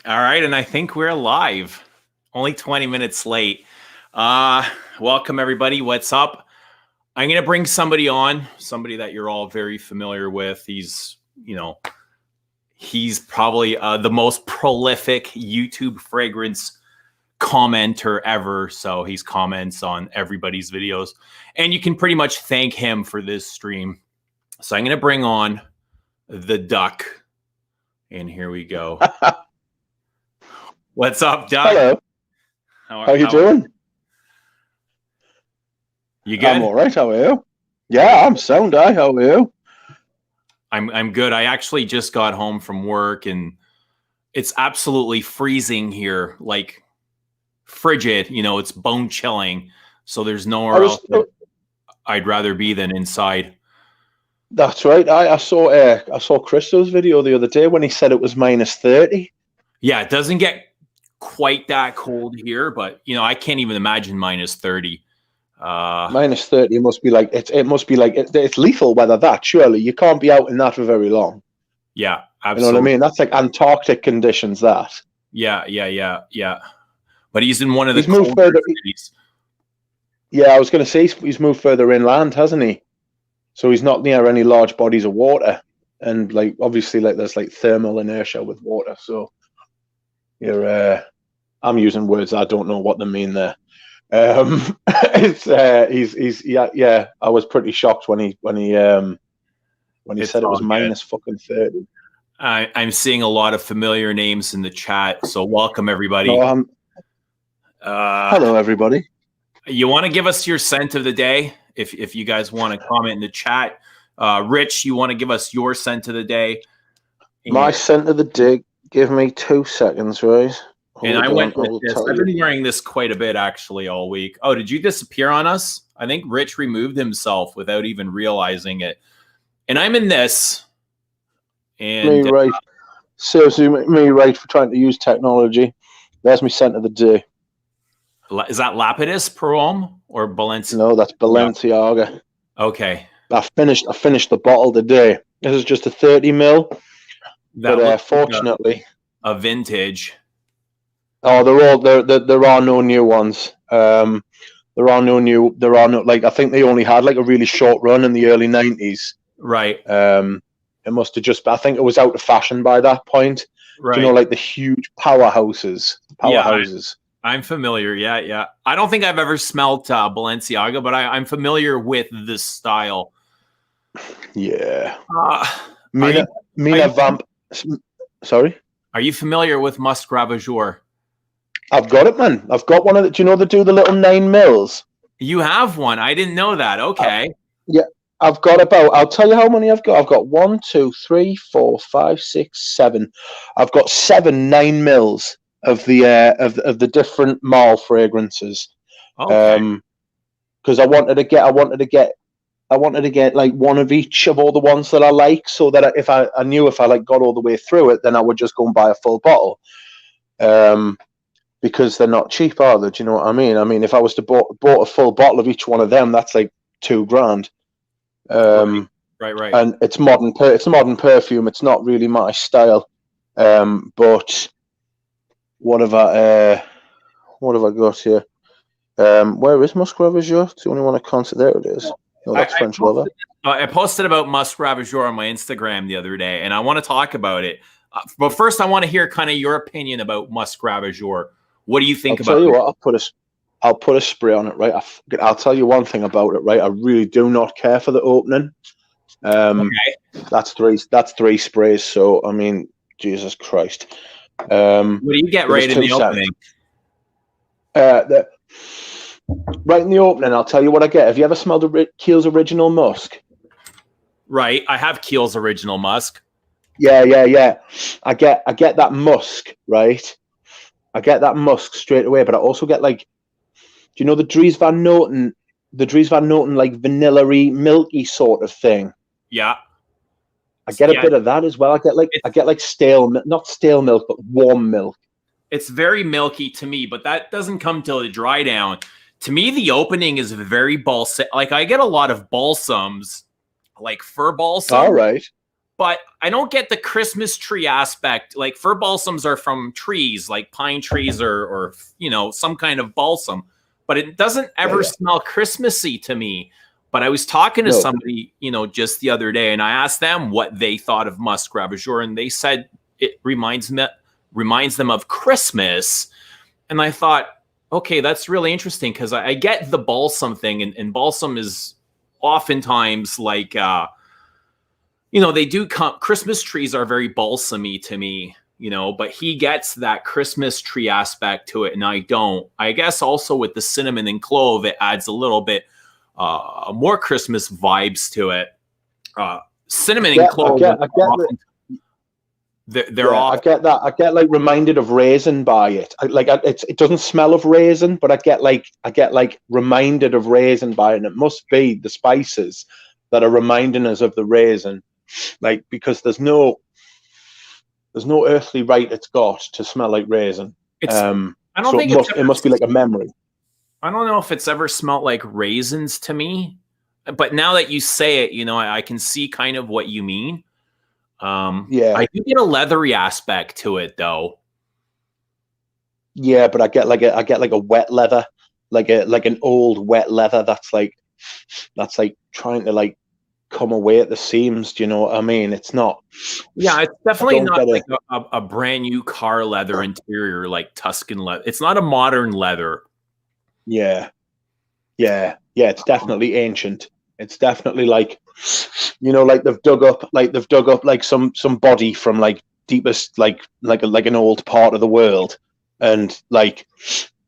All right, and I think we're live. Only 20 minutes late. Welcome everybody. What's up? I'm going to bring somebody on, somebody that you're all very familiar with. He's probably the most prolific YouTube fragrance commenter ever. So he comments on everybody's videos, and you can pretty much thank him for this stream. So I'm going to bring on the Duck, and here we go. What's up, Duck? Hello. How you doing? You good? I'm all right. How are you? Yeah, I'm sound. How are you? I'm good. I actually just got home from work, and it's absolutely freezing here, like frigid. It's bone chilling. So there's nowhere else that I'd rather be than inside. That's right. I saw Christo's video the other day when he said it was -30. Yeah, it doesn't get quite that cold here, but I can't even imagine -30. -30 must be like it's lethal weather. That surely you can't be out in that for very long. Yeah, absolutely. You know what I mean? That's like Antarctic conditions. That. Yeah. But he's in one of the moved further. Cities. Yeah, I was going to say he's moved further inland, hasn't he? So he's not near any large bodies of water, and like obviously like there's like thermal inertia with water. So you're I'm using words I don't know what they mean there. It's yeah. I was pretty shocked when he said it was -30. I'm seeing a lot of familiar names in the chat, so welcome everybody. Hello everybody. You want to give us your scent of the day? If you guys want to comment in the chat, Rich, you want to give us your scent of the day? My scent of the day. Give me 2 seconds, right? And I went with this. I've been wearing this quite a bit actually all week. Oh, did you disappear on us? I think Rich removed himself without even realizing it. And I'm in this. And me right. Seriously, me right for trying to use technology. There's my scent of the day. Is that Lapidus Perfume or Balenciaga? No, that's Balenciaga. Okay. I finished the bottle today. This is just a 30 ml. But fortunately, a vintage. Oh, there are no new ones. There are no like I think they only had like a really short run in the early 90s. Right. It must have just I think it was out of fashion by that point. Right. Do you know, like the huge powerhouses. Yeah, I'm familiar. Yeah. I don't think I've ever smelled Balenciaga, but I'm familiar with this style. Yeah. Mina Vamp. Sorry? Are you familiar with Musk Ravageur? I've got it, man. I've got one of the. Do you know they do the little 9 mils? You have one. I didn't know that. Okay. Yeah, I've got about. I'll tell you how many I've got. I've got 1, 2, 3, 4, 5, 6, 7. I've got 7 9 mils of the different mall fragrances. Okay. Because I wanted to get like one of each of all the ones that I like, so that if I knew if I like got all the way through it, then I would just go and buy a full bottle. Because they're not cheap, are they? Do you know what I mean? I mean, if I was to bought a full bottle of each one of them, that's like $2,000. Right. And it's modern perfume. It's not really my style. But what have I got here? Where is Musk Ravageur? It's the only one I can't see. There it is. No, that's French Lover. I posted about Musk Ravageur on my Instagram the other day, and I want to talk about it. But first, I want to hear kind of your opinion about Musk Ravageur. What do you think about it? I'll tell you what, I'll put a spray on it, right? I'll tell you one thing about it, right? I really do not care for the opening. Okay. That's three sprays. So I mean, Jesus Christ. What do you get right in the opening? Right in the opening, I'll tell you what I get. Have you ever smelled Kiehl's Original Musk? Right, I have Kiehl's Original Musk. Yeah. I get that musk, right? I get that musk straight away, but I also get like, do you know the Dries Van Noten like vanilla-y, milky sort of thing? Yeah. I get a bit of that as well. I get like stale, not stale milk, but warm milk. It's very milky to me, but that doesn't come till the dry down. To me, the opening is very balsam. Like I get a lot of balsams, like fir balsam. All right. but I don't get the Christmas tree aspect. Like fir balsams are from trees, like pine trees or you know, some kind of balsam, but it doesn't ever smell Christmassy to me. But I was talking to somebody, you know, just the other day, and I asked them what they thought of Musk Ravageur, and they said it reminds them of Christmas. And I thought, okay, that's really interesting, because I get the balsam thing, and balsam is oftentimes like, you know, they do come, Christmas trees are very balsamy to me, you know, but he gets that Christmas tree aspect to it, and I don't. I guess also with the cinnamon and clove, it adds a little bit more Christmas vibes to it. Cinnamon and clove, they're all. I get that. I get like reminded of raisin by it. It doesn't smell of raisin, but I get like reminded of raisin by it. And it must be the spices that are reminding us of the raisin, like, because there's no earthly right it's got to smell like raisin. I don't think it must be like a memory. I don't know if it's ever smelled like raisins to me, but now that you say it, you know, I can see kind of what you mean. I do get a leathery aspect to it, though. Yeah, but I get like a wet leather, like an old wet leather that's like trying to like come away at the seams. Do you know what I mean? It's not. Yeah, it's definitely not like a brand new car leather interior like Tuscan leather. It's not a modern leather. Yeah. It's definitely ancient. It's definitely like, you know, like they've dug up like some body from like deepest like an old part of the world, and like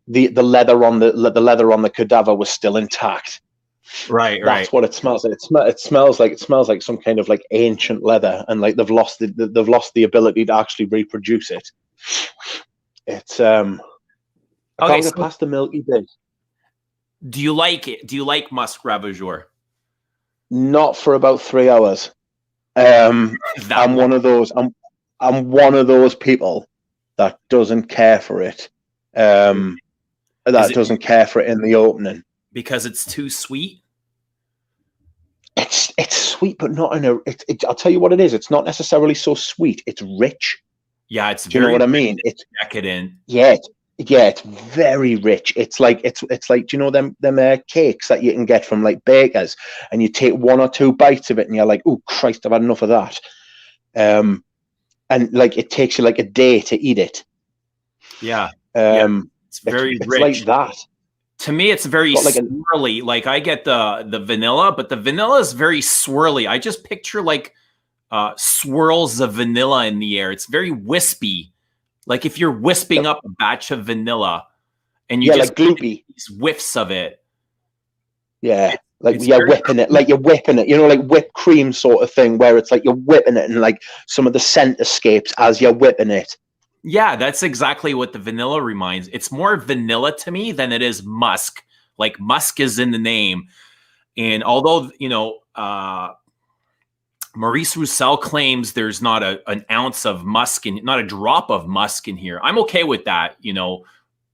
the leather on the cadaver was still intact. Right. That's what it smells like. It smells like some kind of like ancient leather, and like they've lost the ability to actually reproduce it. It's I can't get past the milky bit. Do you like it? Do you like Musk Ravageur? Not for about 3 hours. I'm one of those. I'm one of those people that doesn't care for it. That doesn't care for it in the opening because it's too sweet. It's sweet, but not in a. I'll tell you what it is. It's not necessarily so sweet. It's rich. Yeah, it's. Do you know what I mean? It's decadent. Yeah, it's very rich. It's like do you know them cakes that you can get from like bakers, and you take 1 or 2 bites of it, and you're like, oh Christ, I've had enough of that. And like it takes you like a day to eat it. Yeah. It's very it's rich. Like that. To me, it's very swirly. Like I get the vanilla, but the vanilla is very swirly. I just picture like swirls of vanilla in the air. It's very wispy. Like if you're wisping up a batch of vanilla and you just like gloopy these whiffs of it. Yeah. Like you're whipping it, you know, like whipped cream sort of thing, where it's like you're whipping it and like some of the scent escapes as you're whipping it. Yeah, that's exactly what the vanilla reminds. It's more vanilla to me than it is musk. Like musk is in the name. And although, you know, Maurice Roussel claims there's not an ounce of musk and not a drop of musk in here. I'm okay with that. You know,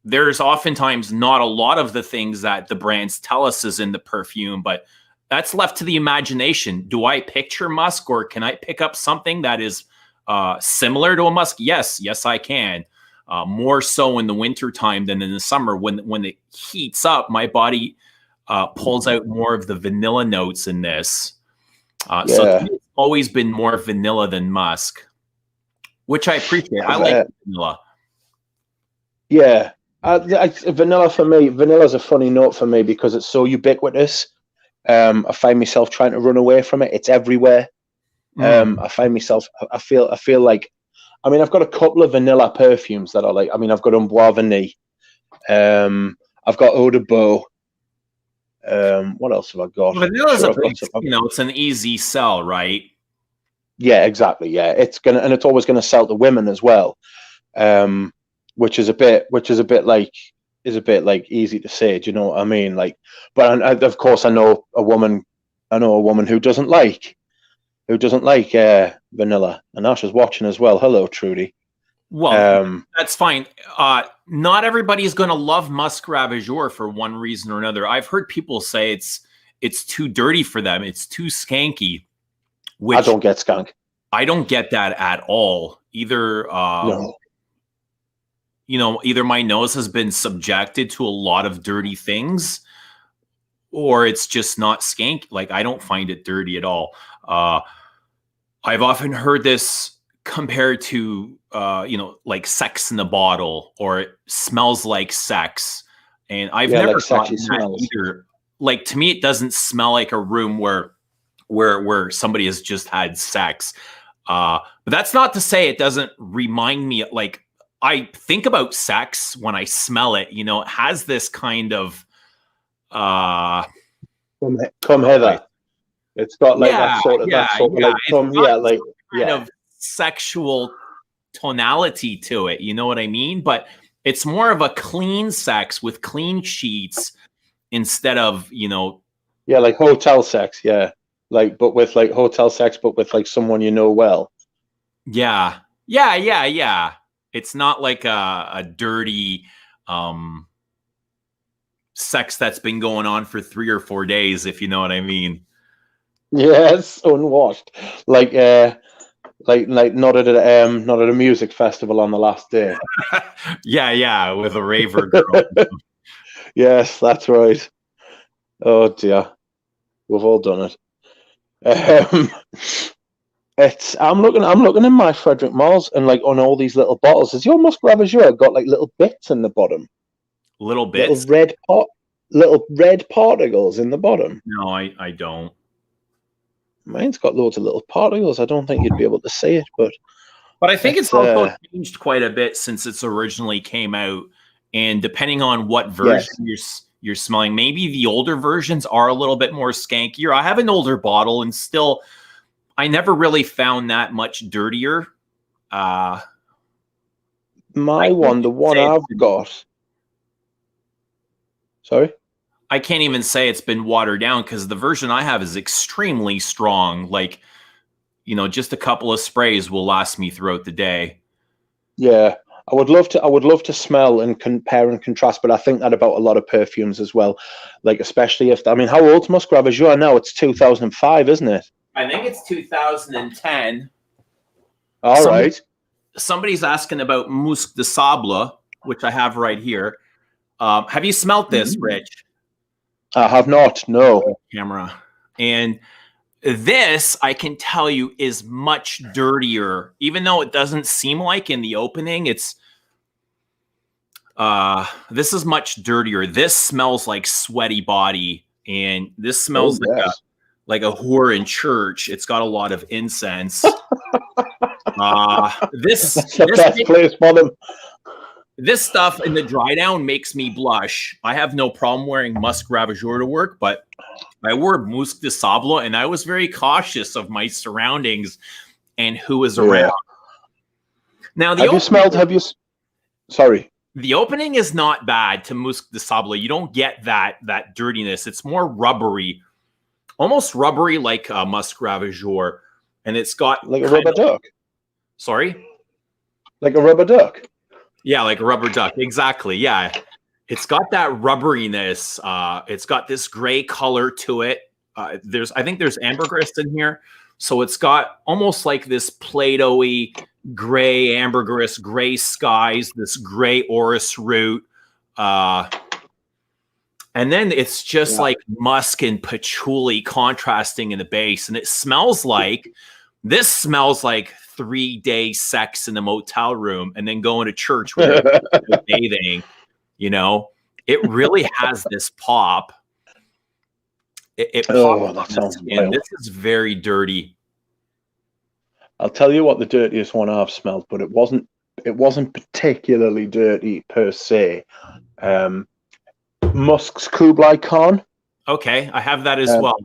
there's oftentimes not a lot of the things that the brands tell us is in the perfume, but that's left to the imagination. Do I picture musk, or can I pick up something that is similar to a musk? Yes, I can. More so in the winter time than in the summer. When it heats up, my body pulls out more of the vanilla notes in this. So to me, it's always been more vanilla than musk, which I appreciate. I like vanilla. Yeah. Vanilla for me, vanilla's a funny note for me because it's so ubiquitous. I find myself trying to run away from it. It's everywhere. I find myself, I feel like, I mean, I've got a couple of vanilla perfumes that I like. I mean, I've got Amboise Vanille. I've got Eau de Beau. What else have I got? Vanilla's it's an easy sell, right? Yeah, exactly. Yeah, it's always gonna sell to women as well, which is a bit like easy to say. Do you know what I mean? Like, but of course, I know a woman who doesn't like vanilla, and Asha's watching as well. Hello, Trudy. Well, that's fine. Not everybody's going to love Musk Ravageur for one reason or another. I've heard people say it's too dirty for them. It's too skanky. I don't get skank. I don't get that at all. Either, No. you know, either my nose has been subjected to a lot of dirty things, or it's just not skank. Like, I don't find it dirty at all. I've often heard this compared to, you know, like sex in the bottle, or it smells like sex. And I've never like gotten sexy that smells. either. Like, to me, it doesn't smell like a room where somebody has just had sex. But that's not to say it doesn't remind me. Like, I think about sex when I smell it. You know, it has this kind of come hither. It's got like that sort of like come here, like kind of sexual tonality to it. You know what I mean? But it's more of a clean sex with clean sheets instead of, you know, like hotel sex, like, but with like hotel sex, but with like someone you know well. Yeah. It's not like a dirty sex that's been going on for 3 or 4 days, if you know what I mean. Yes, unwashed. Like not at a music festival on the last day. yeah, with a raver girl. Yes, that's right. Oh dear, we've all done it. I'm looking in my Frederick Malls, and like on all these little bottles, has your Musk Ravageur got like little bits in the bottom? Little bits? Little red particles in the bottom. No, I don't. Mine's got loads of little particles. I don't think you'd be able to see it, but I think it's also changed quite a bit since it's originally came out. And depending on what version you're smelling, maybe the older versions are a little bit more skankier. I have an older bottle, and still, I never really found that much dirtier. The one I've got. Sorry? I can't even say it's been watered down, because the version I have is extremely strong. Like, you know, just a couple of sprays will last me throughout the day. Yeah, I would love to smell and compare and contrast, but I think that about a lot of perfumes as well. Like, especially if, I mean, how old's Musk Ravageur now? It's 2005, isn't it? I think it's 2010. All right. Somebody's asking about Musc de Sable, which I have right here. Have you smelt this, Rich? I have not, no. Camera. And this, I can tell you, is much dirtier, even though it doesn't seem like in the opening. It's this is much dirtier. This smells like sweaty body, and this smells like a whore in church. It's got a lot of incense. That's the best place for them. This stuff in the dry down makes me blush. I have no problem wearing Musk Ravageur to work, but I wore Musc de Sable, and I was very cautious of my surroundings and who was around. Now, sorry. The opening is not bad to Musc de Sable. You don't get that dirtiness. It's more rubbery, almost rubbery like Musk Ravageur, and it's got like a rubber duck. Sorry, like a rubber duck. Yeah, like a rubber duck. Exactly. Yeah. It's got that rubberiness. It's got this gray color to it. I think there's ambergris in here. So it's got almost like this Play-Doh-y gray ambergris, gray skies, this gray orris root. And then it's just like musk and patchouli contrasting in the base. And it smells like, this smells like 3-day sex in a motel room and then going to church with bathing. You know, it really has this pop. It pops on the skin. This is very dirty. I'll tell you what the dirtiest one I've smelled, but it wasn't particularly dirty per se. Musk's Kublai Khan. Okay, I have that as well.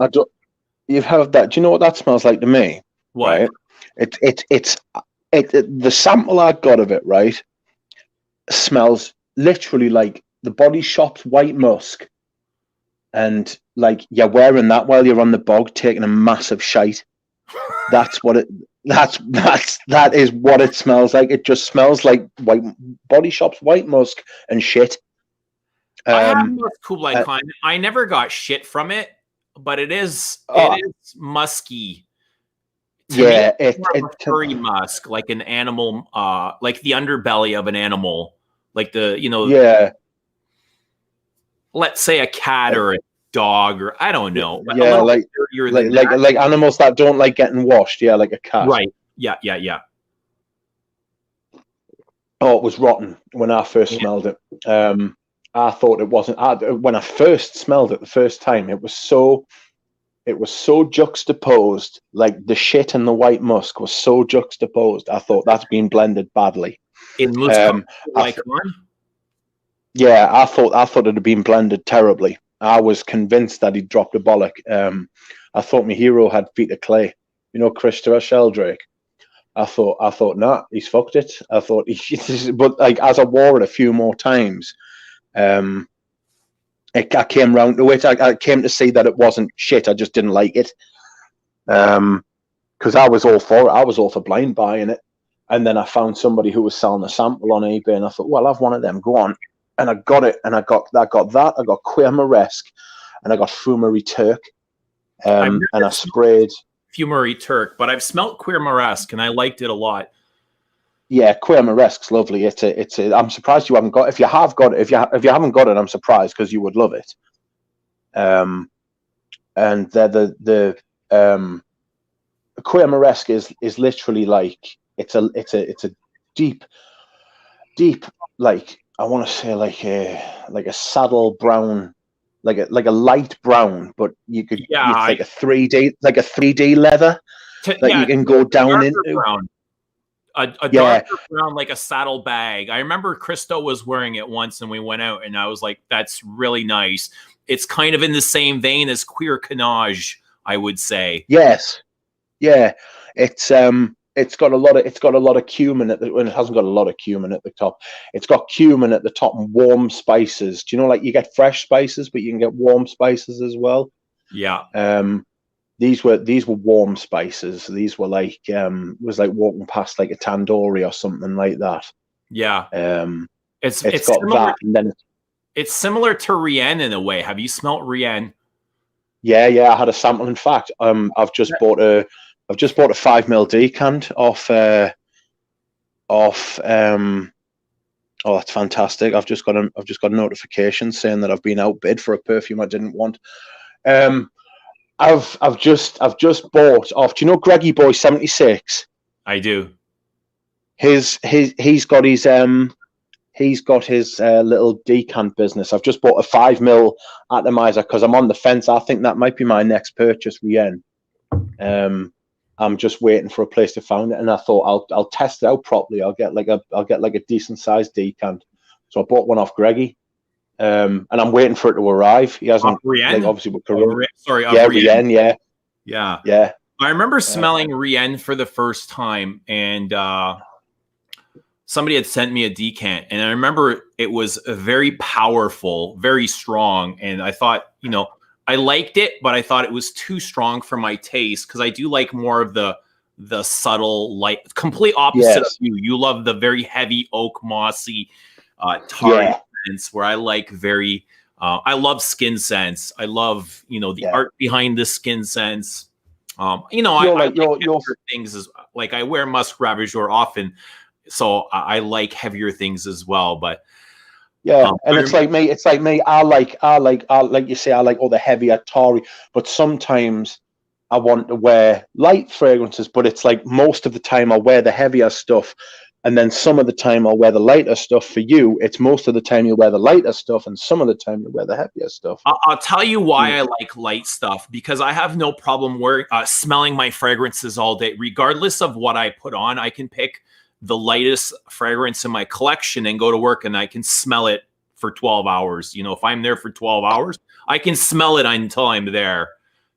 You've had that. Do you know what that smells like to me? What? Right? It's the sample I got of it, right, smells literally like the Body Shop's white musk, and like you're wearing that while you're on the bog taking a massive shite. That is what it smells like. It just smells like Body Shop's white musk and shit. I have Kublai Khan. I never got shit from it, but it is musky To me, Yeah, it's more of a furry musk, like an animal, like the underbelly of an animal, like the, you know, yeah, let's say a cat or a dog, or I don't know, a yeah, little bit dirtier than that. like animals that don't like getting washed. Yeah, like a cat. Right. Yeah, yeah, yeah. Oh, it was rotten when I first Yeah. smelled it. I thought it wasn't. When I first smelled it the first time, it was so juxtaposed. Like the shit and the white musk was so juxtaposed. I thought that's been blended badly. In Musk, like on? Yeah, I thought it had been blended terribly. I was convinced that he'd dropped a bollock. I thought my hero had feet of clay. You know, Christopher Sheldrake. I thought, nah, he's fucked it. I thought, but like as I wore it a few more times, I came round to it. I came to see that it wasn't shit. I just didn't like it. Because I was all for it. I was all for blind buying it. And then I found somebody who was selling a sample on eBay, and I thought, well, I've one of them. Go on. And I got it, and I got that. I got Queer-Moresque, and I got Perfumery Turk, and I sprayed Perfumery Turk, but I've smelt Queer-Moresque, and I liked it a lot. Yeah, Queer-Moresque's lovely. I'm surprised you haven't got. If you have got it, if you haven't got it, I'm surprised because you would love it. And the Queer-Moresque is literally like it's a deep like I want to say like a saddle brown, like a light brown, but you could it's like a 3D leather that you can go down into. Brown. A darker brown, like a saddle bag. I remember Christo was wearing it once, and we went out, and I was like, "That's really nice." It's kind of in the same vein as Queer Canage, I would say. Yes, yeah, it's got a lot of cumin at the. Well, it hasn't got a lot of cumin at the top. It's got cumin at the top and warm spices. Do you know, like you get fresh spices, but you can get warm spices as well. Yeah. These were warm spices. These were like was like walking past like a tandoori or something like that. Yeah. It's got similar, that, and then it's similar to Rien in a way. Have you smelt Rien? Yeah, I had a sample. In fact, I've just bought a 5 ml decant off. Oh, that's fantastic! I've just got a notification saying that I've been outbid for a perfume I didn't want. I've just bought off. Do you know Greggy Boy 76? I do. He's got his little decant business. I've just bought a 5 ml atomizer because I'm on the fence. I think that might be my next purchase, Rien. I'm just waiting for a place to find it, and I thought I'll test it out properly. I'll get like a decent sized decant. So I bought one off Greggy, and I'm waiting for it to arrive. He hasn't, like, obviously with Corona. Rien. Rien. Yeah. I remember smelling Rien for the first time, and somebody had sent me a decant, and I remember it was very powerful, very strong, and I thought, I liked it, but I thought it was too strong for my taste because I do like more of the subtle, light, complete opposite of you. You love the very heavy oak, mossy, tarry scents, where I like very. I love skin scents. I love the art behind the skin scents. I like things as like I wear Musk Ravageur often, so I like heavier things as well, but. Yeah, and it's like me. I like you say, I like all the heavier tarry, but sometimes I want to wear light fragrances. But it's like most of the time I'll wear the heavier stuff, and then some of the time I'll wear the lighter stuff. For you, it's most of the time you wear the lighter stuff, and some of the time you wear the heavier stuff. I'll tell you why I like light stuff, because I have no problem smelling my fragrances all day, regardless of what I put on. I can pick the lightest fragrance in my collection and go to work, and I can smell it for 12 hours. If I'm there for 12 hours, I can smell it until I'm there.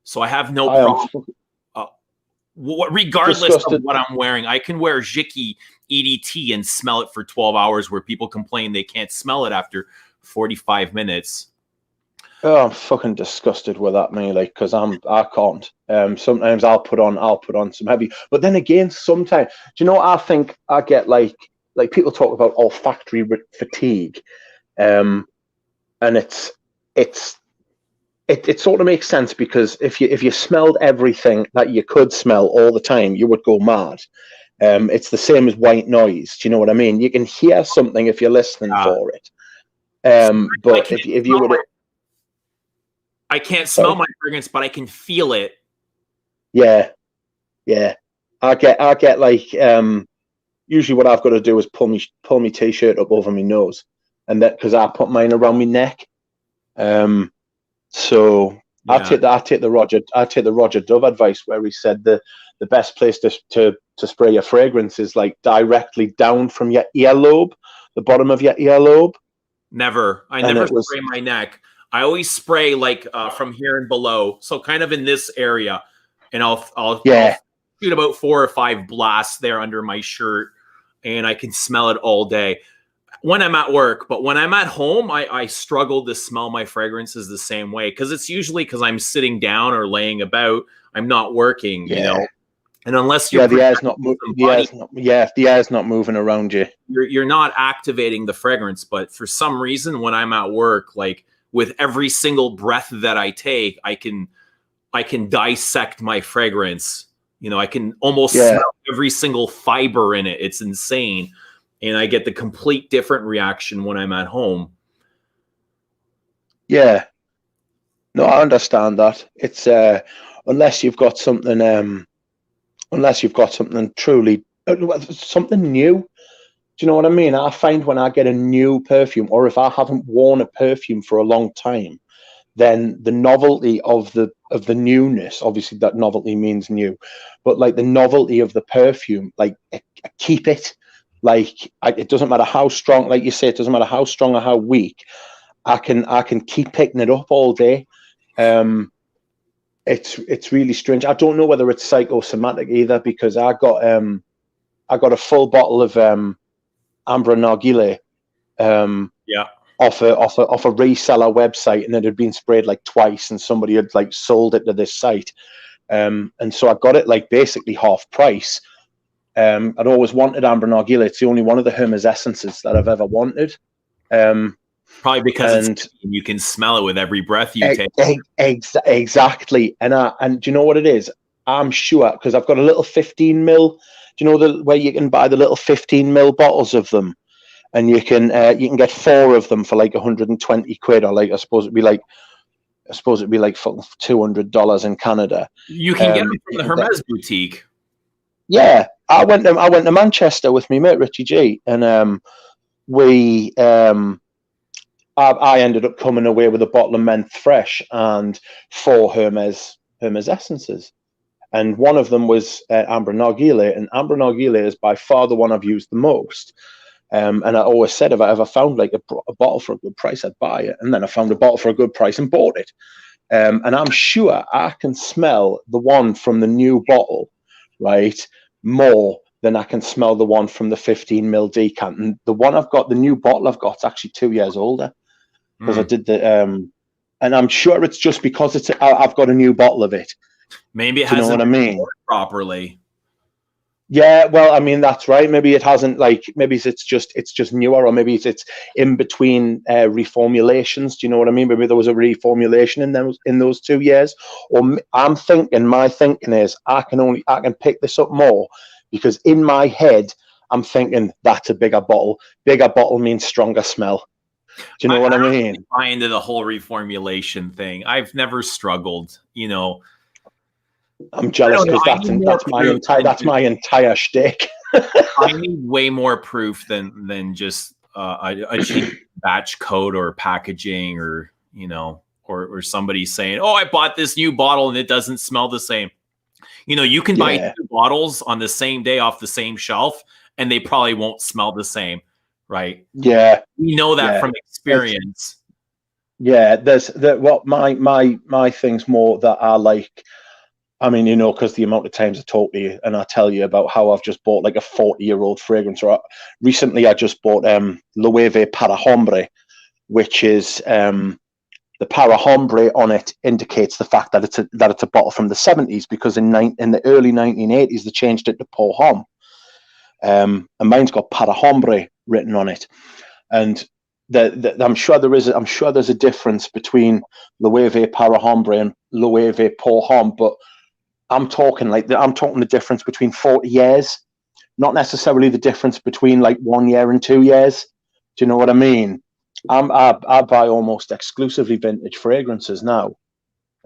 So I have no problem. Regardless of what I'm wearing, I can wear Jiki EDT and smell it for 12 hours, where people complain they can't smell it after 45 minutes. Oh, I'm fucking disgusted with that, me, like, because I can't. Sometimes I'll put on some heavy, but then again, sometimes, do you know what I think I get, like people talk about olfactory fatigue, and it's it sort of makes sense, because if you smelled everything that you could smell all the time, you would go mad. It's the same as white noise. Do you know what I mean? You can hear something if you're listening for it. But if you were to, I can't smell my fragrance, but I can feel it. Yeah. I get like usually what I've got to do is pull my t-shirt up over my nose, and that because I put mine around my neck. So yeah. I take the Roger Dove advice, where he said the best place to spray your fragrance is like directly down from your earlobe, the bottom of your earlobe. I never spray my neck. I always spray like from here and below, so kind of in this area, and I'll shoot about 4 or 5 blasts there under my shirt, and I can smell it all day when I'm at work. But when I'm at home, I struggle to smell my fragrances the same way, because it's usually because I'm sitting down or laying about. I'm not working, you know. And unless you're the air's not moving, the air's not moving around you. You're not activating the fragrance. But for some reason, when I'm at work, like with every single breath that I take, I can dissect my fragrance. You know, I can almost smell every single fiber in it. It's insane. And I get the complete different reaction when I'm at home. Yeah. No, I understand that. It's unless you've got something truly something new. Do you know what I mean? I find when I get a new perfume, or if I haven't worn a perfume for a long time, then the novelty of the newness, obviously that novelty means new, but like the novelty of the perfume, like I keep it. Like it doesn't matter how strong, like you say, it doesn't matter how strong or how weak, I can keep picking it up all day. It's really strange. I don't know whether it's psychosomatic either, because I got a full bottle of Amber Narguilé off a reseller website, and it had been sprayed like twice, and somebody had like sold it to this site, and so I got it like basically half price. I'd always wanted Amber Narguilé. It's the only one of the Hermes essences that I've ever wanted. Probably because you can smell it with every breath you take. Exactly. And do you know what it is? I'm sure, because I've got a little 15 ml. Do you know where you can buy the little 15 ml bottles of them, and you can get 4 of them for like 120 quid, or like I suppose it'd be like $200 in Canada. You can get them from the Hermes boutique. Yeah, I went to Manchester with me mate Richie G, and I ended up coming away with a bottle of Menthe Fresh and 4 Hermes essences, and one of them was Amber Narguilé, and Amber Narguilé is by far the one I've used the most. And I always said, if I ever found like a bottle for a good price, I'd buy it. And then I found a bottle for a good price and bought it. And I'm sure I can smell the one from the new bottle, right, more than I can smell the one from the 15 ml decant. And the one I've got, the new bottle I've got, is actually 2 years older, because I did the and I'm sure it's just because I've got a new bottle of it. Maybe it hasn't been poured properly. Yeah, well, I mean, that's right. Maybe it hasn't, like, maybe it's just newer, or maybe it's in between reformulations. Do you know what I mean? Maybe there was a reformulation in those 2 years. Or my thinking is I can pick this up more, because in my head I'm thinking that's a bigger bottle. Bigger bottle means stronger smell. Do you know what I mean? I buy into the whole reformulation thing. I've never struggled, you know. I'm jealous, because that's my entire shtick. I need way more proof than just a cheap batch code or packaging, or you know, or somebody saying, "Oh, I bought this new bottle and it doesn't smell the same." You know, you can buy 2 bottles on the same day off the same shelf, and they probably won't smell the same, right? Yeah, we know that from experience. What my thing's more that I like. I mean, you know, because the amount of times I talk to you and I tell you about how I've just bought like a 40-year-old fragrance. Or recently I just bought Loewe Para Hombre, which is the Para Hombre on it indicates the fact that it's a bottle from the 70s, because in the early 1980s they changed it to Pour Homme. And mine's got Para Hombre written on it. And I'm sure there's a difference between Loewe Para Hombre and Loewe Pour Homme, but I'm talking the difference between 40 years, not necessarily the difference between like 1 year and 2 years. Do you know what I mean? I buy almost exclusively vintage fragrances now.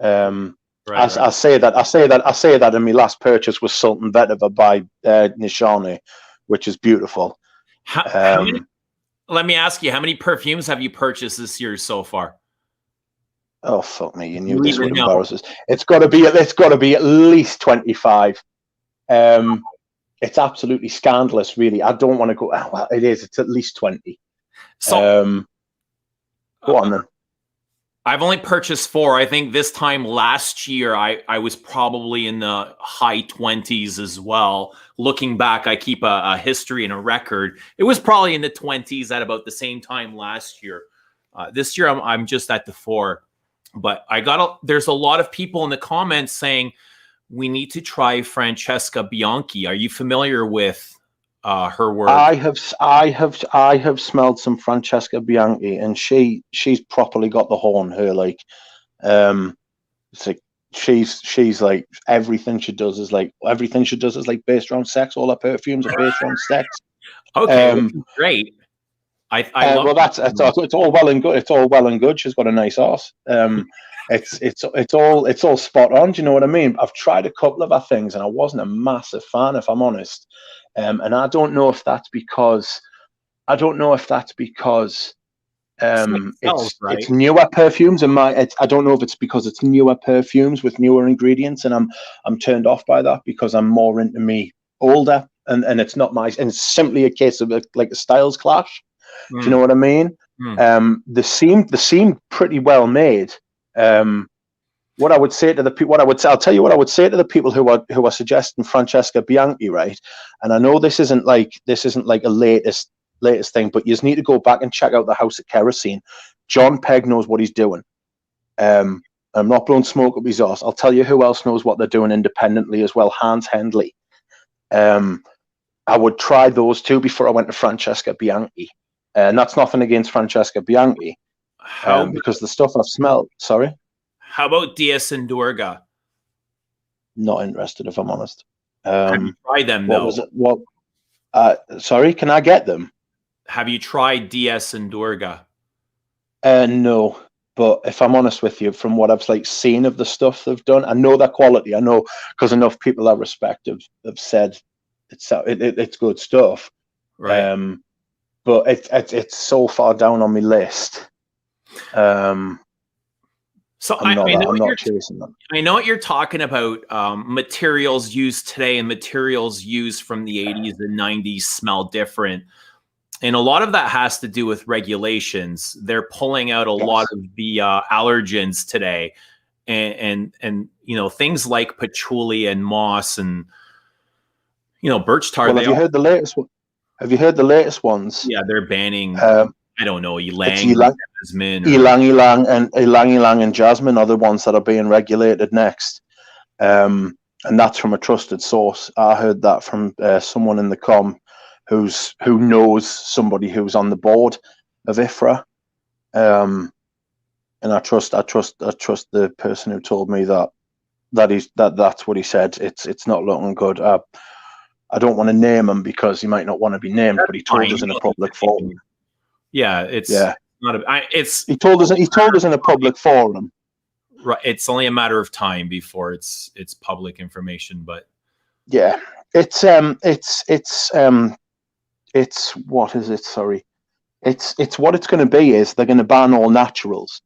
I say that in my last purchase was Sultan Vetiver by Nishani, which is beautiful. Let me ask you, how many perfumes have you purchased this year so far? Oh fuck me! You knew this would embarrass us. It's got to be at least 25. It's absolutely scandalous, really. I don't want to go. Well, it is. It's at least 20. So, go on then. I've only purchased 4. I think this time last year, I was probably in the high 20s as well. Looking back, I keep a history and a record. It was probably in the 20s at about the same time last year. This year, I'm just at the 4. But there's a lot of people in the comments saying we need to try Francesca Bianchi. Are you familiar with her work? I have smelled some Francesca Bianchi, and she's properly got the horn. Her it's like she's like everything she does is like based around sex. All her perfumes are based around sex. Okay, great. I love it's all well and good. It's all well and good. She's got a nice arse. It's all spot on. Do you know what I mean? I've tried a couple of her things, and I wasn't a massive fan, if I'm honest. And I don't know if that's because it's newer perfumes, and I don't know if it's because it's newer perfumes with newer ingredients, and I'm turned off by that because I'm more into me older, and it's not and it's simply a case of like a styles clash. Do you know what I mean? They seem pretty well made. What I would say to the people, I'll tell you what I would say to the people who are suggesting Francesca Bianchi, right? And I know this isn't like a latest thing, but you just need to go back and check out the House of Kerosene. John Pegg knows what he's doing. I'm not blowing smoke up his arse. I'll tell you who else knows what they're doing independently as well. Hans Hendley. I would try those two before I went to Francesca Bianchi. And that's nothing against Francesca Bianchi, because the stuff I've smelled. Sorry. How about Diaz and Durga? Not interested, if I'm honest. Have you tried them though? Sorry, can I get them? Have you tried Diaz and Durga? No, but if I'm honest with you, from what I've seen of the stuff they've done, I know their quality. I know because enough people I respect have said it's good stuff. Right. But it's so far down on my list. So I'm not chasing them. I know what you're talking about. Materials used today and materials used from the 80s and 90s smell different. And a lot of that has to do with regulations. They're pulling out a lot of the allergens today. And things like patchouli and moss and, birch tar. Well, have you heard the latest one? Have you heard the latest ones? Yeah, they're banning. I don't know, Ylang Ylang and Jasmine are the ones that are being regulated next, and that's from a trusted source. I heard that from someone in the com who knows somebody who's on the board of IFRA, and I trust the person who told me that's what he said. It's not looking good. I don't want to name him because he might not want to be named, but he told us in a public forum. Yeah, he told us in a public forum. Right, it's only a matter of time before it's public information, but yeah, it's what is it? Sorry, it's what it's going to be is they're going to ban all naturals.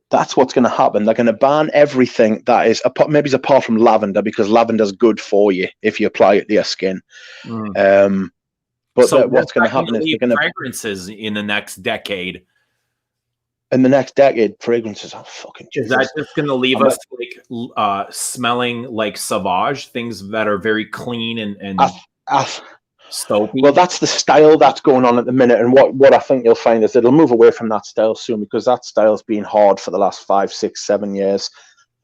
That's what's going to happen. They're going to ban everything that is maybe apart from lavender, because lavender's good for you if you apply it to your skin. But so what's going to happen is they're going to fragrances in the next decade. In the next decade, fragrances are fucking. Is that just going to leave us smelling like Sauvage, things that are very clean and soapy? Well, that's the style that's going on at the minute, and what I think you'll find is it'll move away from that style soon, because that style's been hard for the last 5, 6, 7 years.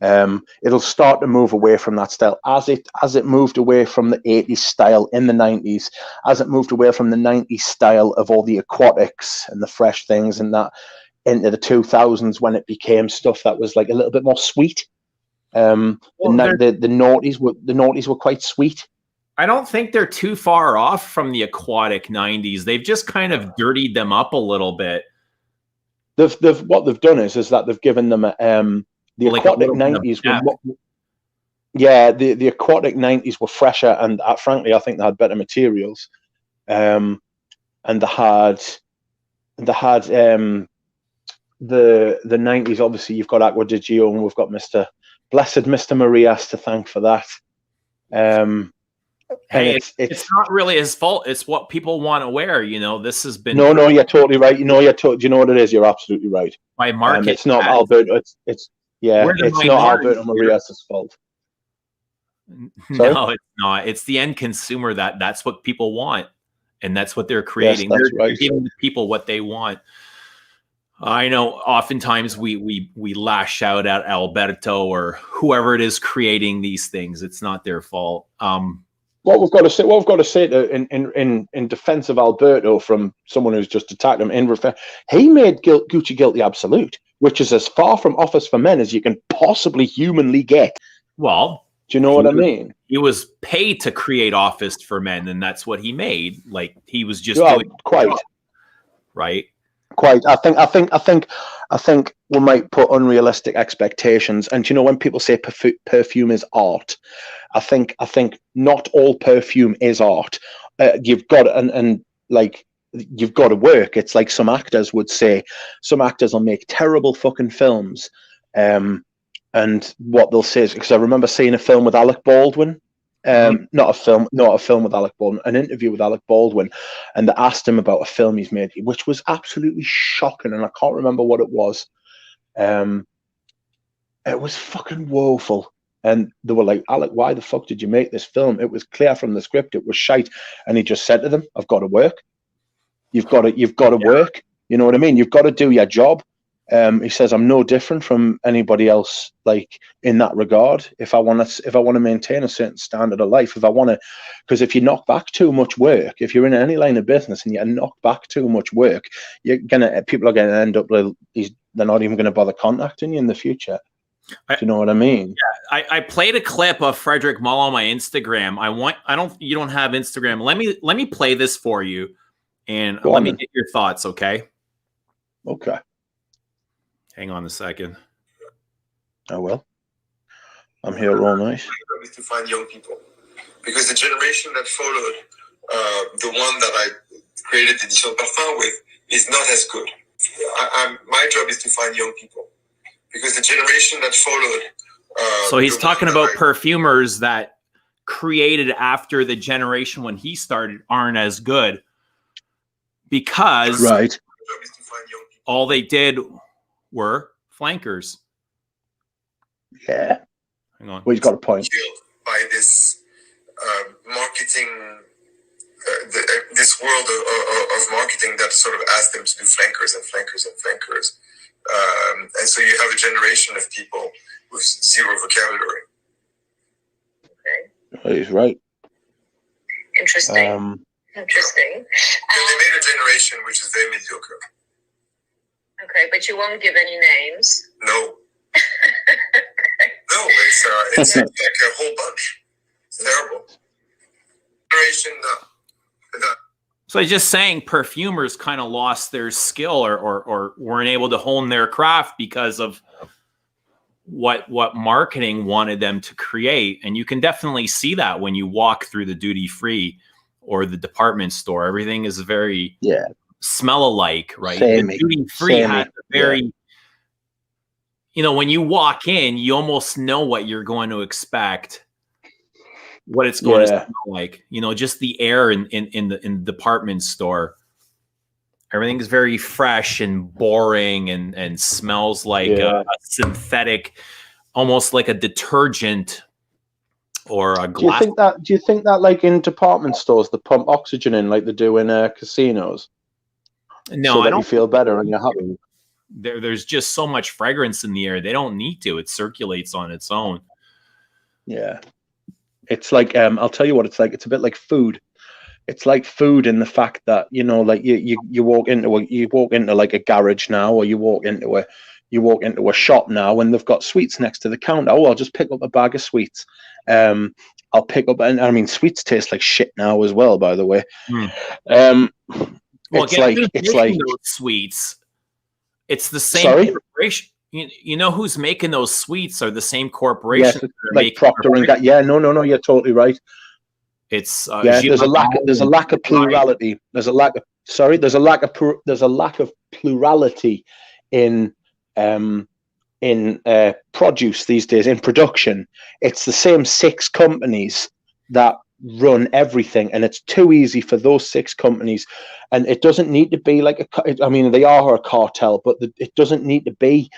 It'll start to move away from that style as it moved away from the 80s style in the 90s, as it moved away from the 90s style of all the aquatics and the fresh things and that into the 2000s when it became stuff that was like a little bit more sweet. The noughties were quite sweet. I don't think they're too far off from the aquatic 90s. They've just kind of dirtied them up a little bit. What they've done is that they've given them the like aquatic 90s the aquatic 90s were fresher and frankly I think they had better materials, and they had the 90s. Obviously you've got Aqua di Gio and we've got Mr. Marias to thank for that. Hey, it's not really his fault. It's what people want to wear. You know, this has been no, you're totally right. You know what it is? You're absolutely right. By market, it's not Alberto. It's not Alberto Marias' fault. Sorry? No, it's not. It's the end consumer that's what people want, and that's what they're creating. Yes, they're giving the people what they want. I know oftentimes we lash out at Alberto or whoever it is creating these things. It's not their fault. What we've got to say in defense of Alberto from someone who's just attacked him, he made Gucci Guilty Absolute, which is as far from Office for Men as you can possibly humanly get. Well, do you know what I mean? He was paid to create Office for Men, and that's what he made. Like he was just doing quite right. Quite. I think we might put unrealistic expectations. And you know, when people say perfume is art, I think not all perfume is art. You've got you've got to work. It's like some actors would say. Some actors will make terrible fucking films, and what they'll say is, because I remember seeing a film with Alec Baldwin. Not a film with Alec Baldwin, an interview with Alec Baldwin, and they asked him about a film he's made, which was absolutely shocking, and I can't remember what it was. It was fucking woeful, and they were like, Alec, why the fuck did you make this film? It was clear from the script it was shite, and he just said to them, I've got to work. You've got to work. You know what I mean? You've got to do your job. He says, I'm no different from anybody else, like in that regard. If I want to maintain a certain standard of life, because if you knock back too much work, if you're in any line of business and you knock back too much work, people are going to end up like they're not even going to bother contacting you in the future. Do you know what I mean? Yeah, I played a clip of Frederick Mull on my Instagram. You don't have Instagram. Let me play this for you, and let me get your thoughts. Okay. Okay. Hang on a second. I will. I'm here all night. Is to find young people, because the generation that followed the one that I created the Dijon Parfum with is not as good. My job is to find young people, because the generation that followed. So he's talking about perfumers that created after the generation when he started aren't as good, because all they did were flankers. Yeah. Hang on. Well, he's got a point. By this marketing, this world of marketing that sort of asked them to do flankers and flankers and flankers. And so you have a generation of people with zero vocabulary. Okay. He's right. Interesting. Interesting. And they made a generation which is very mediocre. Okay, but you won't give any names. No. No, it's like a whole bunch. It's terrible. Generation. So he's just saying perfumers kind of lost their skill or weren't able to hone their craft because of what marketing wanted them to create. And you can definitely see that when you walk through the duty free or the department store. Everything is very smell alike, right? The duty free has a very, when you walk in, you almost know what you're going to expect, what it's going to smell like. Just the air in the department store. Everything is very fresh and boring and smells like a synthetic, almost like a detergent or a glass. Do you think that like in department stores they pump oxygen in like they do in casinos? No, so I don't. You feel better and you're happy. There's just so much fragrance in the air. They don't need to. It circulates on its own. Yeah. It's like, I'll tell you what it's like. It's a bit like food. It's like food in the fact that, you know, like you walk into like a garage now, or you walk into a shop now, and they've got sweets next to the counter. Oh, I'll just pick up a bag of sweets. I'll pick up, and I mean, sweets taste like shit now as well, by the way. Well, it's like those sweets. It's the same corporation. You know who's making those sweets are the same corporation. Yes, like Procter and Gamble. Yeah, no, you're totally right. It's there's a lack of plurality. There's a lack of plurality in produce these days, in production. It's the same 6 companies that run everything, and it's too easy for those 6 companies. And it doesn't need to be like I mean, they are a cartel, but it doesn't need to be.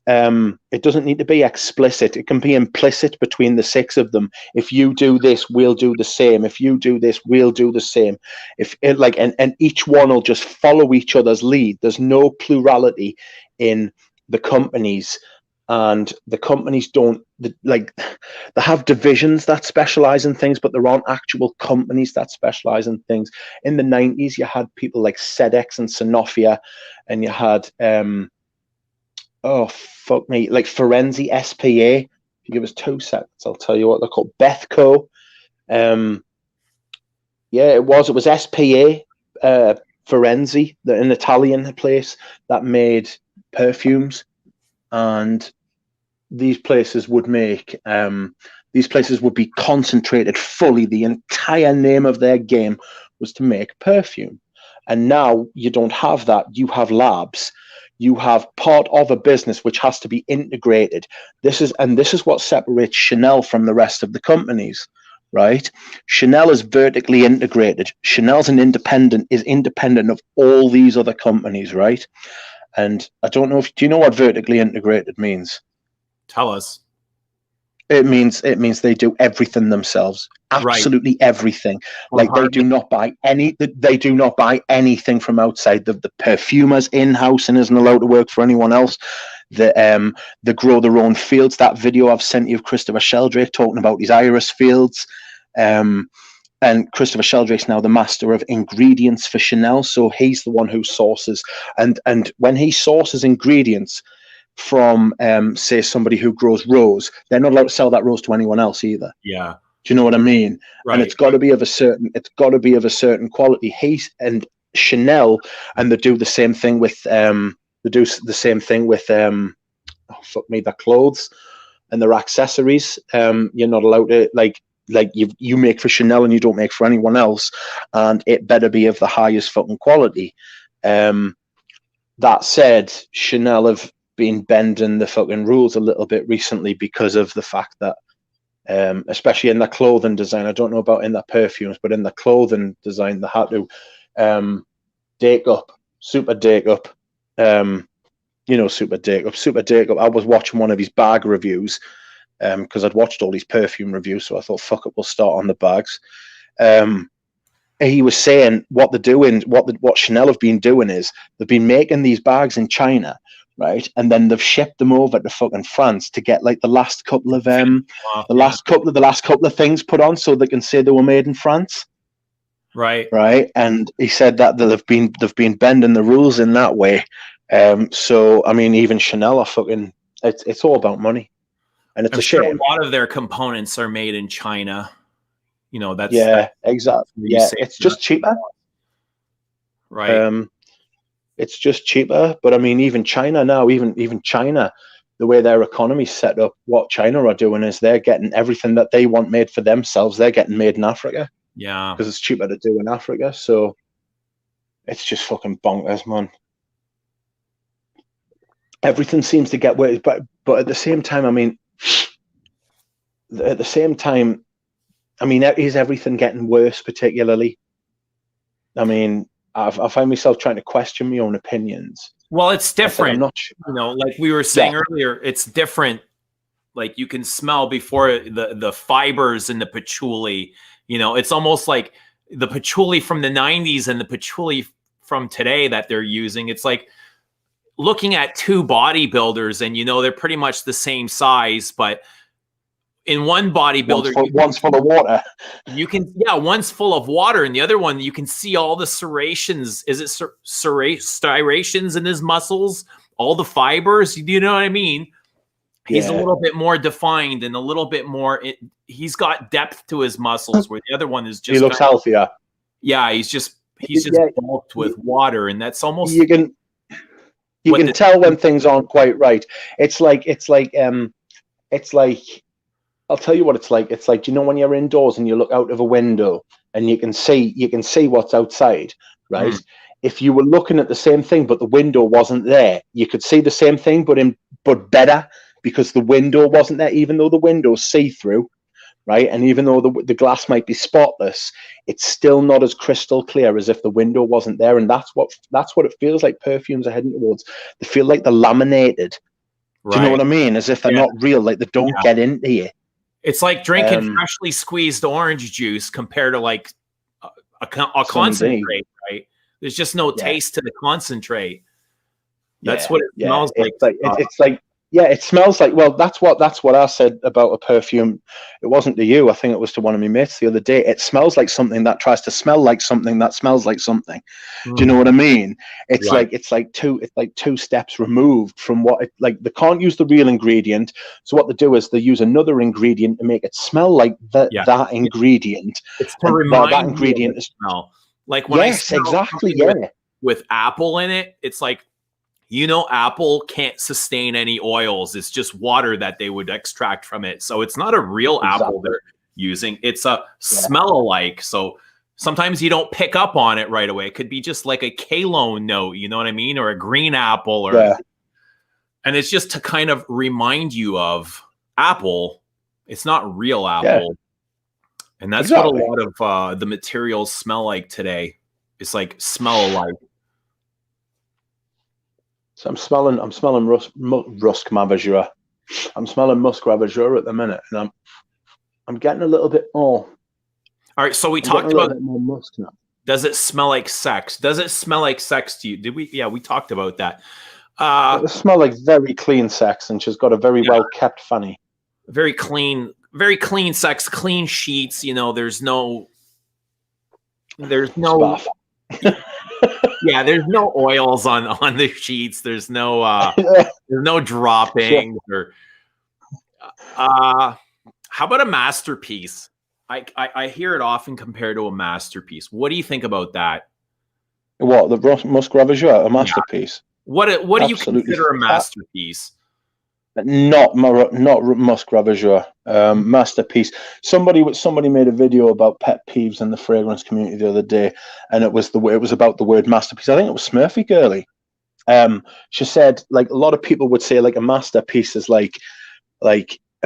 It doesn't need to be explicit. It can be implicit between the 6 of them. If you do this, we'll do the same. If you do this, we'll do the same. If it like, and each one will just follow each other's lead. There's no plurality in the companies, and the companies don't they have divisions that specialize in things, but there aren't actual companies that specialize in things. In the 90s, you had people like Sedex and Sanofi, and you had oh fuck me, like Forensi SPA. If you give us 2 seconds, I'll tell you what they're called. Bethco. Yeah, it was SPA, Forensi, an Italian place that made perfumes, and these places would make these places would be concentrated fully. The entire name of their game was to make perfume. And now you don't have that. You have labs. You have part of a business which has to be integrated. This is what separates Chanel from the rest of the companies, right? Chanel is vertically integrated. Chanel's is independent of all these other companies, right? And I don't know do you know what vertically integrated means? Tell us. It means they do everything themselves, absolutely everything. Like they do not buy anything from outside. The perfumer's in-house and isn't allowed to work for anyone else. They grow their own fields. That video I've sent you of Christopher Sheldrake talking about his iris fields. And Christopher Sheldrake's now the master of ingredients for Chanel, so he's the one who sources. And when he sources ingredients from say somebody who grows rose, they're not allowed to sell that rose to anyone else either. Yeah. Do you know what I mean? Right. And it's got to be of a certain quality. He's and Chanel, and they do the same thing with their clothes and their accessories. You're not allowed to like you make for Chanel and you don't make for anyone else, and it better be of the highest fucking quality. That said, Chanel have been bending the fucking rules a little bit recently because of the fact that especially in the clothing design, I don't know about in the perfumes, but in the clothing design they had to super dake up I was watching one of his bag reviews because I'd watched all these perfume reviews, so I thought fuck it, we'll start on the bags. He was saying what they're doing, what Chanel have been doing is they've been making these bags in China, right, and then they've shipped them over to fucking France to get like the last couple of last couple of things put on so they can say they were made in France. Right. And he said that they've been bending the rules in that way. So I mean, even Chanel are fucking. It's all about money, and it's a shame. A lot of their components are made in China. You know, that's exactly. Yeah, it's just cheaper. Right. It's just cheaper. But I mean, even China now, even China, the way their economy's set up, what China are doing is they're getting everything that they want made for themselves. They're getting made in Africa. Yeah. Because it's cheaper to do in Africa. So it's just fucking bonkers, man. Everything seems to get worse, but at the same time, I mean, is everything getting worse? Particularly, I mean, I find myself trying to question my own opinions. Well, it's different. I'm not sure. You know, like we were saying earlier, it's different. Like you can smell before the fibers in the patchouli. You know, it's almost like the patchouli from the 90s and the patchouli from today that they're using. It's like looking at two bodybuilders, and you know they're pretty much the same size, but in one bodybuilder, one's full of water. You can, yeah, one's full of water, and the other one you can see all the serrations. Is it striations in his muscles? All the fibers. Do you know what I mean? He's a little bit more defined and a little bit more. He's got depth to his muscles, where the other one is just. He looks healthier. Yeah, he's just bulked with water, and that's almost. You can tell when things aren't quite right. It's like I'll tell you what it's like. It's like, you know, when you're indoors and you look out of a window and you can see what's outside, right? Mm. If you were looking at the same thing but the window wasn't there, you could see the same thing but better, because the window wasn't there, even though the window's see-through, right? And even though the glass might be spotless, it's still not as crystal clear as if the window wasn't there. And that's what it feels like perfumes are heading towards. They feel like they're laminated. Right. Do you know what I mean? As if they're not real, like they don't get into you. It's like drinking freshly squeezed orange juice compared to like a concentrate, right? There's just no taste to the concentrate. That's what it smells like. It's like it smells like. Well, that's what I said about a perfume. It wasn't to you. I think it was to one of my mates the other day. It smells like something that tries to smell like something that smells like something. Do you know what I mean? It's like two steps removed from what they can't use the real ingredient. So what they do is they use another ingredient to make it smell like that ingredient. It's to remind that ingredient is smell. Like when I smell with apple in it, it's like, you know, apple can't sustain any oils. It's just water that they would extract from it. So it's not a real apple they're using. It's a smell-alike. So sometimes you don't pick up on it right away. It could be just like a KALEN note, you know what I mean? Or a green apple. And it's just to kind of remind you of apple. It's not real apple. And that's what a lot of the materials smell like today. It's like smell-alike. So I'm smelling musk ravageur. I'm smelling musk ravageur at the minute, and I'm getting a little bit more. All right, so we talked about more musk now. Does it smell like sex? Does it smell like sex to you? Did we? Yeah, we talked about that. It smells like very clean sex, and she's got a very well kept fanny. Very clean sex, clean sheets. You know, there's no. Yeah, there's no oils on the sheets. There's no dropping. How about a masterpiece? I hear it often compared to a masterpiece. What do you think about that? What, the musk ravageur, a masterpiece? What do you consider a masterpiece? Not musk ravageur, masterpiece. Somebody made a video about pet peeves in the fragrance community the other day, and it was about the word masterpiece. I think it was Smurfy Girly. She said, like, a lot of people would say like a masterpiece is like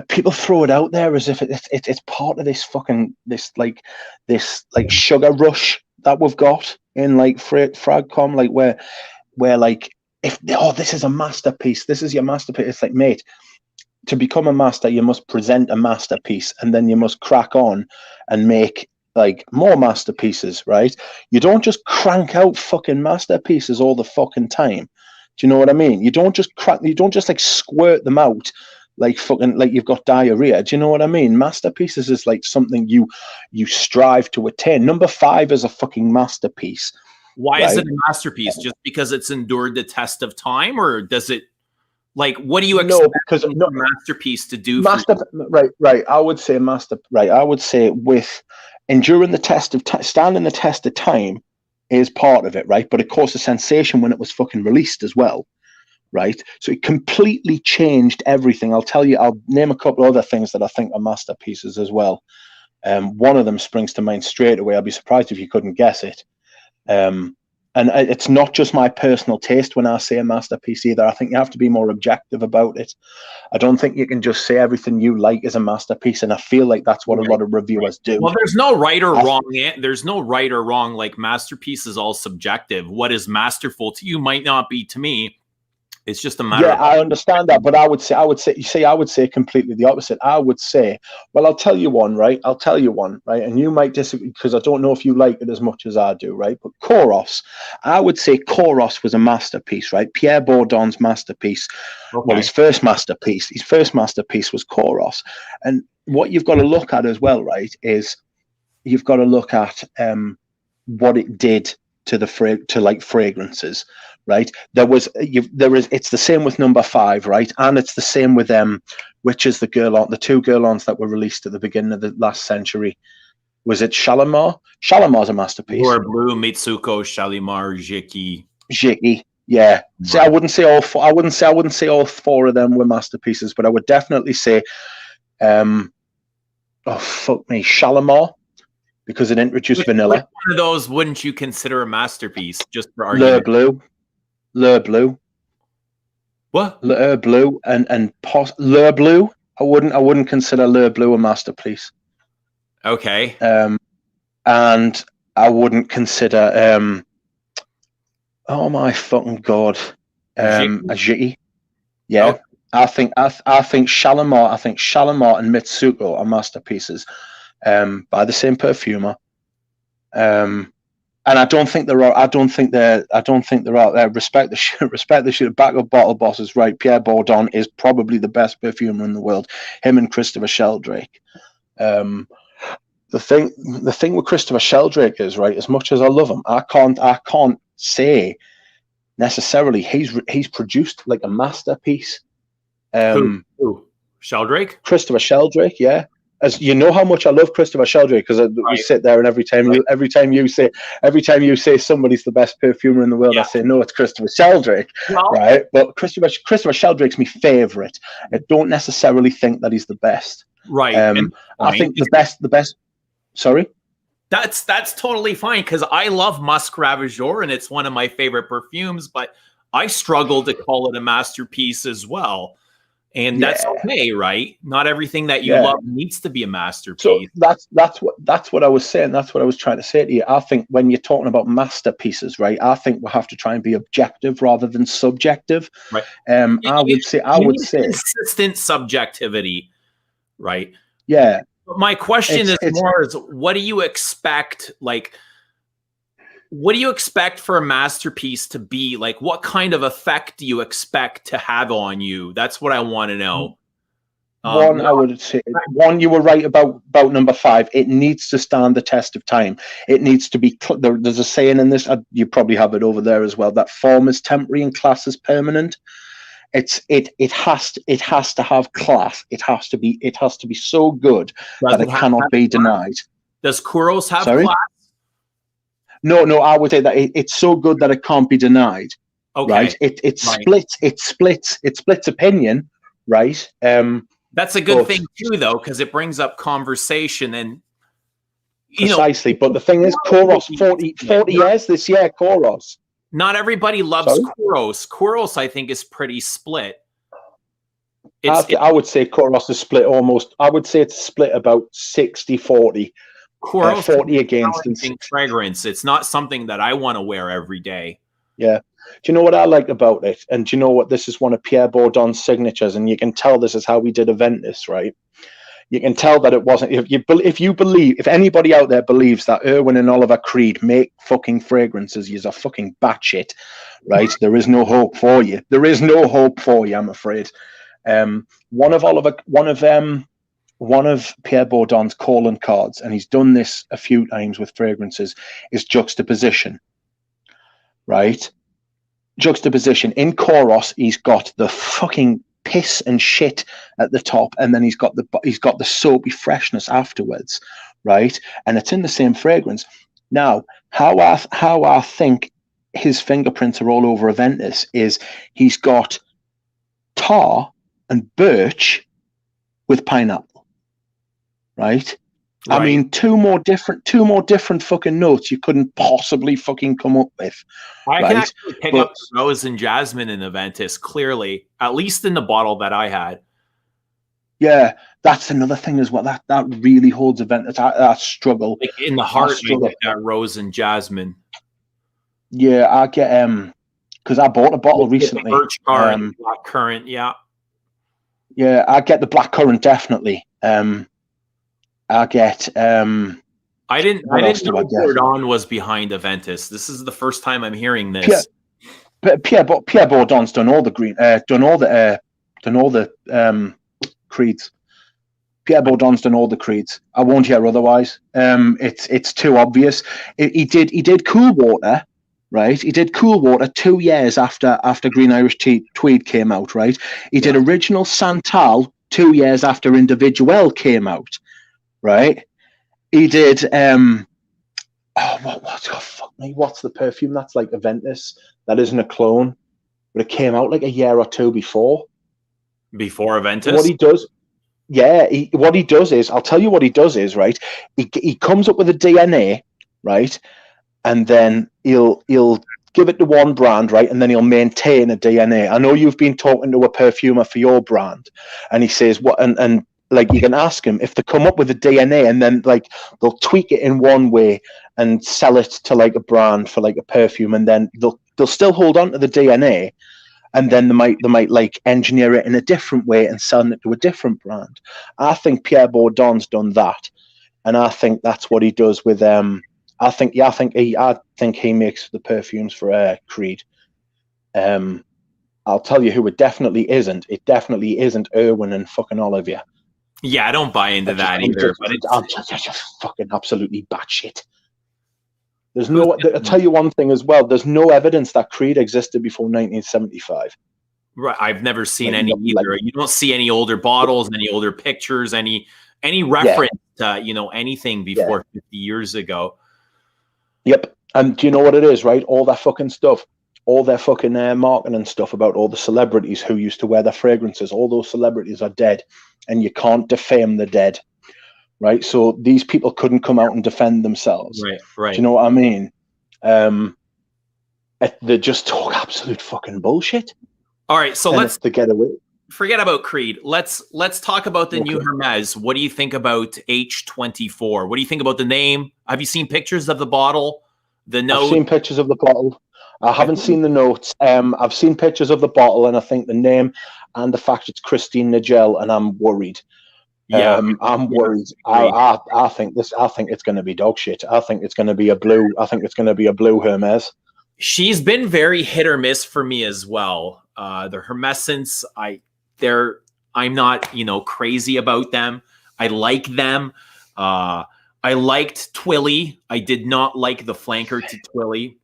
people throw it out there as if it's part of this sugar rush that we've got in like fragcom, like where like, this is a masterpiece, this is your masterpiece. It's like, mate, to become a master, you must present a masterpiece, and then you must crack on and make like more masterpieces, right? You don't just crank out fucking masterpieces all the fucking time. Do you know what I mean? You don't just like squirt them out like fucking like you've got diarrhea. Do you know what I mean? Masterpieces is like something you strive to attain. Number 5 is a fucking masterpiece. Why is it a masterpiece? Just because it's endured the test of time, or does it, like, what do you expect a masterpiece to do? Right. I would say with enduring the test of standing the test of time is part of it, right? But it caused a sensation when it was fucking released as well, right? So it completely changed everything. I'll name a couple other things that I think are masterpieces as well. One of them springs to mind straight away. I'd be surprised if you couldn't guess it. And it's not just my personal taste when I say a masterpiece either. I think you have to be more objective about it. I don't think you can just say everything you like is a masterpiece, and I feel like that's what a lot of reviewers do. Well, there's no right or wrong. There's no right or wrong. Like, masterpiece is all subjective. What is masterful to you might not be to me. It's just a matter Yeah, of I understand that, but I would say completely the opposite. I would say, well, I'll tell you one, right? And you might disagree because I don't know if you like it as much as I do, right? But KOUROS, I would say KOUROS was a masterpiece, right? Pierre Bourdon's masterpiece. Okay. Well, his first masterpiece was KOUROS. And what you've got to look at as well, right, is you've got to look at what it did to fragrances, right? It's the same with number 5, right? And it's the same with which is the two Guerlains that were released at the beginning of the last century. Was it Shalimar? Shalimar's a masterpiece. Or Blue, Mitsuko, Shalimar, Jiki. Yeah. Right. So I wouldn't say all four. I wouldn't say all 4 of them were masterpieces, but I would definitely say, Shalimar, because it introduced vanilla. Which one of those wouldn't you consider a masterpiece? Just for argument. Le Bleu. What? Le Bleu Le Bleu. I wouldn't consider Le Bleu a masterpiece. Okay. And I wouldn't consider oh my fucking god, a Jiki. Yeah. Okay. I think Shalimar and Mitsuko are masterpieces by the same perfumer. And I don't think they're out there. Respect the shit. Back of Bottle Boss is right. Pierre Bourdon is probably the best perfumer in the world. Him and Christopher Sheldrake. The thing with Christopher Sheldrake is, right, as much as I love him, I can't say necessarily he's produced like a masterpiece. Who? Sheldrake? Christopher Sheldrake, yeah. As you know how much I love Christopher Sheldrake, because we sit there and every time you say somebody's the best perfumer in the world, I say no, it's Christopher Sheldrake, right? But Christopher Sheldrake's my favorite. I don't necessarily think that he's the best, right? I think the best. Sorry, that's totally fine because I love Musk Ravageur and it's one of my favorite perfumes, but I struggle to call it a masterpiece as well. And that's okay, right? Not everything that you love needs to be a masterpiece. So that's what I was saying. That's what I was trying to say to you. I think when you're talking about masterpieces, right? I think we have to try and be objective rather than subjective. Right. I would say consistent subjectivity, right? Yeah. But my question is what do you expect? What do you expect for a masterpiece to be? Like, what kind of effect do you expect to have on you? That's what I want to know. I would say, you were right about number 5. It needs to stand the test of time. It needs to be, there's a saying in this, you probably have it over there as well, that form is temporary and class is permanent. It has to have class. It has to be so good that it cannot be denied. Does KOUROS have class? No, I would say that it's so good that it can't be denied. Okay. Right? It splits opinion, right? That's a good thing too, though, because it brings up conversation and precisely. But the thing is, KOUROS 40 years this year. KOUROS. Not everybody loves KOUROS. KOUROS, I think, is pretty split. I would say KOUROS is split almost. I would say it's split about 60-40. KOUROS 40 against fragrance. It's not something that I want to wear every day. Yeah. Do you know what I like about it? And do you know what? This is one of Pierre Bourdon's signatures, and you can tell this is how we did Aventus, right? You can tell that it wasn't. If anybody out there believes that Irwin and Oliver Creed make fucking fragrances, you're fucking batshit, right? There is no hope for you. There is no hope for you, I'm afraid. One of Pierre Bourdon's calling cards, and he's done this a few times with fragrances, is juxtaposition, right? Juxtaposition. In KOUROS, he's got the fucking piss and shit at the top, and then he's got the soapy freshness afterwards, right? And it's in the same fragrance. Now, how I think his fingerprints are all over Aventus is he's got tar and birch with pineapple. Right? I mean, two more different fucking notes you couldn't possibly fucking come up with. I can actually pick up rose and jasmine in Aventus, clearly, at least in the bottle that I had. Yeah, that's another thing as well. That really holds Aventus. I struggle. Like in the heart, you get that rose and jasmine. Yeah, I get because I bought a bottle recently. Birch car and black currant, yeah. Yeah, I get the black currant definitely. I get I didn't know Bourdon was behind Aventus. This is the first time I'm hearing this. Pierre Bourdon's done all the green, done all the creeds. Pierre Bourdon's done all the creeds. I won't hear otherwise. It's too obvious. He did Cool Water, right? He did Cool Water 2 years after Green Irish Tweed came out, right? He did Original Santal 2 years after Individuel came out, right? He did what's the perfume that's like Aventus that isn't a clone, but it came out like a year or two before Aventus. What he does, what he does is, I'll tell you what he does is, right, he comes up with a DNA, right, and then he'll give it to one brand, right, and then he'll maintain a DNA. I know you've been talking to a perfumer for your brand, and he says what, and like, you can ask him if they come up with a DNA and then like they'll tweak it in one way and sell it to like a brand for like a perfume, and then they'll still hold on to the DNA, and then they might like engineer it in a different way and sell it to a different brand. I think Pierre Bourdon's done that, and I think that's what he does with I think he makes the perfumes for Creed. I'll tell you who it definitely isn't. It definitely isn't Irwin and fucking Olivia. Yeah, I don't buy into that either. But I'm just fucking absolutely batshit. There's no. I'll tell you one thing as well. There's no evidence that Creed existed before 1975. Right, I've never seen any either. You don't see any older bottles, any older pictures, any reference to anything before 50 years ago. Yep. And do you know what it is? Right, all that fucking stuff. All their fucking marketing and stuff about all the celebrities who used to wear their fragrances, all those celebrities are dead, and you can't defame the dead, right? So these people couldn't come out and defend themselves. Right. Do you know what I mean? They just talk absolute fucking bullshit. All right, so let's get away. Forget about Creed. Let's talk about the new Hermes. What do you think about H24? What do you think about the name? Have you seen pictures of the bottle? The note? I've seen pictures of the bottle. I haven't seen the notes. I've seen pictures of the bottle, and I think the name and the fact it's Christine Nigel, and I'm worried. Yeah, I'm worried. I think it's going to be dog shit. I think it's going to be a blue. I think it's going to be a blue Hermes. She's been very hit or miss for me as well. The Hermescents, I'm not crazy about them. I like them. I liked Twilly. I did not like the flanker to Twilly.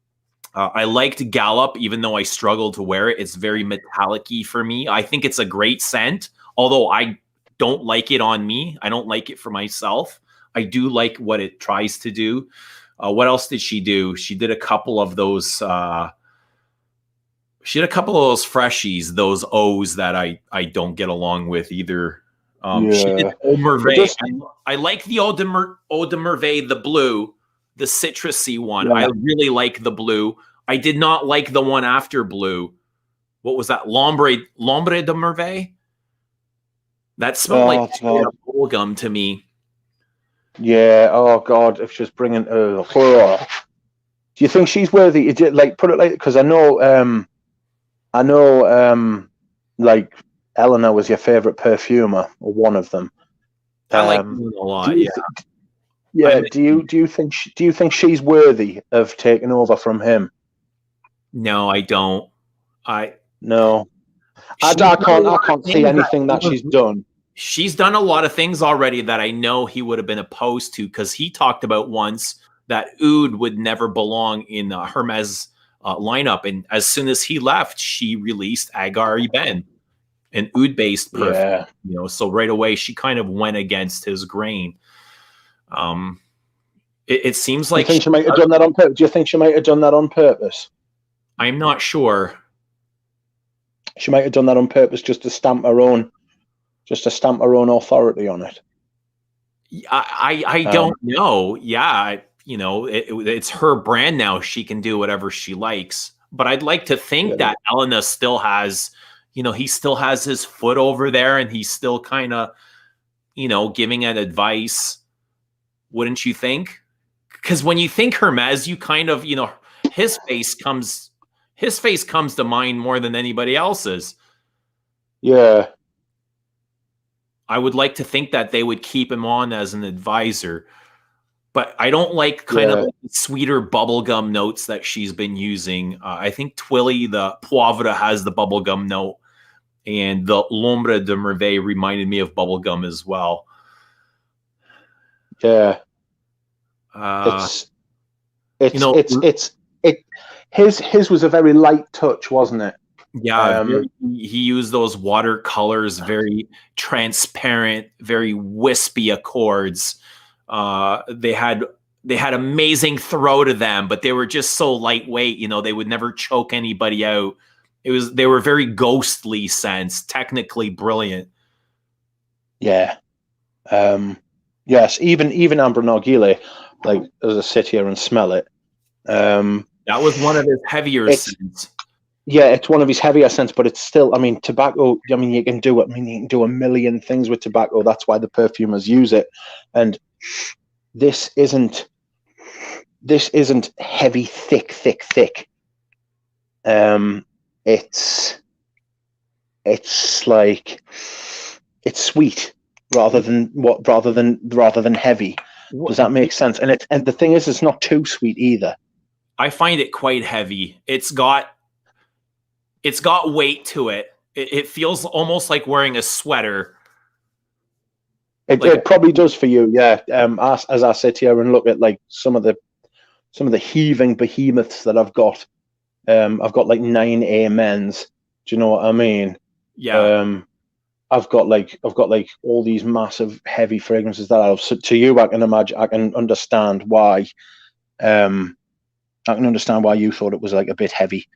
I liked Gallop, even though I struggled to wear it. It's very metallic-y for me. I think it's a great scent, although I don't like it on me. I don't like it for myself. I do like what it tries to do. What else did she do? She did a couple of those. She had a couple of those freshies, those O's that I don't get along with either. She did Eau Merveille. I like the Eau de Merveille, the blue, the citrusy one. Yeah. I really like the blue. I did not like the one after blue. What was that? L'Ombre de Merveille? That smelled like bubblegum to me. Yeah. Oh God, if she's bringing. Do you think she's worthy? Like, put it like, because I know, like Eleanor was your favorite perfumer, or one of them. I like them a lot. Do you think she's worthy of taking over from him? No, I don't. I can't see anything that she's done. She's done a lot of things already that I know he would have been opposed to, because he talked about once that oud would never belong in Hermes lineup, and as soon as he left, she released Agar Ibn, an oud-based perfume. So right away she kind of went against his grain. It seems like she might have done that on purpose. Do you think she might have done that on purpose? I'm not sure. She might have done that on purpose just to stamp her own authority on it. I don't know. Yeah, it's her brand now. She can do whatever she likes. But I'd like to think that Elena still has, he still has his foot over there, and he's still kind of, giving it advice. Wouldn't you think? Because when you think Hermes, you kind of, his face comes His face comes to mind more than anybody else's. Yeah. I would like to think that they would keep him on as an advisor, but I don't like kind of like the sweeter bubblegum notes that she's been using. I think Twilly, the Poivre, has the bubblegum note, and the L'Ombre de Merveille reminded me of bubblegum as well. Yeah. His was a very light touch, wasn't it? Yeah, he used those watercolors, very transparent, very wispy accords. They had amazing throw to them, but they were just so lightweight. You know, they would never choke anybody out. They were very ghostly scents, technically brilliant. Yeah. Yes. Even Amber Nargile, like as I sit here and smell it. That was one of his heavier scents. Yeah, it's one of his heavier scents, but it's still, I mean, tobacco, I mean, you can do it. I mean, you can do a million things with tobacco. That's why the perfumers use it. And this isn't heavy, thick. It's like, it's sweet rather than heavy. Does that make sense? And the thing is, it's not too sweet either. I find it quite heavy. It's got weight to it. It feels almost like wearing a sweater. It probably does for you, yeah. As I sit here and look at like some of the heaving behemoths that I've got like 9 amens. Do you know what I mean? Yeah. I've got like all these massive heavy fragrances that I've. So to you, I can understand why. I can understand why you thought it was like a bit heavy.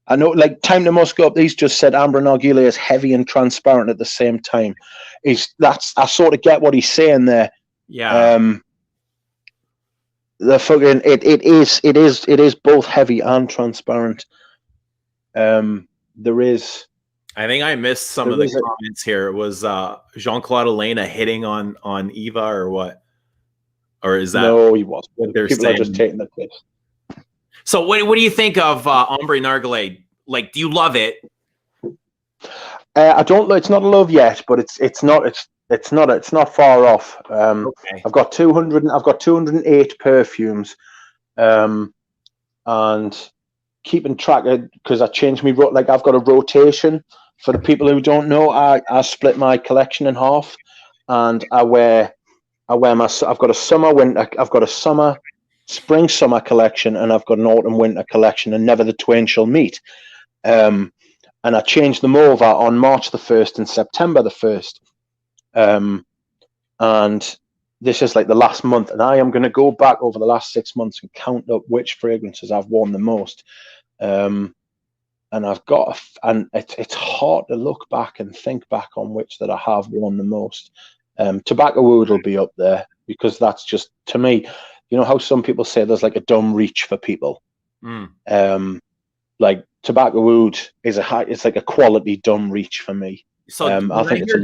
I know, like Time to Musk Up, these just said Amber Nargile is heavy and transparent at the same time. I sort of get what he's saying there. Yeah. The fucking it is both heavy and transparent. There is. I think I missed some of the comments here. It was Jean-Claude Elena hitting on Eva or what? Or is that? No, he wasn't. People saying? Are just taking the piss. So what do you think of Ombre Nargile? Like, do you love it? I don't. It's not a love yet, but it's not far off. Okay. I've got 208 perfumes, and keeping track of, because I changed me. Like, I've got a rotation. For the people who don't know, I split my collection in half, and I've got a summer, winter. I've got a summer, spring, summer collection, and I've got an autumn, winter collection, and never the twain shall meet. And I changed them over on March the 1st and September the 1st. And this is like the last month, and I am going to go back over the last 6 months and count up which fragrances I've worn the most. And I've got, and it's hard to look back and think back on which that I have worn the most. Tobacco Oud will be up there, because that's just, to me, you know how some people say there's like a dumb reach for people. Like Tobacco Oud is it's like a quality dumb reach for me. So I think it's a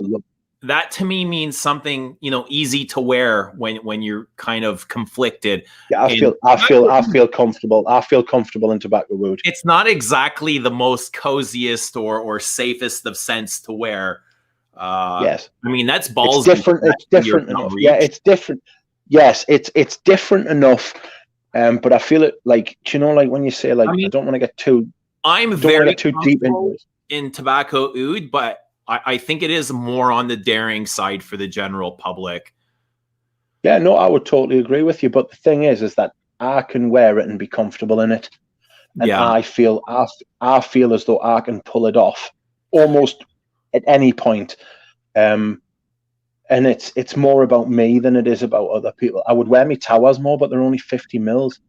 lovely. That to me means something, you know, easy to wear when you're kind of conflicted. Yeah, I feel comfortable. I feel comfortable in Tobacco Oud. It's not exactly the most coziest or safest of scents to wear. Yes, I mean that's balls. It's different. It's different enough. Yeah, it's different. Yes, it's different enough. But I feel it like, you know, like when you say like, I don't want to get too. I'm very too deep into it. In Tobacco Oud, but I think it is more on the daring side for the general public. Yeah, no, I would totally agree with you. But the thing is that I can wear it and be comfortable in it, and yeah. I feel as though I can pull it off almost at any point. And it's more about me than it is about other people. I would wear me towers more, but they're only 50 mils.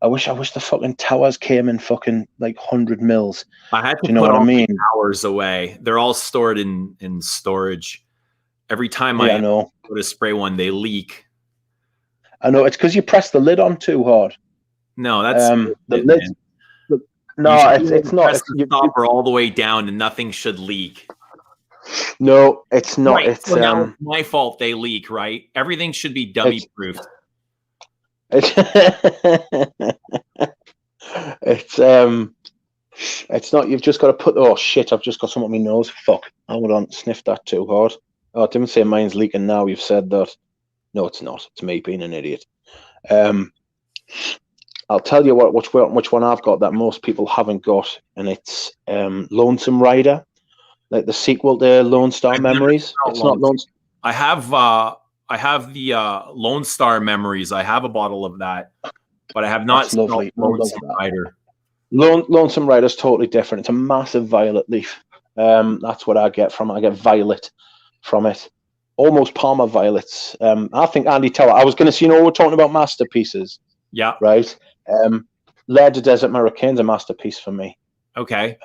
I wish the fucking towers came in fucking like 100 mils. I had to put all my towers away. They're all stored in storage. Every time I go to spray one, they leak. I know, it's because you press the lid on too hard. No, that's the lid. No, it's not. Press the stopper all the way down, and nothing should leak. No, it's not. Right. It's so now it's my fault they leak, right? Everything should be dummy proofed. It's not. You've just got to put. Oh shit! I've just got something on my nose. Fuck. Hold on. Sniffed that too hard. Oh, I didn't say mine's leaking. Now you've said that. No, it's not. It's me being an idiot. I'll tell you which one I've got that most people haven't got, and it's Lonesome Rider, like the sequel to Lone Star Memories. It's not Lone. I have the Lone Star Memories. I have a bottle of that, but I have not smelled Lonesome Rider. Lonesome Rider is totally different. It's a massive violet leaf. That's what I get from it. I get violet from it. Almost Palmer violets. I think Andy Tower. I was going to say, we're talking about masterpieces. Yeah. Right. Lair de Desert Americane's a masterpiece for me. Okay.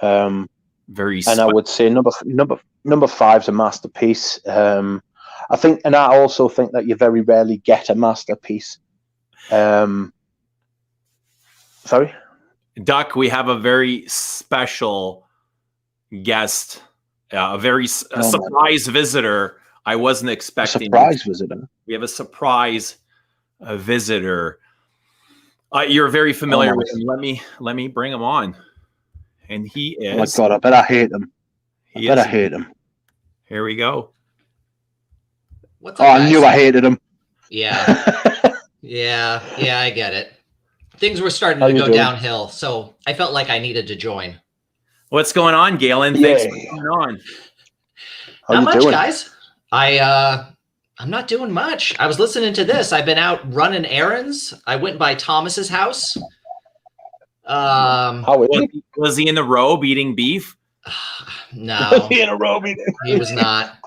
Very. And I would say number five's a masterpiece. I think, and I also think that you very rarely get a masterpiece. Sorry, Duck. We have a very special guest, a very surprise visitor. I wasn't expecting. Surprise visitor. We have a surprise visitor. You're very familiar with him. Let me bring him on. And he is. Oh my God! I bet I hate him. I hate him. Here we go. What's up, I knew I hated him. Yeah. yeah, I get it. Things were starting to go downhill, so I felt like I needed to join. What's going on, Galen? Thanks for coming on. Not much, guys. I'm not doing much. I was listening to this. I've been out running errands. I went by Thomas's house. Was he in the robe eating beef? No. Was he in a robe eating? He was not.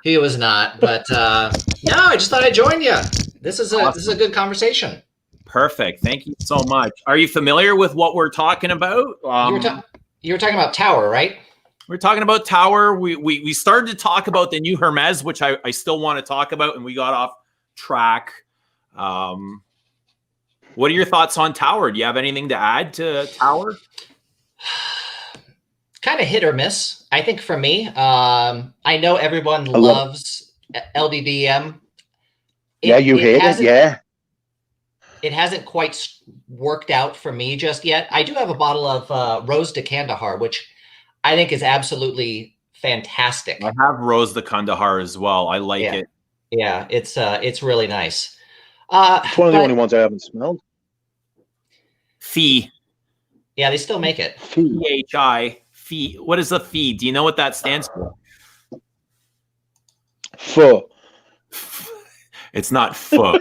He was not. But no, I just thought I'd join you. This is a good conversation. Perfect. Thank you so much. Are you familiar with what we're talking about? You were talking about Tower, right? We're talking about Tower. We started to talk about the new Hermes, which I still want to talk about, and we got off track. What are your thoughts on Tower? Do you have anything to add to Tower? Kind of hit or miss. I think for me, I know everyone loves LDDM. You hate it, yeah. It hasn't quite worked out for me just yet. I do have a bottle of Rose de Kandahar, which I think is absolutely fantastic. I have Rose de Kandahar as well. I like it. Yeah, it's really nice. It's one of the only ones I haven't smelled. Fee. Yeah, they still make it. PHI. Fee. What is the fee? Do you know what that stands for? Pho. It's not pho.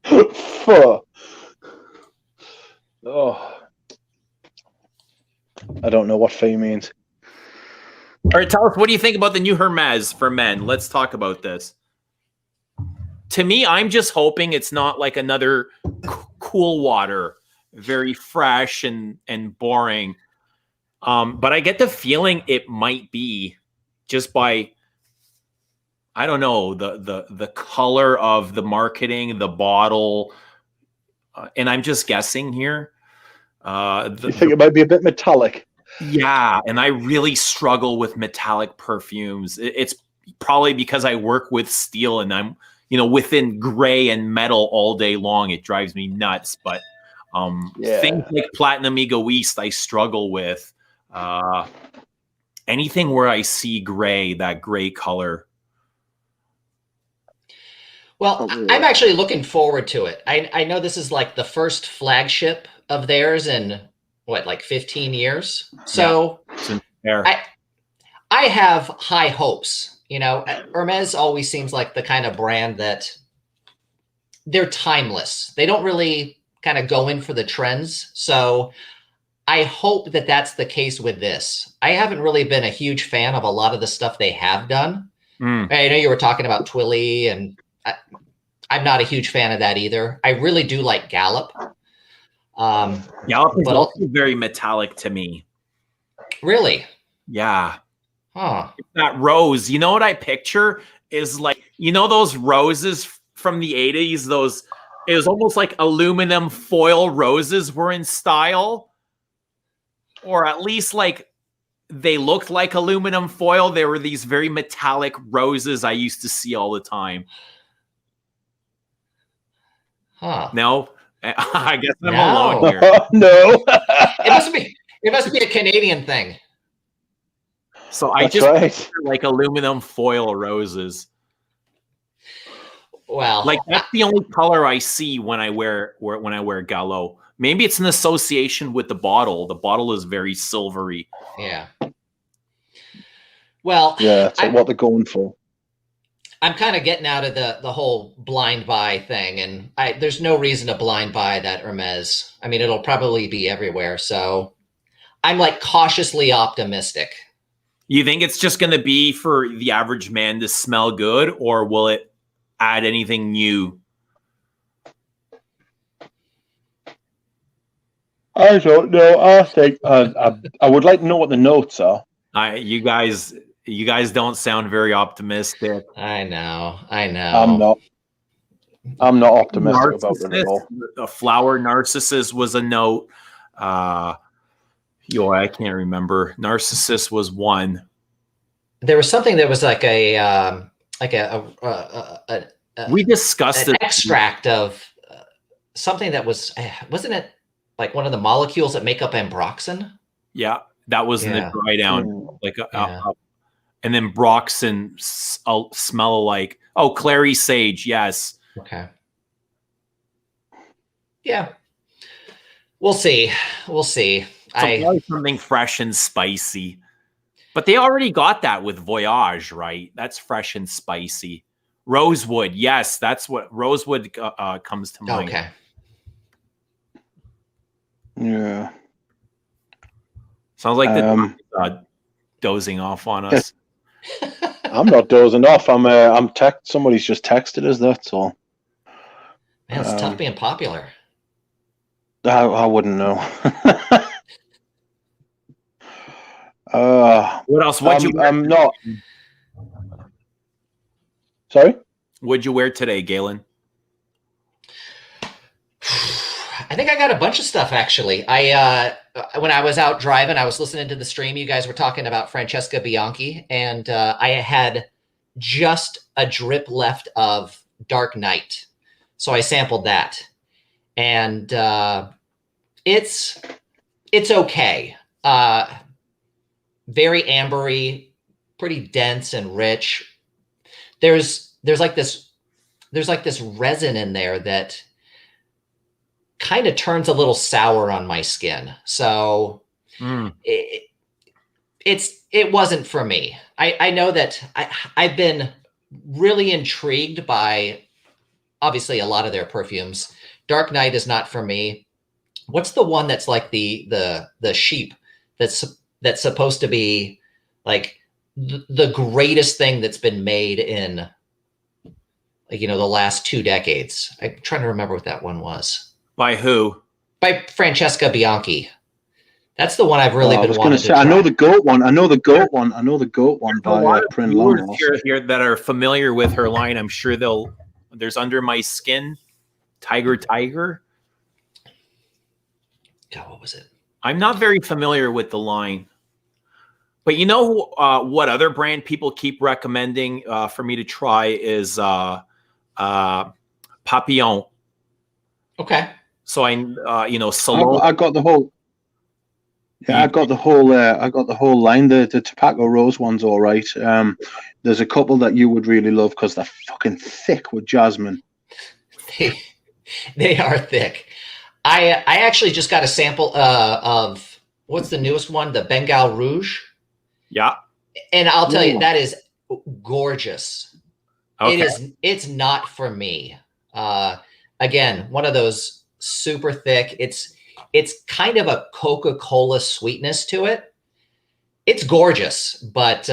Pho. Oh. I don't know what fee means. All right, tell us, what do you think about the new Hermes for men? Let's talk about this. To me, I'm just hoping it's not like another cool water, very fresh and boring. But I get the feeling it might be, just by, I don't know, the color of the marketing, the bottle, and I'm just guessing here. You think it might be a bit metallic? Yeah, and I really struggle with metallic perfumes. It's probably because I work with steel and I'm, within gray and metal all day long. It drives me nuts. But things like Platinum Egoist, I struggle with. Anything where I see gray, that gray color. Well, I'm actually looking forward to it. I know this is like the first flagship of theirs in like 15 years. So I have high hopes. Hermes always seems like the kind of brand that they're timeless. They don't really kind of go in for the trends. So I hope that that's the case with this. I haven't really been a huge fan of a lot of the stuff they have done. I know you were talking about Twilly, and I'm not a huge fan of that either. I really do like Gallup. Gallup is also very metallic to me. Really? Yeah. Huh. That rose, you know what I picture is like, those roses from the 80s, it was almost like aluminum foil roses were in style, or at least like they looked like aluminum foil. They were these very metallic roses I used to see all the time. Huh. No, I guess I'm No. alone here. No. It must be a Canadian thing. So I That's just right. picture, like aluminum foil roses. Well, Like that's the only color I see when I wear Gallo. Maybe it's an association with the bottle. The bottle is very silvery. yeah. Well, Yeah, it's like what they're going for. I'm kind of getting out of the whole blind buy thing, and there's no reason to blind buy that Hermes. I mean, it'll probably be everywhere, so I'm like cautiously optimistic. You think it's just going to be for the average man to smell good, or will it add anything new? I don't know. I think I would like to know what the notes are. You guys don't sound very optimistic. I know. I'm not optimistic about it at all. A flower narcissus was a note. I can't remember. Narcissus was one. There was something that was like we discussed an extract of something that wasn't it like one of the molecules that make up ambroxan? Yeah, that was in the dry down. And then Broxen smell like clary sage. Yes. Okay. Yeah. We'll see. So probably something fresh and spicy. But they already got that with Voyage, right? That's fresh and spicy. Rosewood, yes, that's what Rosewood comes to mind. Okay. Yeah. Sounds like the dozing off on us. I'm not dozing off. Somebody's just texted us. That's all. Man, it's tough being popular. I wouldn't know. What else? I'm not. Sorry? What'd you wear today, Galen? I think I got a bunch of stuff, actually. When I was out driving, I was listening to the stream. You guys were talking about Francesca Bianchi, and I had just a drip left of Dark Knight. So I sampled that. And it's okay. Very ambery, pretty dense and rich. There's like this resin in there that kind of turns a little sour on my skin. So it wasn't for me. I know that I've been really intrigued by obviously a lot of their perfumes. Dark Knight is not for me. What's the one that's like the sheep that's supposed to be like the greatest thing that's been made in the last 2 decades? I'm trying to remember what that one was. By who? By Francesca Bianchi. That's the one I've really been wanting to try. I know the goat one. I know the goat one by Prin Lamos. Here that are familiar with her line. I'm sure there's Under My Skin, Tiger. God, what was it? I'm not very familiar with the line. But you know what other brand people keep recommending for me to try is Papillon. Okay. So Salon. I got the whole. Yeah, I got the whole line. The Tobacco Rose one's all right. There's a couple that you would really love because they're fucking thick with jasmine. They are thick. I actually just got a sample of what's the newest one, the Bengal Rouge. Yeah. And I'll tell you, that is gorgeous. Okay. It's not for me. Again, one of those super thick. It's kind of a Coca-Cola sweetness to it. It's gorgeous, but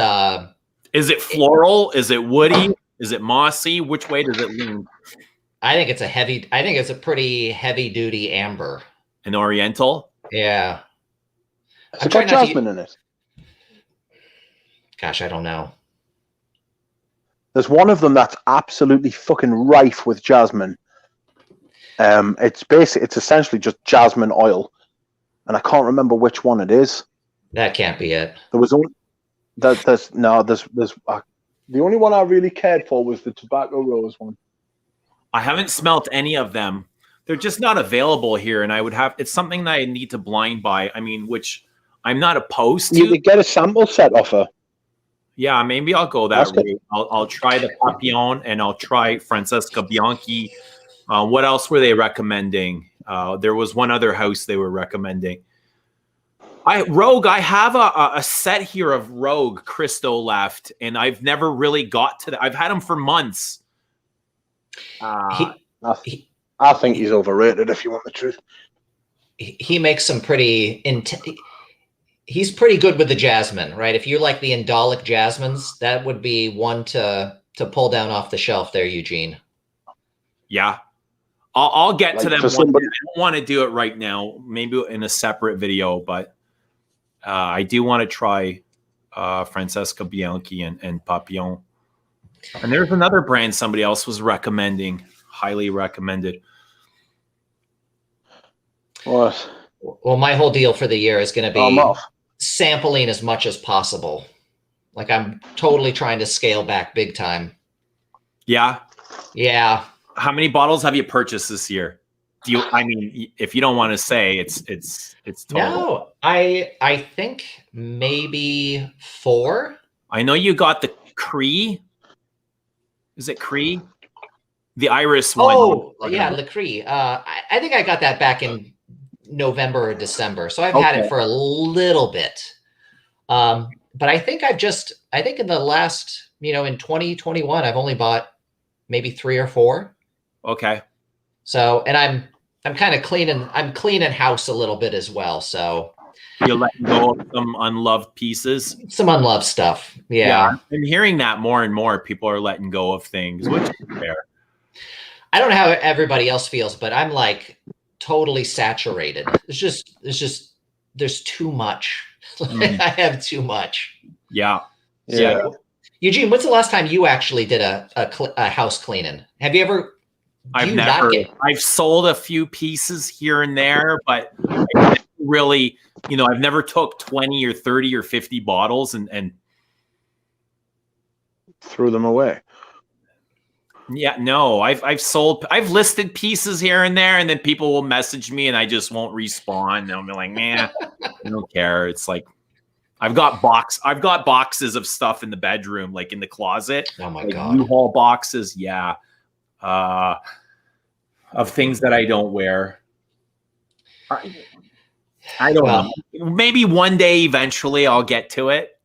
is it floral? Is it woody? Is it mossy? Which way does it lean? I think it's a pretty heavy duty amber. An Oriental? Yeah. Has it got jasmine in it? Gosh, I don't know. There's one of them that's absolutely fucking rife with jasmine. It's essentially just jasmine oil, and I can't remember which one it is. That can't be it. There was only there's the only one I really cared for was the Tobacco Rose one. I haven't smelt any of them, they're just not available here. And I would have, it's something that I need to blind buy. I mean, which I'm not opposed to. You could get a sample set off her. Yeah, maybe I'll go that route. I'll try the Papillon and I'll try Francesca Bianchi. What else were they recommending? There was one other house they were recommending. Rogue, I have a set here of Rogue Cristo left, and I've never really got to that. I've had him for months. I think he's overrated, if you want the truth. He makes some pretty he's pretty good with the jasmine, right? If you like the indolic jasmines, that would be one to pull down off the shelf there, Eugene. Yeah. I'll get to them one day. I don't want to do it right now, maybe in a separate video, but I do want to try Francesca Bianchi and Papillon. And there's another brand somebody else was recommending, highly recommended. What? Well, my whole deal for the year is going to be sampling as much as possible. Like, I'm totally trying to scale back big time. Yeah. Yeah. How many bottles have you purchased this year? Do you? I mean, if you don't want to say, it's total. No, I think maybe 4. I know you got the Cree. Is it Cree? The Iris one. Oh, yeah, the Cree. I think I got that back in November or December, so I've had it for a little bit. But I think in the last, in 2021, I've only bought maybe 3 or 4. Okay. So, and I'm kind of cleaning. I'm cleaning house a little bit as well. So you're letting go of some unloved pieces, some unloved stuff. Yeah. I'm hearing that more and more. People are letting go of things, which is fair. I don't know how everybody else feels, but I'm like totally saturated. There's too much. I have too much. Yeah. Eugene, when's the last time you actually did a house cleaning? Have you ever? I've sold a few pieces here and there, but I never really, I've never took 20 or 30 or 50 bottles and threw them away. Yeah, no, I've listed pieces here and there, and then people will message me and I just won't respond. And I'll be like, man, I don't care. It's like, I've got boxes of stuff in the bedroom, like in the closet. Oh my like God. U-Haul boxes. Yeah. Of things that I don't wear. I don't know. Maybe one day eventually I'll get to it.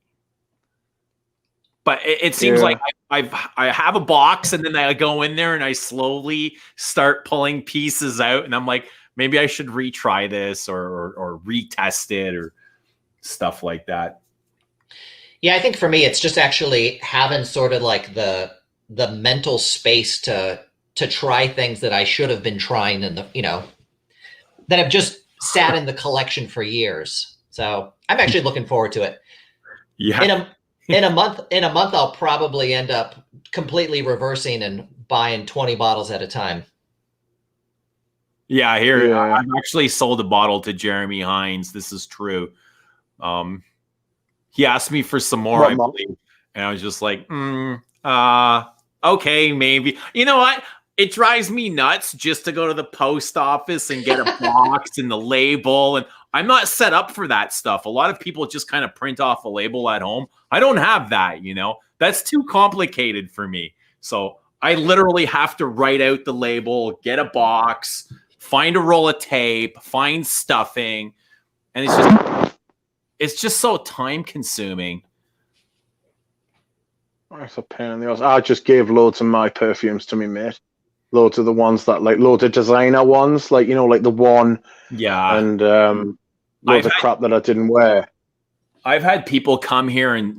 But it seems like I have a box and then I go in there and I slowly start pulling pieces out. And I'm like, maybe I should retry this or retest it or stuff like that. Yeah, I think for me, it's just actually having sort of like the mental space to try things that I should have been trying in the, that have just sat in the collection for years. So I'm actually looking forward to it. Yeah. In a month, I'll probably end up completely reversing and buying 20 bottles at a time. Yeah, I've actually sold a bottle to Jeremy Hines. This is true. He asked me for some more, I believe. And I was just like, okay, maybe. You know what? It drives me nuts just to go to the post office and get a box and the label. And I'm not set up for that stuff. A lot of people just kind of print off a label at home. I don't have that, That's too complicated for me. So I literally have to write out the label, get a box, find a roll of tape, find stuffing. And it's just so time consuming. That's a pain in the ass. I just gave loads of my perfumes to me mate. Loads of the ones that loads of designer ones, like the one. Yeah. And loads of crap that I didn't wear. I've had people come here and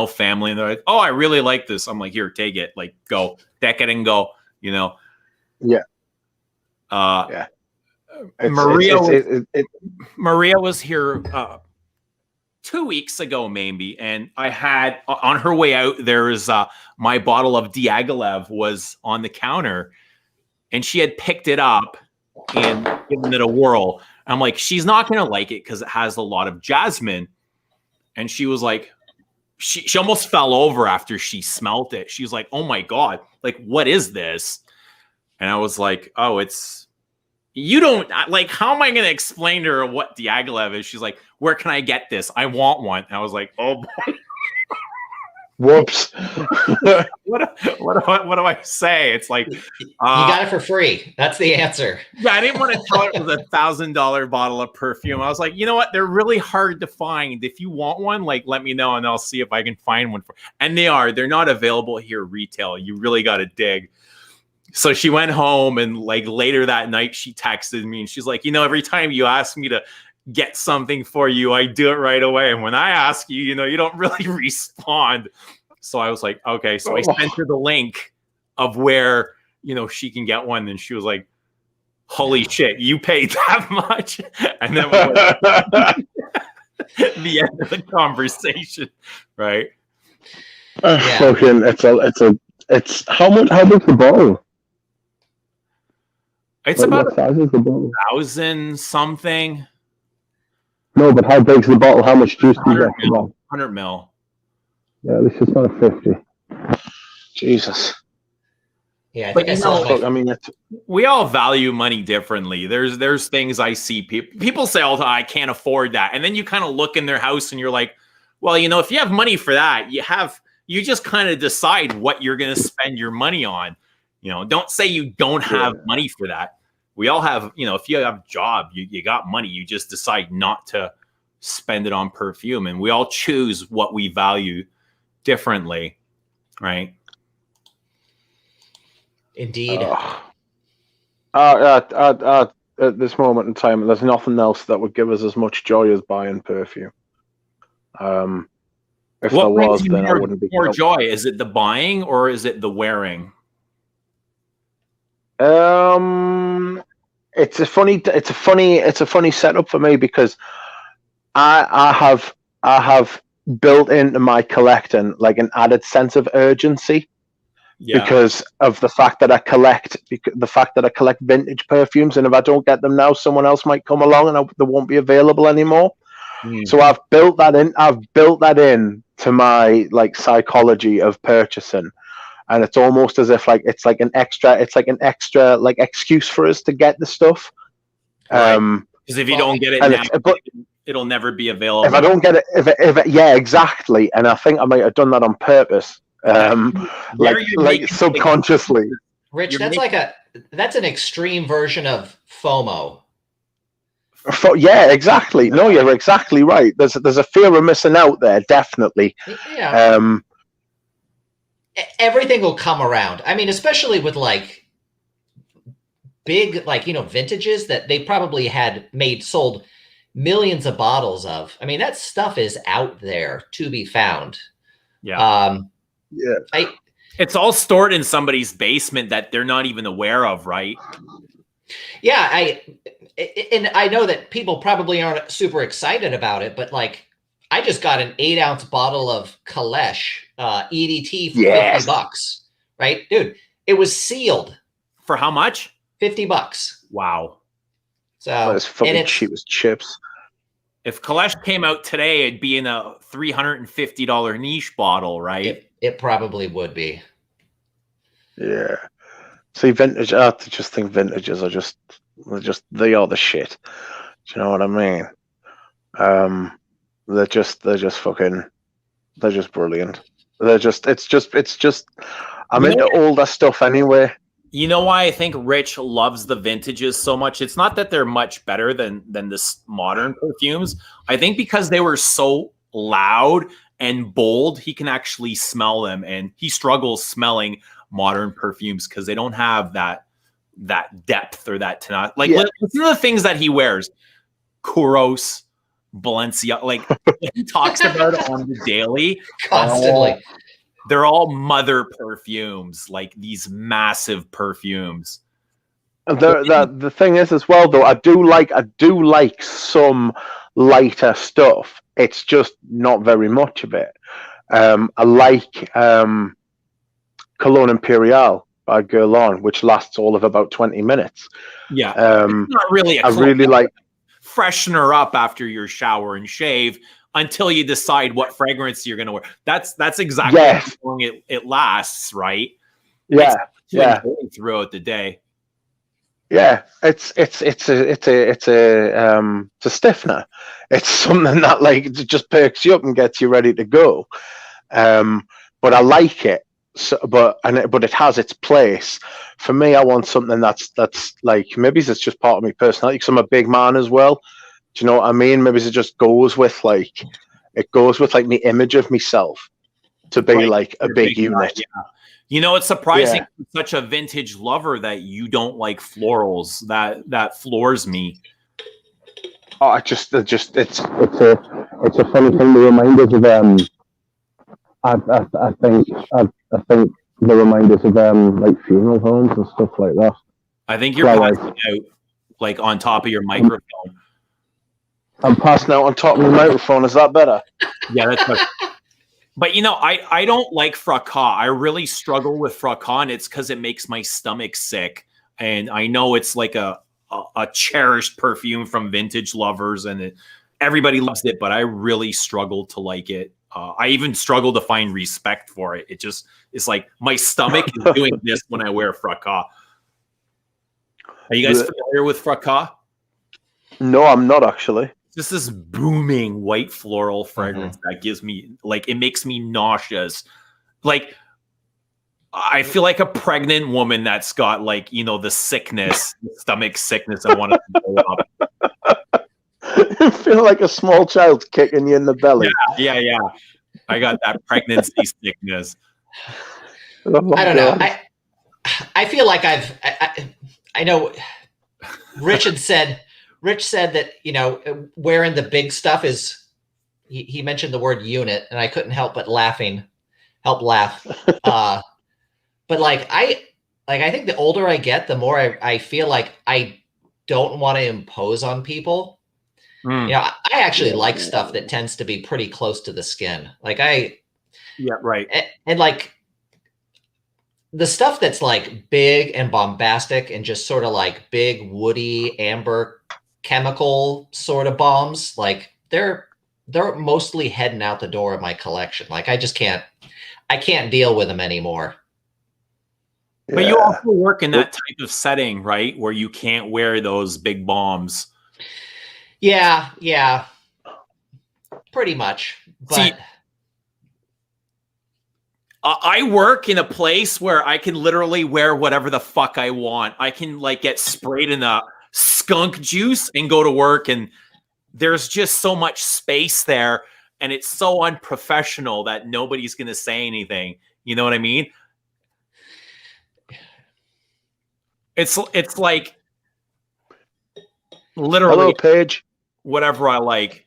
family, and they're like, oh, I really like this. I'm like, here, take it. Like, go. Deck it and go, Yeah. Yeah. Maria was here 2 weeks ago, maybe. And I had, on her way out, there's my bottle of Diaghilev was on the counter. And she had picked it up and given it a whirl. I'm like, she's not going to like it because it has a lot of jasmine. And she was like, she almost fell over after she smelt it. She was like, oh my God, like, what is this? And I was like, oh, it's you don't like, how am I going to explain to her what Diaghilev is? She's like, where can I get this? I want one. And I was like, oh boy. Whoops. what do I say? It's like, you got it for free. That's the answer. Yeah, I didn't want to tell her it was $1,000 bottle of perfume. I was like, you know what? They're really hard to find. If you want one, like, let me know and I'll see if I can find one. And they're not available here retail. You really got to dig. So she went home, and like later that night, she texted me and she's like, you know, every time you ask me to get something for you, I do it right away. And when I ask you, you know, you don't really respond. So I was like, okay. So I sent her the link of where, you know, she can get one. And she was like, holy shit, you paid that much? And then we the end of the conversation, right? Fucking, it's how big's the bottle? It's like, about what size is the bottle? 1,000 something. No, but how big's the bottle? How much juice do you get? 100 mil. Yeah, this is not a 50. Jesus. Yeah, I think I saw. I mean, we all value money differently. There's things I see people say, "Oh, I can't afford that," and then you kind of look in their house and you're like, "Well, you know, if you have money for that, you just kind of decide what you're going to spend your money on. You know, don't say you don't have money for that. We all have, you know, if you have a job, you got money, you just decide not to spend it on perfume, and we all choose what we value differently, right?" Indeed. At this moment in time, there's nothing else that would give us as much joy as buying perfume. If there was, then I wouldn't be. More joy? Is it the buying or is it the wearing? It's a funny setup for me because I have built into my collecting like an added sense of urgency. Yeah. Because of the fact that I collect vintage perfumes, and if I don't get them now, someone else might come along and they won't be available anymore. So I've built that in to my like psychology of purchasing, and it's almost as if like it's like an extra like excuse for us to get the stuff. Because if you don't get it now, it'll never be available. If I don't get it, yeah, exactly. And I think I might have done that on purpose. Like subconsciously. Rich, that's an extreme version of FOMO. Yeah, exactly. No, you're exactly right. There's a fear of missing out there, definitely. Yeah. Everything will come around. I mean, especially with like big, like, you know, vintages that they probably sold millions of bottles of. I mean, that stuff is out there to be found. Yeah. Yeah, it's all stored in somebody's basement that they're not even aware of, right? Yeah, I know that people probably aren't super excited about it, but like I just got an 8-ounce bottle of Kalesh EDT for $50, right, dude? It was sealed for how much? $50. Wow. So it's fucking cheap as chips. If Kalesh came out today, it'd be in a $350 niche bottle, right? It probably would be. Yeah. See, vintage. I just think vintages are they are the shit. Do you know what I mean? They're just brilliant. It's just. I'm into older stuff anyway. You know why I think Rich loves the vintages so much? It's not that they're much better than this modern perfumes. I think because they were so loud and bold, he can actually smell them, and he struggles smelling modern perfumes because they don't have that depth or that tonality. Like, listen to the things that he wears: KOUROS, Balenciaga. Like he talks about it on the daily constantly. They're all mother perfumes, like these massive perfumes. The thing is, as well, though, I do like some lighter stuff. It's just not very much of it. I like Cologne Imperial by GALEN, which lasts all of about 20 minutes. Yeah, it's not really. I really like freshener up after your shower and shave until you decide what fragrance you're going to wear. That's exactly how long it lasts, right? Yeah, throughout the day. Yeah, it's a stiffener. It's something that like it just perks you up and gets you ready to go. But I like it. So, but it has its place. For me, I want something that's like maybe it's just part of my personality because I'm a big man as well. Do you know what I mean? Maybe it just goes with like the image of myself to be like a big unit. Yeah. You know, it's surprising for such a vintage lover that you don't like florals. That floors me. Oh, it's a funny thing to remind us of. I think the reminders of like funeral homes and stuff like that. I think you're passing out like on top of your microphone. I'm passing out on top of the microphone. Is that better? Yeah, that's better. But you know, I don't like fracas. I really struggle with fracas, and it's because it makes my stomach sick. And I know it's like a cherished perfume from vintage lovers, and everybody loves it, but I really struggle to like it. I even struggle to find respect for it. It's like my stomach is doing this when I wear fracas. Are you guys familiar with fracas? No, I'm not actually. Just this booming white floral fragrance that gives me like, it makes me nauseous. Like I feel like a pregnant woman that's got like, you know, the sickness, the stomach sickness. I want to blow up. You feel like a small child kicking you in the belly. Yeah. I got that pregnancy sickness. I don't know. I feel like I know Rich said that, you know, wearing the big stuff is, he mentioned the word unit, and I couldn't help but laugh. But I think the older I get, the more I feel like I don't want to impose on people. You know, I actually like stuff that tends to be pretty close to the skin. Like and like the stuff that's like big and bombastic and just sort of like big woody amber chemical sort of bombs, like they're mostly heading out the door of my collection. Like I can't deal with them anymore. But you also work in that type of setting, right? Where you can't wear those big bombs. Yeah. Pretty much. But see, I work in a place where I can literally wear whatever the fuck I want. I can like get sprayed in a skunk juice and go to work, and there's just so much space there, and it's so unprofessional that nobody's going to say anything. You know what I mean? It's like literally hello, Paige. Whatever I like.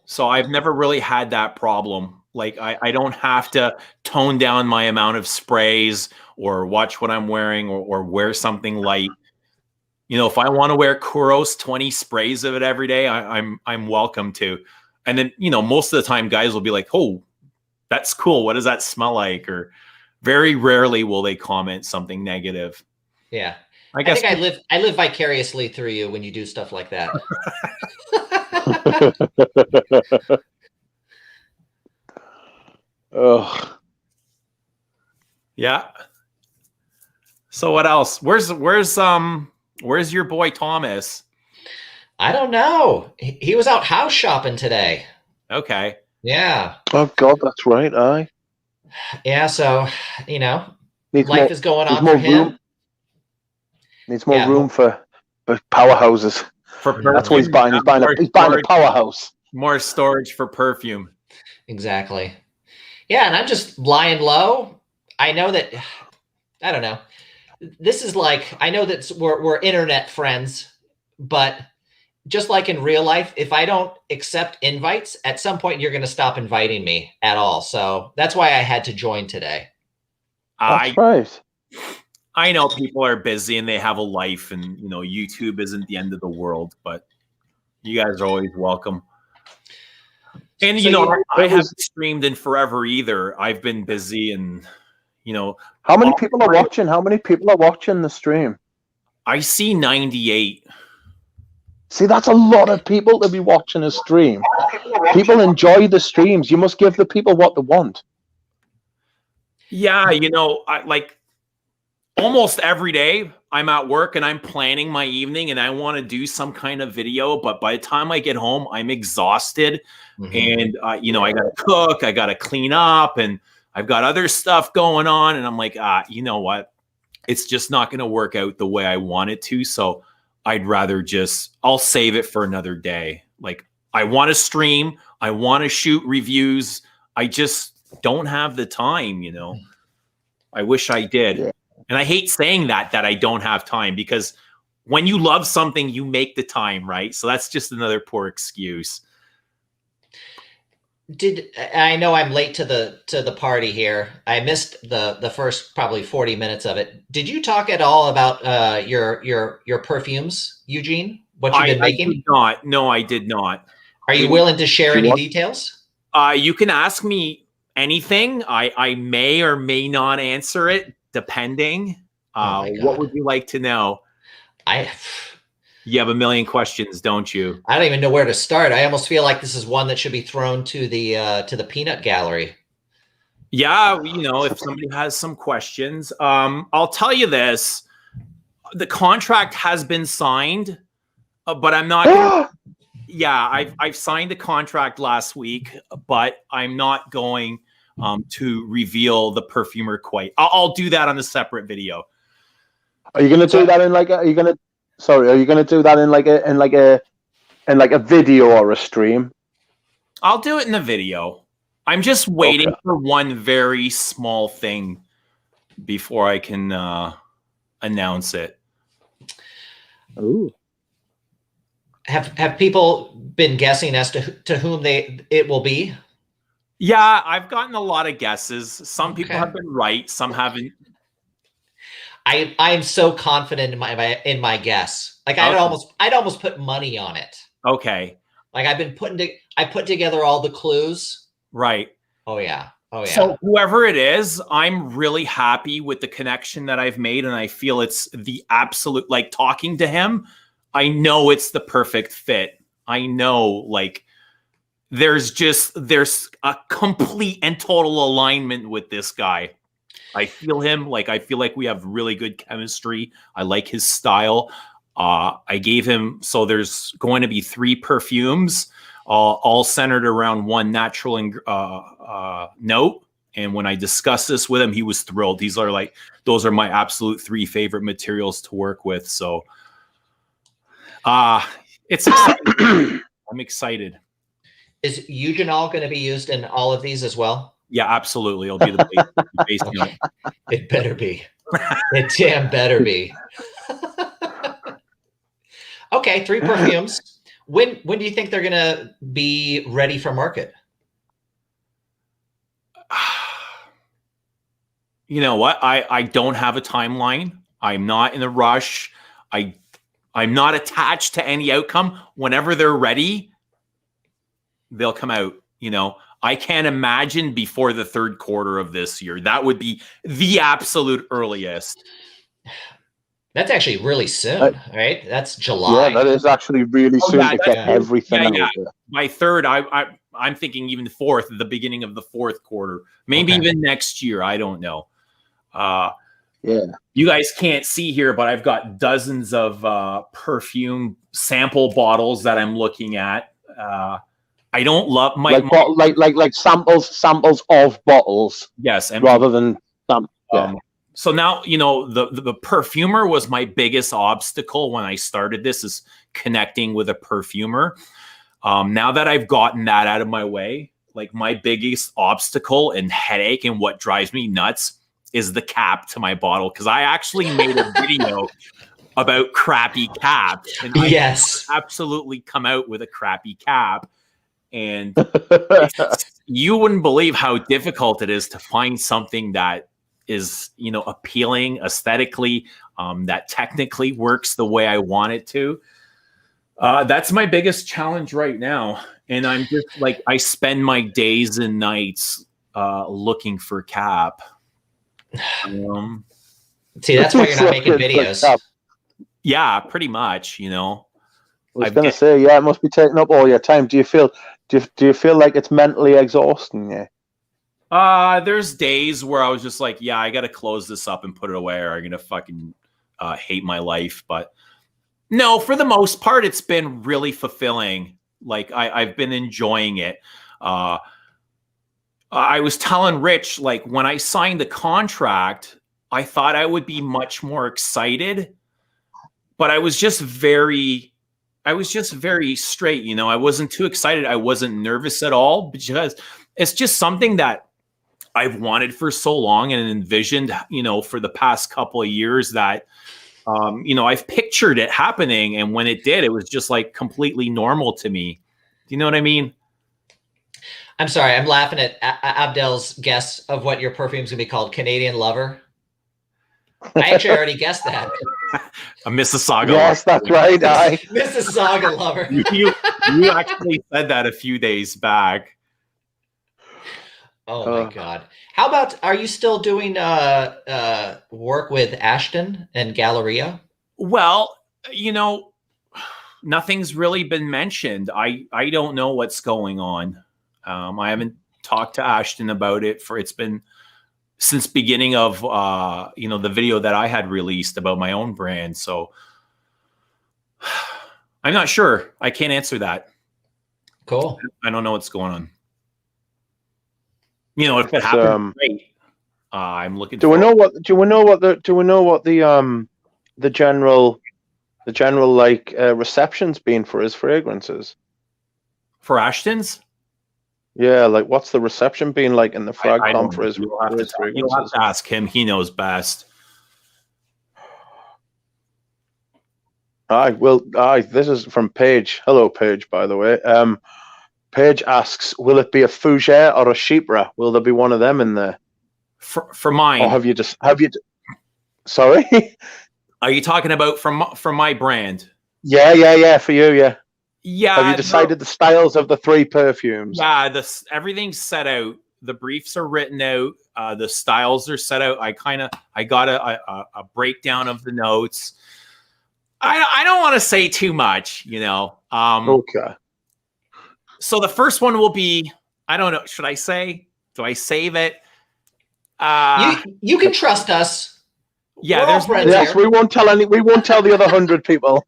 So I've never really had that problem. Like I don't have to tone down my amount of sprays or watch what I'm wearing or wear something light. You know, if I want to wear KOUROS 20 sprays of it every day, I'm welcome to. And then, you know, most of the time guys will be like, "Oh, that's cool. What does that smell like?" Or very rarely will they comment something negative. Yeah. I guess I live vicariously through you when you do stuff like that. Oh. Yeah. So what else? Where's your boy Thomas? I don't know. He was out house shopping today. Okay. Yeah. Oh God, that's right. Aye. Yeah. So, you know, life is going on for him. Needs more room for powerhouses. That's what he's buying. He's buying a powerhouse. More storage for perfume. Exactly. Yeah, and I'm just lying low. I know that. I don't know. This is like, I know that we're internet friends, but just like in real life, if I don't accept invites, at some point you're going to stop inviting me at all. So that's why I had to join today. That's right. I know people are busy and they have a life, and you know, YouTube isn't the end of the world, but you guys are always welcome. And so, you know, I haven't streamed in forever either. I've been busy, and you know, how many people are watching? How many people are watching the stream? I see 98. See, that's a lot of people to be watching a stream. People enjoy the streams. You must give the people what they want. Yeah, you know, almost every day I'm at work and I'm planning my evening and I want to do some kind of video, but by the time I get home, I'm exhausted. And, you know, I got to cook, I got to clean up, and I've got other stuff going on. And I'm like, you know what? It's just not going to work out the way I want it to. So I'd rather I'll save it for another day. Like, I want to stream, I want to shoot reviews. I just don't have the time, you know. I wish I did. Yeah. And I hate saying that I don't have time, because when you love something, you make the time, right? So that's just another poor excuse. I know I'm late to the party here. I missed the first probably 40 minutes of it. Did you talk at all about your perfumes, Eugene? What you've been making? I did not. No, I did not. Are you willing to share any details? You can ask me anything. I may or may not answer it, depending. What would you like to know? You have a million questions, don't you? I don't even know where to start. I almost feel like this is one that should be thrown to the peanut gallery. Yeah, you know, if somebody has some questions, I'll tell you this: the contract has been signed, but I'm not. Yeah, I've signed the contract last week, but I'm not going to reveal the perfumer quite. I'll do that on a separate video. Are you going to do that in like? Are you going to do that in like a video or a stream? I'll do it in a video. I'm just waiting for one very small thing before I can announce it. Ooh. Have people been guessing as to whom it will be? Yeah, I've gotten a lot of guesses. Some people have been right, some haven't. I'm so confident in my guess. Like I'd almost put money on it. Okay. Like I put together all the clues. Right. Oh yeah. Oh yeah. So whoever it is, I'm really happy with the connection that I've made, and I feel it's the absolute, like, talking to him, I know it's the perfect fit. I know, like, there's a complete and total alignment with this guy. I feel him. Like, I feel like we have really good chemistry. I like his style. I gave him, so there's going to be 3 perfumes, all centered around one natural note. And when I discussed this with him, he was thrilled. Those are my absolute 3 favorite materials to work with. So it's exciting. I'm excited. Is eugenol going to be used in all of these as well? Yeah, absolutely. It'll be the base note. It better be. It damn better be. Okay, 3 perfumes. When do you think they're going to be ready for market? You know what? I don't have a timeline. I'm not in a rush. I'm not attached to any outcome. Whenever they're ready, they'll come out. You know, I can't imagine before the 3rd quarter of this year. That would be the absolute earliest. That's actually really soon, right? That's July. Yeah, that is actually really soon to get everything out there. By 3rd, I'm thinking even 4th, the beginning of the 4th quarter, maybe even next year. I don't know. Yeah, you guys can't see here, but I've got dozens of perfume sample bottles that I'm looking at. I don't love like samples of bottles. Yes, and rather than some. Yeah. So now, you know, the perfumer was my biggest obstacle when I started this, is connecting with a perfumer. Now that I've gotten that out of my way, like, my biggest obstacle and headache and what drives me nuts is the cap to my bottle. Because I actually made a video about crappy caps. And I absolutely come out with a crappy cap. And you wouldn't believe how difficult it is to find something that is, you know, appealing aesthetically, that technically works the way I want it to. That's my biggest challenge right now. And I'm just like, I spend my days and nights looking for cap. See, that's why you're not making videos. Yeah, pretty much, you know. I was going to say, yeah, it must be taking up all your time. Do you feel like it's mentally exhausting? Yeah. There's days where I was just like, yeah, I got to close this up and put it away, or I'm going to fucking hate my life. But no, for the most part, it's been really fulfilling. Like I've been enjoying it. I was telling Rich, like when I signed the contract, I thought I would be much more excited, but I was just very straight. You know, I wasn't too excited. I wasn't nervous at all, because it's just something that I've wanted for so long and envisioned, you know, for the past couple of years that, you know, I've pictured it happening. And when it did, it was just like completely normal to me. Do you know what I mean? I'm sorry. I'm laughing at Abdel's guess of what your perfume's going to be called. Canadian Lover. I actually already guessed that. A Mississauga. Yes, lover. that's right. Mississauga Lover. You actually said that a few days back. Oh my God. How about, are you still doing work with Ashton and Galleria? Well, you know, nothing's really been mentioned. I don't know what's going on. I haven't talked to Ashton about it it's been since beginning of, you know, the video that I had released about my own brand. So I'm not sure. I can't answer that. Cool. I don't know what's going on. You know, if it happens, great. I'm looking. Do we know what the general like reception's been for his fragrances? For Ashton's? Yeah, like what's the reception been like in the frag comp for his fragrances? You'll have to ask him. He knows best. This is from Paige. Hello, Paige, by the way. Paige asks, will it be a fougere or a chypre? Will there be one of them in there? For mine. Or sorry? Are you talking about from my brand? Yeah, for you, yeah. Yeah. Have you decided the styles of the 3 perfumes? Yeah, everything's set out. The briefs are written out. The styles are set out. I got a breakdown of the notes. I don't want to say too much, you know. Okay. So the first one will be, I don't know, should I say? Do I save it? You can trust us. Yeah, yes, we won't tell the other 100 people.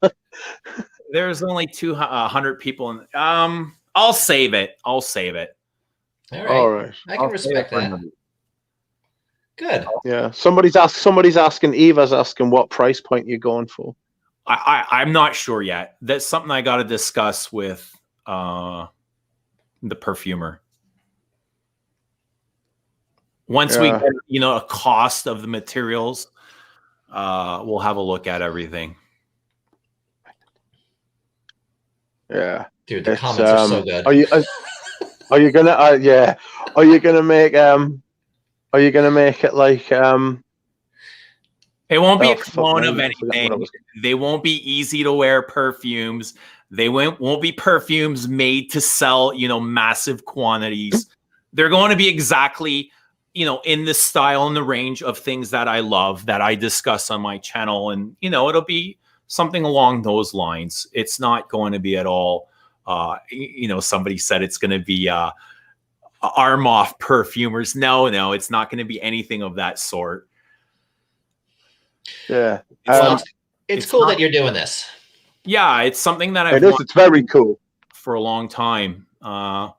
There's only 200 people. I'll save it. All right. I can respect that. Good. Yeah. Somebody's asking. Eva's asking what price point you're going for. I'm not sure yet. That's something I got to discuss with the perfumer. Once we get, you know, a cost of the materials, we'll have a look at everything. Yeah, dude, the comments are so good. Are you gonna Are you gonna make it like it won't be a clone of anything. They won't be easy to wear perfumes. They won't be perfumes made to sell, you know, massive quantities. They're going to be exactly, you know, in the style and the range of things that I love, that I discuss on my channel. And, you know, it'll be something along those lines. It's not going to be at all, you know, somebody said it's going to be arm off perfumers. No, it's not going to be anything of that sort. Yeah. It's cool that you're doing this. Yeah, it's something that I've it's very cool for a long time. And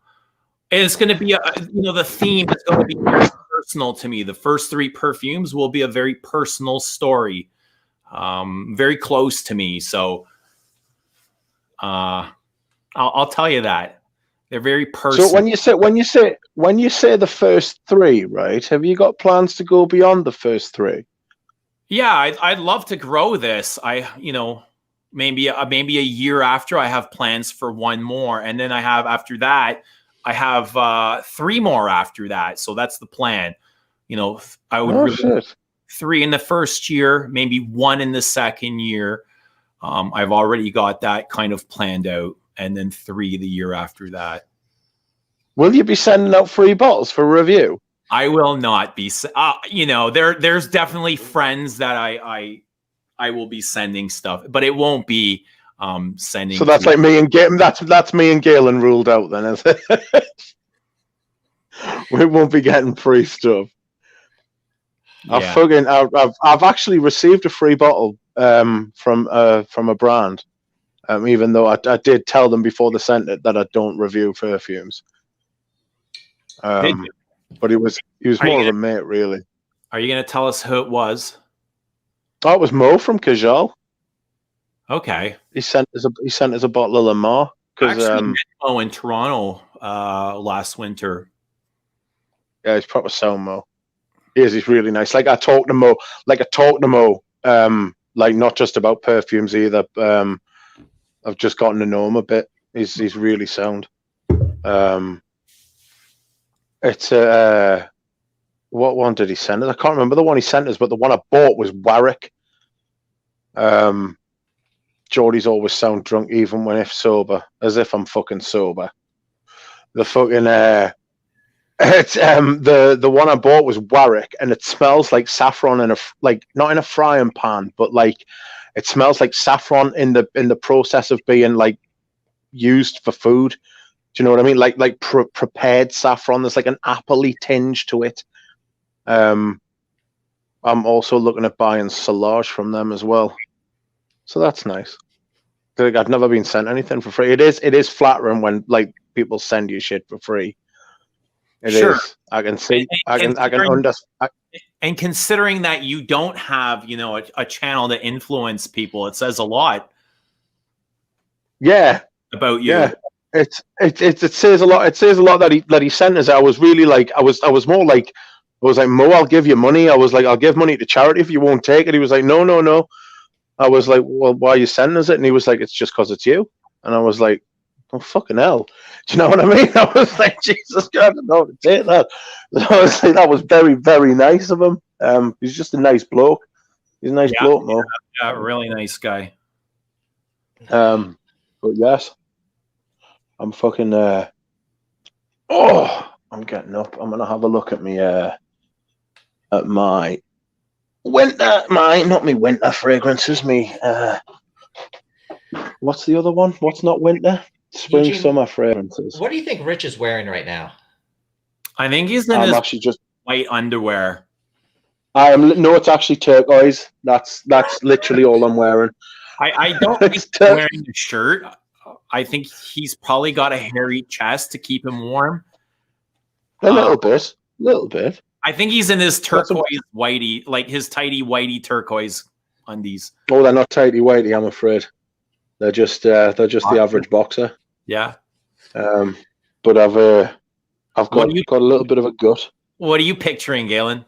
it's going to be, you know, the theme is going to be very personal to me. The first 3 perfumes will be a very personal story, very close to me. So I'll tell you that they're very personal. So when you say the first 3, right? Have you got plans to go beyond the first 3? Yeah, I'd love to grow this. You know, maybe a year after, I have plans for 1 more, and then after that I have 3 more after that. So that's the plan. You know, I would 3 in the first year, maybe 1 in the second year. I've already got that kind of planned out, and then 3 the year after that. Will you be sending out free bottles for review? I will not be. You know, there's definitely friends that I will be sending stuff, but it won't be sending. So that's like me and Galen. That's me and Galen ruled out then, is it? We won't be getting free stuff. Yeah. I've actually received a free bottle from a brand, even though I did tell them before they sent it that I don't review perfumes. But he was more of a mate, really. Are you gonna tell us who it was? Oh, it was Mo from Kajal. Okay. He sent us a bottle of Lamar. I actually met Mo in Toronto last winter. Yeah, he's proper sound, Mo. He's really nice. Like I talk to Mo, like not just about perfumes either. I've just gotten to know him a bit. He's really sound. It's what one did he send us? I can't remember the one he sent us, but the one I bought was Warwick. Geordie's always sound drunk, even when if sober, as if I'm fucking sober. The fucking it's the one I bought was Warwick, and it smells like saffron in a not in a frying pan, but like it smells like saffron in the process of being like used for food. Do you know what I mean? Like prepared saffron. There's like an appley tinge to it. I'm also looking at buying Solage from them as well, so that's nice. Like, I've never been sent anything for free. It is flattering when like people send you shit for free. It is. I can see. I can understand. And considering that you don't have, a channel to influence people, it says a lot. Yeah. About you. Yeah. It says a lot. It says a lot that he sent us. I was really like, I was more like, I was like, Mo, I'll give you money. I was like, I'll give money to charity if you won't take it. He was like, no. I was like, well, why are you sending us it? And he was like, it's just because it's you. And I was like, oh, fucking hell. Do you know what I mean? I was like, Jesus God, I don't know how to take that. So I was like, that was very, very nice of him. He's just a nice bloke. He's a nice bloke, Mo. Yeah, really nice guy. But yes, I'm fucking, I'm getting up. I'm going to have a look at me, at my not me winter fragrances, what's the other one? What's not winter? Spring, Eugene, summer fragrances. What do you think Rich is wearing right now? I think he's in his actually just white underwear. No, it's actually turquoise. That's literally all I'm wearing. I don't think he's wearing a shirt. I think he's probably got a hairy chest to keep him warm. A little bit. I think he's in his turquoise whitey, like his tighty whitey turquoise undies. Oh, they're not tighty whitey, I'm afraid. They're just the average boxer. Yeah. But I've got a little bit of a gut. What are you picturing, Galen?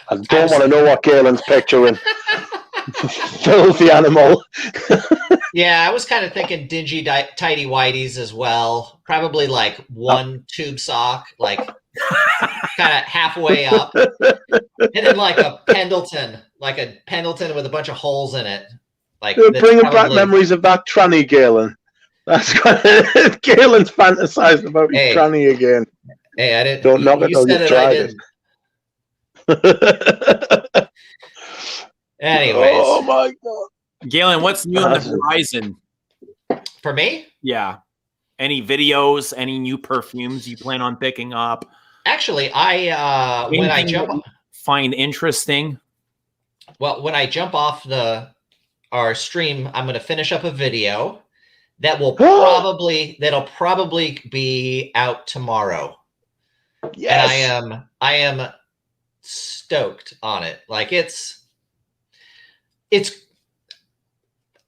I don't want to know what Galen's picturing. Filthy animal. Yeah, I was kind of thinking dingy, tighty whities as well. Probably like one tube sock, like kind of halfway up, and then like a Pendleton with a bunch of holes in it. Like bringing back memories of that tranny Galen. That's Galen's fantasized about his tranny again. Hey, I didn't. Don't knock it till you've tried it. Anyways. Oh my God. Galen, what's new on the horizon? For me? Yeah. Any videos, any new perfumes you plan on picking up? Actually, when I jump find interesting. Well, when I jump off our stream, I'm going to finish up a video that'll probably be out tomorrow. Yes. And I am stoked on it. Like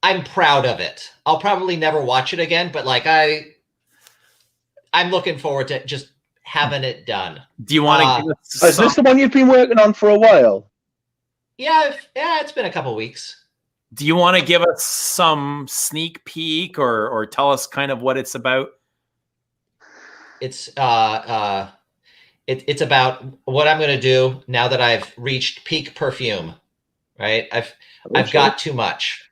I'm proud of it. I'll probably never watch it again, but like I'm looking forward to just having it done. Do you want to give us is this the one you've been working on for a while? Yeah, it's been a couple weeks. Do you want to give us some sneak peek or tell us kind of what it's about? It's it's about what I'm going to do now that I've reached peak perfume, right? I've got too much.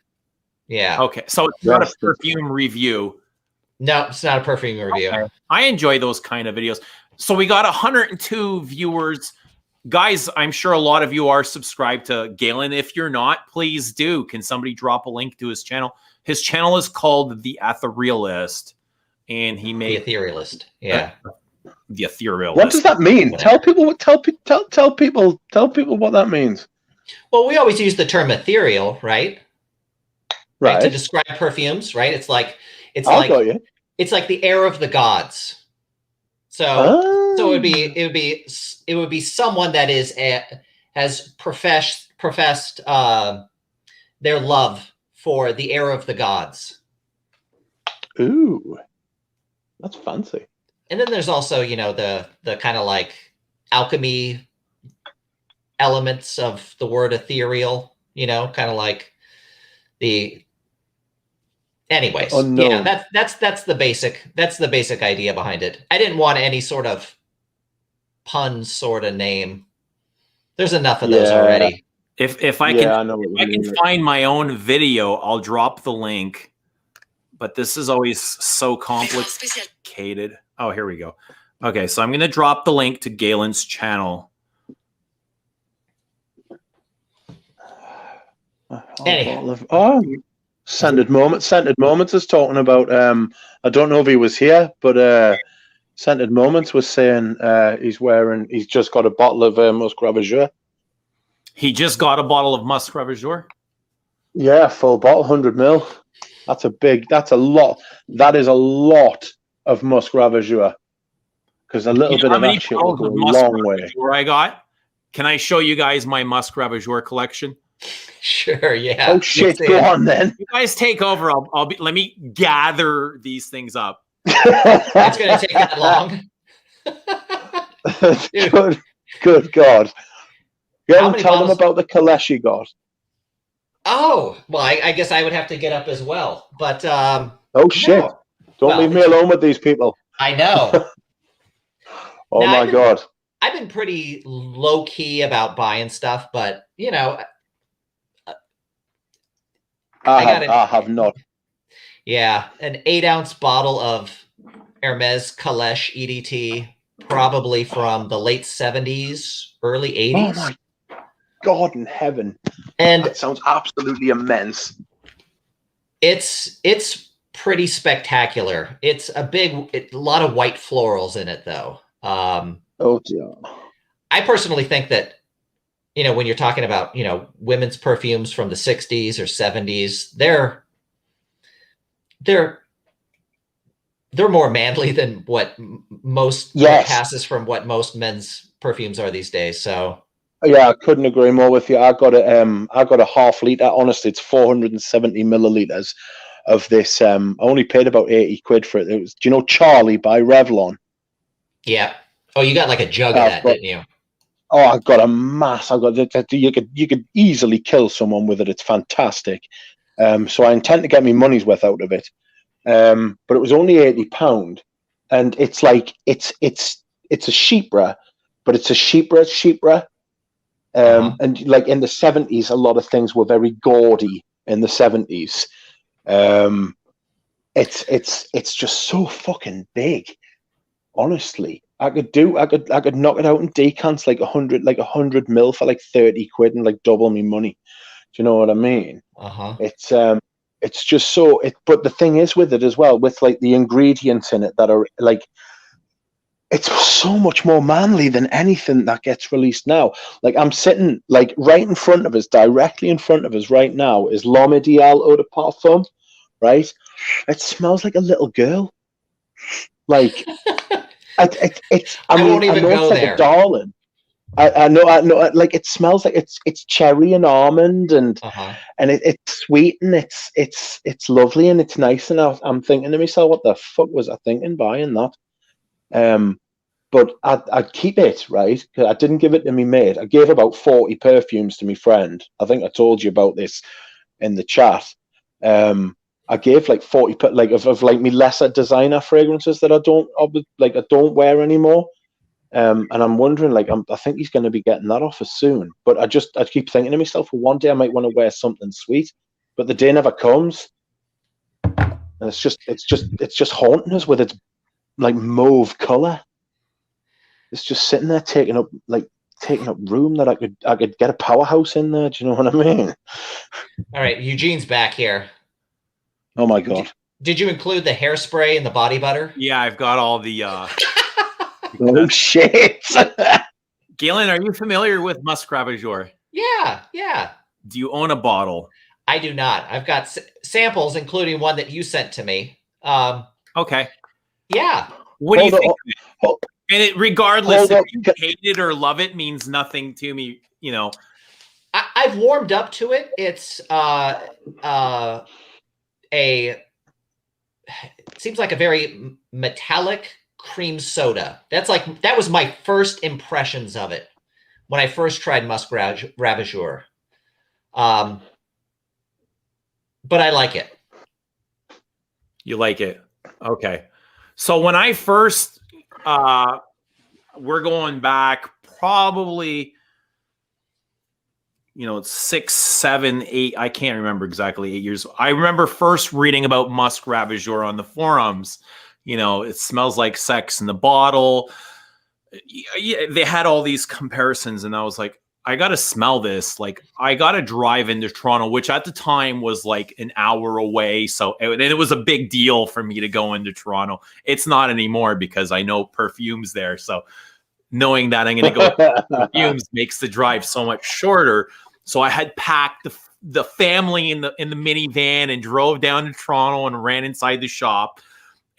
Yeah. Okay. So it's not a perfume review. No, it's not a perfume review. Okay. I enjoy those kind of videos. So we got 102 viewers. Guys, I'm sure a lot of you are subscribed to Galen. If you're not, please do. Can somebody drop a link to his channel? His channel is called The AETHEREALIST. And he made The AETHEREALIST. Yeah. the etherealist. What does that mean? Tell people what that means. Well, we always use the term ethereal, right? Right. To describe perfumes, right? It's like got it's like the air of the gods. So it would be someone that has professed their love for the air of the gods. Ooh, that's fancy. And then there's also, you know, the kind of like alchemy elements of the word ethereal, you know, kind of like the. Anyways, yeah, that's the basic idea behind it. I didn't want any sort of pun sort of name. There's enough of those already. If I can find my own video, I'll drop the link. But this is always so complicated. Oh, here we go. Okay, so I'm going to drop the link to Galen's channel. Scented Moments is talking about. I don't know if he was here, but Scented Moments was saying he's just got a bottle of Musk Ravageur. He just got a bottle of Musk Ravageur? Yeah, full bottle, 100 ml. That's a lot. That is a lot of Musk Ravageur. Because a little bit of that shit will go a long way. I got. Can I show you guys my Musk Ravageur collection? Sure, yeah. Oh shit, go on then. You guys take over. Let me gather these things up. It's gonna take that long. Good God. Tell them about the Kalesh you got. Oh, well, I guess I would have to get up as well. But oh shit. No. Don't leave me alone with these people. I know. Oh my God. I've been pretty low key about buying stuff, but you know, I have not. Yeah, an 8-ounce bottle of Hermes Kalesh EDT, probably from the late 70s, early 80s. Oh my God in heaven! And that sounds absolutely immense. It's pretty spectacular. It's a lot of white florals in it, though. Oh dear. I personally think that, you know, when you're talking about, you know, women's perfumes from the 60s or 70s, they're more manly than what most passes from what most men's perfumes are these days. So yeah, I couldn't agree more with you. I got a half liter. Honestly, it's 470 milliliters of this. I only paid about 80 quid for it. It was, do you know Charlie by Revlon? Yeah. Oh, you got like a jug of that, didn't you? Oh, I got a mass. You could easily kill someone with it. It's fantastic. So I intend to get my money's worth out of it. But it was only £80, and it's like it's a sheepra, but it's a sheepra. And like in the 70s, a lot of things were very gaudy in the 70s. It's just so fucking big. Honestly, I could knock it out in decants like 100 mil for like 30 quid and like double me money. Do you know what I mean? It's just so but the thing is with it as well, with like the ingredients in it that are like, it's so much more manly than anything that gets released now. Like I'm sitting like right in front of us, directly in front of us right now is L'Homme Ideal Eau de Parfum, right? It smells like a little girl. Like I won't even go there. A darling. I know. Like it smells like it's cherry and almond and it's sweet and it's lovely and it's nice. And I'm thinking to myself, what the fuck was I thinking buying that? But I'd keep it, right? Because I didn't give it to me mate. I gave about 40 perfumes to my friend. I think I told you about this in the chat. I gave like 40 of like me lesser designer fragrances that I don't wear anymore. And I'm wondering, like, I think he's going to be getting that offer soon. But I keep thinking to myself, well, one day I might want to wear something sweet, but the day never comes. And it's just haunting us with its like mauve color. It's just sitting there taking up room that I could get a powerhouse in there. Do you know what I mean? All right, Eugene's back here. Oh my God! Did you include the hairspray and the body butter? Yeah, I've got all the Oh shit! Galen, are you familiar with Musk Ravageur? Yeah. Do you own a bottle? I do not. I've got samples, including one that you sent to me. Okay. Yeah. What do you think of it? And it, regardless if you hate it or love it, means nothing to me. You know, I've warmed up to it. It's it seems like a very metallic cream soda. That was my first impressions of it when I first tried Musk Ravageur. But I like it. You like it. Okay. So when I first, we're going back probably, you know, 6, 7, 8. I can't remember exactly 8 years. I remember first reading about Musk Ravageur on the forums. You know, it smells like sex in the bottle. Yeah, they had all these comparisons, and I was like, I got to smell this. Like, I got to drive into Toronto, which at the time was like an hour away. So it was a big deal for me to go into Toronto. It's not anymore because I know Perfumes there. So knowing that I'm going to go to Perfumes makes the drive so much shorter. So I had packed the family in the minivan and drove down to Toronto and ran inside the shop.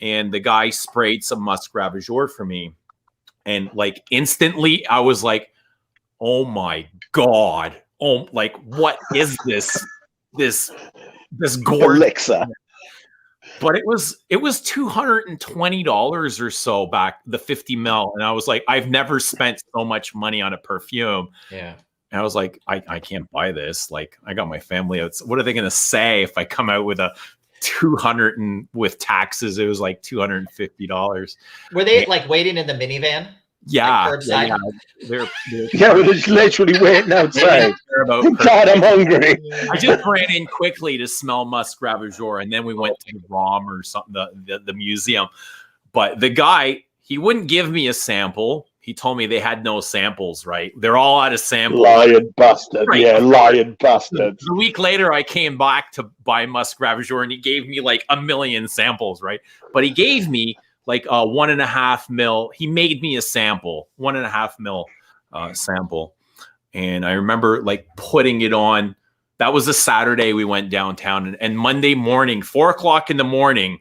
And the guy sprayed some Musk Ravageur for me. And like instantly I was like, oh my God. Oh, like, what is this? This gorgeous elixir. But it was $220 or so back, the 50 ml. And I was like, I've never spent so much money on a perfume. Yeah. And I was like, I can't buy this. Like, I got my family out. What are they going to say if I come out with a 200 and with taxes, it was like $250. Were they like waiting in the minivan? Yeah. Like curbside? They're we're just literally waiting outside. God, I'm hungry. I just ran in quickly to smell Musk Ravageur, and then we went to the ROM or something, the museum. But the guy, he wouldn't give me a sample. He told me they had no samples, right? They're all out of samples. Lying bastard. Right. Yeah, lying bastard. A week later, I came back to buy Musk Ravageur, and he gave me like 1 million samples, right? But he gave me like 1.5 mil. He made me a sample, 1.5 mil sample. And I remember like putting it on. That was a Saturday we went downtown. And Monday morning, 4 o'clock in the morning,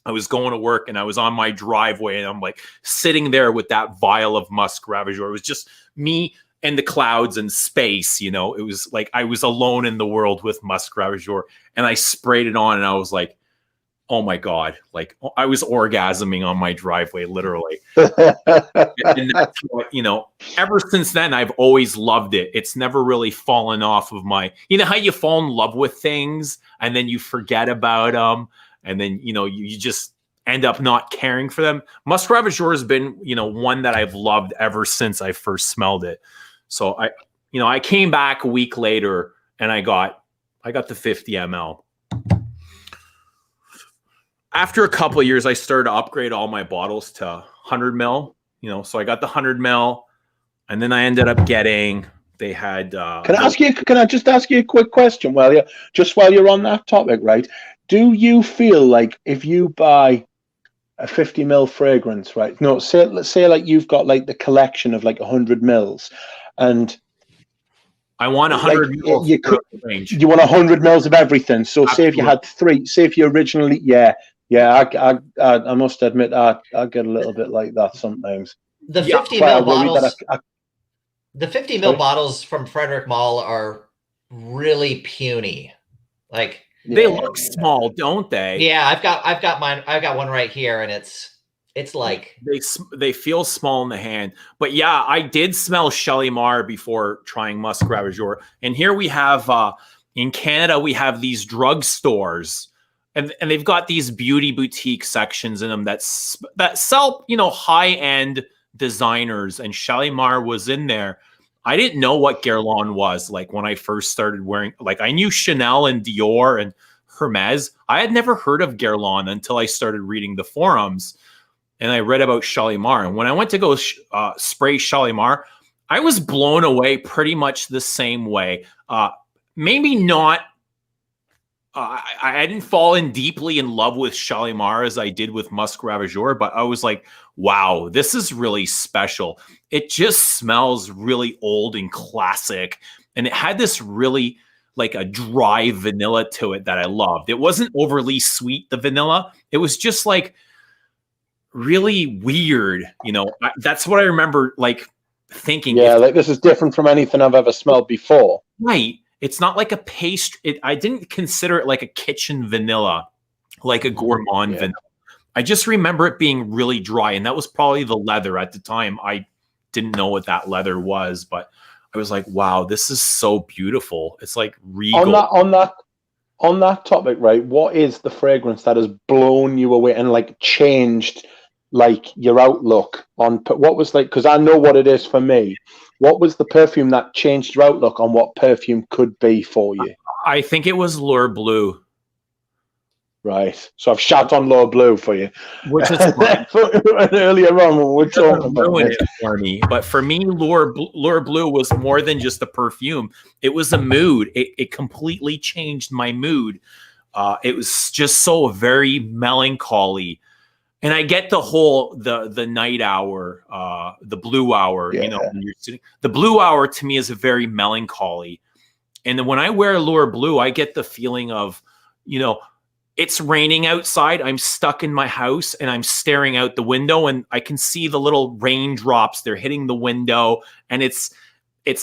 I was going to work and I was on my driveway and I'm like sitting there with that vial of Musk Ravageur. It was just me and the clouds and space, you know. It was like I was alone in the world with Musk Ravageur, and I sprayed it on and I was like, oh my God, like I was orgasming on my driveway, literally. And that's what, you know, ever since then, I've always loved it. It's never really fallen off of my, you know, how you fall in love with things and then you forget about them. And then, you know, you just end up not caring for them. Musk Ravageur has been, you know, one that I've loved ever since I first smelled it. So I came back a week later and I got the 50 ml. After a couple of years, I started to upgrade all my bottles to 100 mil, you know, so I got the 100 mil, and then I ended up getting, they had, can I just ask you a quick question while you're on that topic, right? Do you feel like if you buy a 50 mil fragrance, right? No, let's say like you've got like the collection of like 100 mils, and I want 100 mils. You want 100 mils of everything. So absolutely. Say if you had 3, say if you originally, I must admit I get a little bit like that sometimes. The 50 mil bottles. The 50 mil bottles from Frederick Mall are really puny. Like, they look small, don't they? Yeah, I've got mine. I've got one right here, and it's like they feel small in the hand. But yeah, I did smell Shalimar before trying Musk Ravageur. And here we have in Canada, we have these drugstores, and they've got these beauty boutique sections in them that sell, you know, high end designers. And Shalimar was in there. I didn't know what GALEN was like when I first started wearing, like I knew Chanel and Dior and Hermes. I had never heard of GALEN until I started reading the forums and I read about Shalimar. And when I went to go spray Shalimar, I was blown away pretty much the same way. Maybe not, I didn't fall in deeply in love with Shalimar as I did with Musk Ravageur, but I was like, wow, this is really special. It just smells really old and classic. And it had this really like a dry vanilla to it that I loved. It wasn't overly sweet, the vanilla. It was just like really weird. You know, that's what I remember like thinking. Yeah, like this is different from anything I've ever smelled before. Right. It's not like a pastry. I didn't consider it like a kitchen vanilla, like a gourmand vanilla. I just remember it being really dry. And that was probably the leather at the time. I didn't know what that leather was, but I was like, wow, this is so beautiful. It's like regal. On that topic, right? What is the fragrance that has blown you away and like changed like your outlook on what was like? Because I know what it is for me. What was the perfume that changed your outlook on what perfume could be for you? I think it was L'Or Bleu. Right. So I've shot on L'Or Bleu for you. Which is earlier on when we're talking about it for me. But for me, L'Or Bleu was more than just a perfume. It was a mood. It completely changed my mood. It was just so very melancholy. And I get the whole the night hour, the blue hour, you know, when you're sitting. The blue hour to me is a very melancholy. And then when I wear L'Or Bleu, I get the feeling of, you know, it's raining outside. I'm stuck in my house and I'm staring out the window and I can see the little raindrops. They're hitting the window and it's,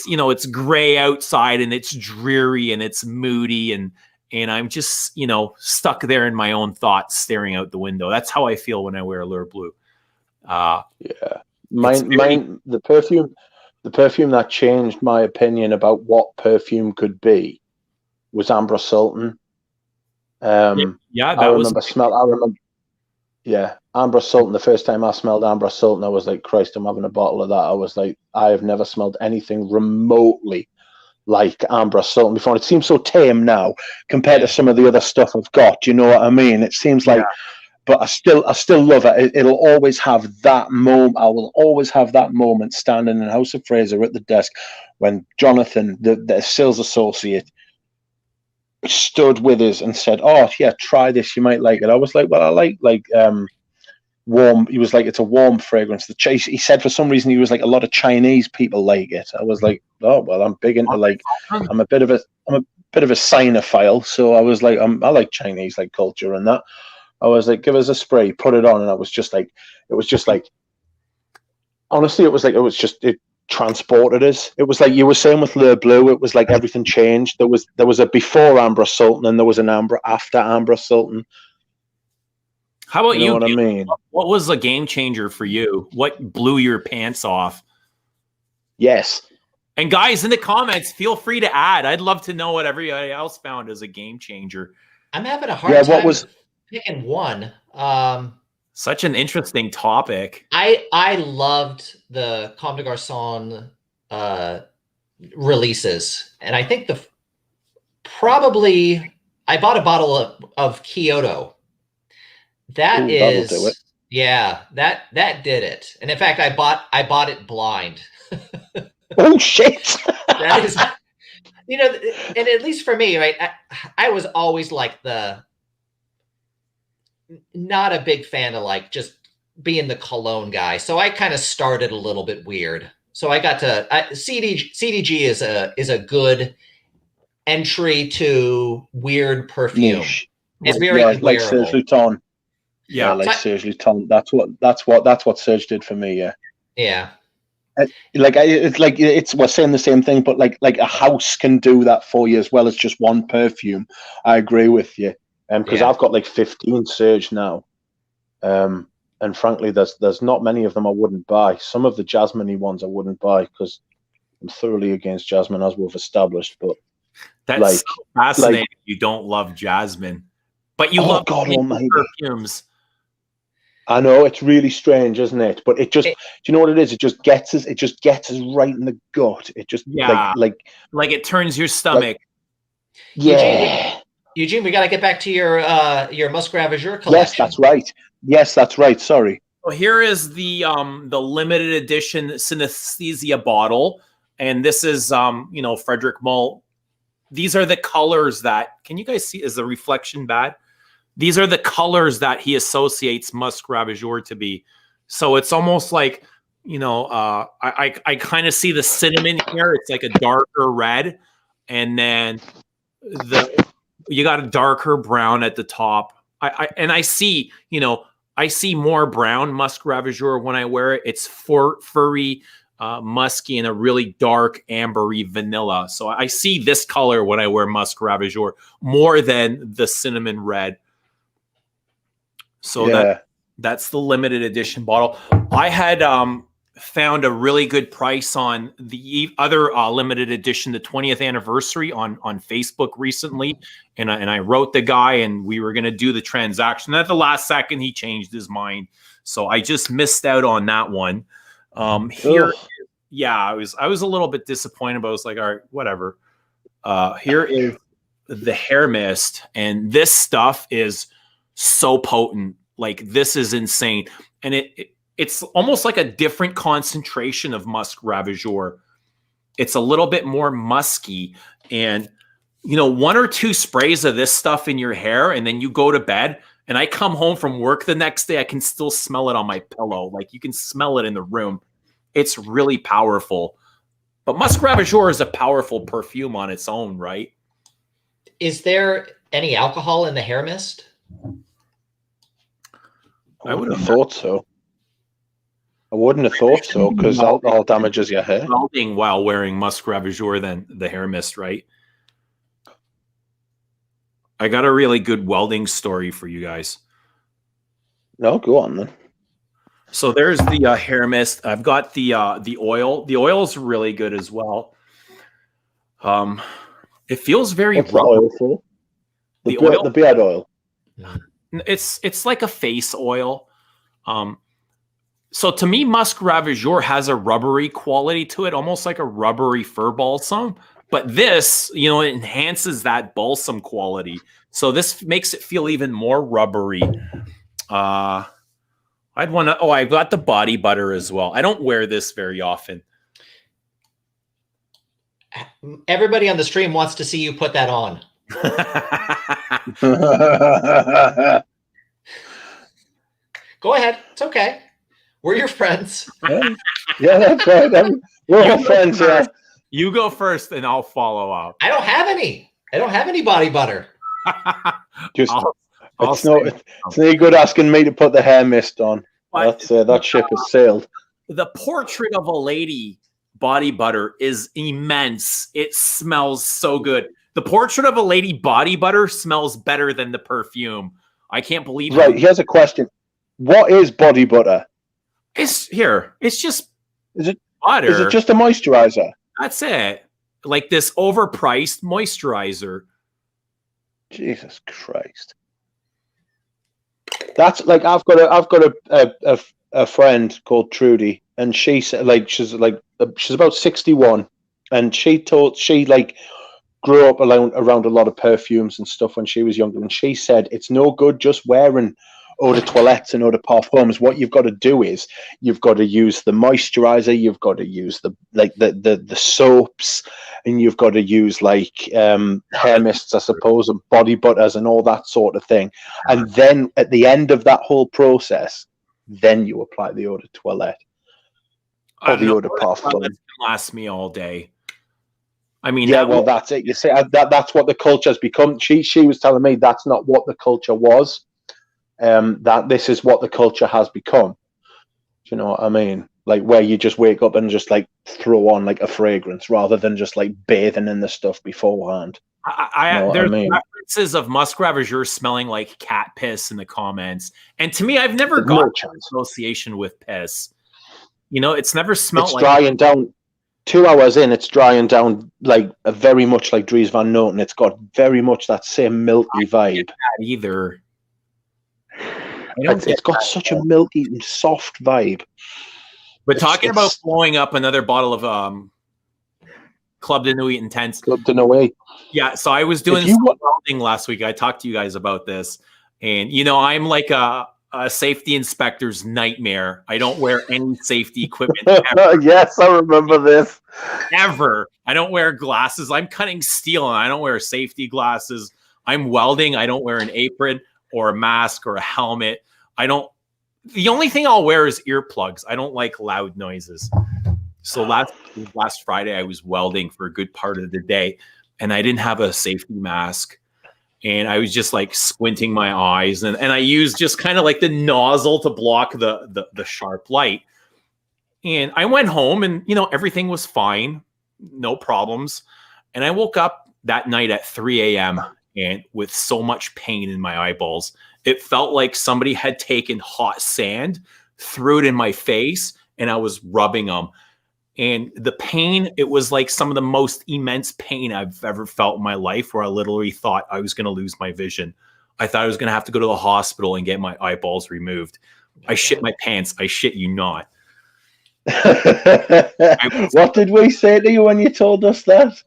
you know, it's gray outside and it's dreary and it's moody and I'm just, you know, stuck there in my own thoughts, staring out the window. That's how I feel when I wear L'Or Bleu. The perfume that changed my opinion about what perfume could be was Amber Sultan. Amber Sultan. The first time I smelled Amber Sultan, I was like, Christ, I'm having a bottle of that. I was like, I have never smelled anything remotely like Amber Sultan before. It seems so tame now compared to some of the other stuff I've got. You know what I mean? It seems like, but I still love it. It'll always have that moment. I will always have that moment standing in House of Fraser at the desk when Jonathan, the sales associate, stood with us and said, "Oh yeah, try this. You might like it." I was like, "Well, I like warm." He was like, "It's a warm fragrance." He said for some reason he was like, "A lot of Chinese people like it." I was like, "Oh well, I'm big into like I'm a bit of a cynophile, so I was like, I like Chinese like culture and that." I was like, "Give us a spray, put it on," and it was just like honestly, it transported us. It was like you were saying with L'Or Bleu, it was like everything changed. There was a before Amber Sultan and there was an Amber after Amber Sultan. How about you? Know what I mean? What was a game changer for you? What blew your pants off? Yes. And guys in the comments, feel free to add. I'd love to know what everybody else found as a game changer. I'm having a hard time picking one. Such an interesting topic. I loved the Comme des Garçons releases, and I think probably I bought a bottle of Kyoto. That did it. And in fact, I bought it blind. Oh shit! That is, you know, and at least for me, right? I was always like not a big fan of like just being the cologne guy. So I kind of started a little bit weird. So I got to CDG is a good entry to weird perfume. Niche. It's very like Serge Luton. Yeah, like Serge Luton. That's what Serge did for me. Yeah. We're saying the same thing, but like a house can do that for you as well as just one perfume. I agree with you. Because I've got like 15 Serge now, and frankly, there's not many of them I wouldn't buy. Some of the jasmine-y ones I wouldn't buy because I'm thoroughly against jasmine, as we've established. But that's so fascinating. You don't love jasmine, but you love perfumes. I know, it's really strange, isn't it? But do you know what it is? It just gets us. It just gets us right in the gut. It just like it turns your stomach. Eugene, we got to get back to your Musk Ravageur collection. Yes, that's right. Sorry. Well, here is the limited edition synesthesia bottle, and this is Frederick Mull. These are the colors that, can you guys see? Is the reflection bad? These are the colors that he associates Musk Ravageur to be. So it's almost like, you know, I kind of see the cinnamon here. It's like a darker red, and then you got a darker brown at the top. I see, you know, I see more brown Musk Ravageur when I wear it. It's furry, musky, and a really dark ambery vanilla. So I see this color when I wear Musk Ravageur more than the cinnamon red. So that's the limited edition bottle. I had found a really good price on the other limited edition, the 20th anniversary on Facebook recently. And I wrote the guy, and we were going to do the transaction. At the last second, he changed his mind. So I just missed out on that one. Here, yeah, I was a little bit disappointed, but I was like, all right, whatever. Here is the Hermes, and this stuff is so potent. Like, this is insane. And it's almost like a different concentration of Musk Ravageur. It's a little bit more musky, and you know, 1 or 2 sprays of this stuff in your hair, and then you go to bed, and I come home from work the next day, I can still smell it on my pillow. Like, you can smell it in the room. It's really powerful. But Musk Ravageur is a powerful perfume on its own, right? Is there any alcohol in the hair mist? I would have thought so. I wouldn't have thought so, because alcohol damages your hair. Welding while wearing Musk Ravageur than the hair mist, right? I got a really good welding story for you guys. No, go on then. So there's the hair mist. I've got the oil. The oil is really good as well. It feels very What's the oil for? The oil, the beard oil. It's like a face oil. So to me, Musk Ravageur has a rubbery quality to it, almost like a rubbery fur balsam. But this, you know, it enhances that balsam quality. So this makes it feel even more rubbery. I'd want to. Oh, I've got the body butter as well. I don't wear this very often. Everybody on the stream wants to see you put that on. Go ahead. It's okay. We're your friends. Yeah, that's right. We're all friends. Yeah. You go first, and I'll follow up. I don't have any. I don't have any body butter. Just it's no good asking me to put the hair mist on. That ship has sailed. The portrait of a lady body butter is immense. It smells so good. The portrait of a lady body butter smells better than the perfume. I can't believe it. Right, here's a question. What is body butter? It's just butter. Is it just a moisturizer? That's it. Like this overpriced moisturizer. Jesus Christ. That's like I've got a friend called Trudy, and she said she's about 61, and she grew up around a lot of perfumes and stuff when she was younger, and she said it's no good just wearing eau de toilettes and eau de parfums. What you've got to do is you've got to use the moisturizer, you've got to use the soaps, and you've got to use hair mists, I suppose, and body butters and all that sort of thing. And then at the end of that whole process, then you apply the eau de toilette or the eau de parfum. That lasts me all day. I mean, yeah, well, that's it. You see, that's what the culture has become. She was telling me that's not what the culture was. That this is what the culture has become. Do you know what I mean? Like where you just wake up and just throw on a fragrance rather than just bathing in the stuff beforehand. There's references of Musk Ravageur smelling like cat piss in the comments, and to me, I've never got an association with piss. You know, it's never smelled. It's drying down. 2 hours in, it's drying down very much like Dries Van Noten. It's got very much that same milky vibe. Either. It's got such a milky and soft vibe. But talking about blowing up another bottle of Club de Nuit Intense. Club de Nuit. Yeah, so I was doing some welding last week. I talked to you guys about this. And, you know, I'm like a safety inspector's nightmare. I don't wear any safety equipment ever. Yes, I remember this. Ever. I don't wear glasses. I'm cutting steel, and I don't wear safety glasses. I'm welding. I don't wear an apron or a mask or a helmet. I don't The only thing I'll wear is earplugs. I don't like loud noises. So last Friday, I was welding for a good part of the day, and I didn't have a safety mask. And I was just like squinting my eyes, and I used just kind of like the nozzle to block the sharp light. And I went home, and everything was fine, no problems. And I woke up that night at 3 a.m. and with so much pain in my eyeballs. It felt like somebody had taken hot sand, threw it in my face, and I was rubbing them. And the pain, it was like some of the most immense pain I've ever felt in my life, where I literally thought I was going to lose my vision. I thought I was going to have to go to the hospital and get my eyeballs removed. I shit my pants. I shit you not. What did we say to you when you told us that?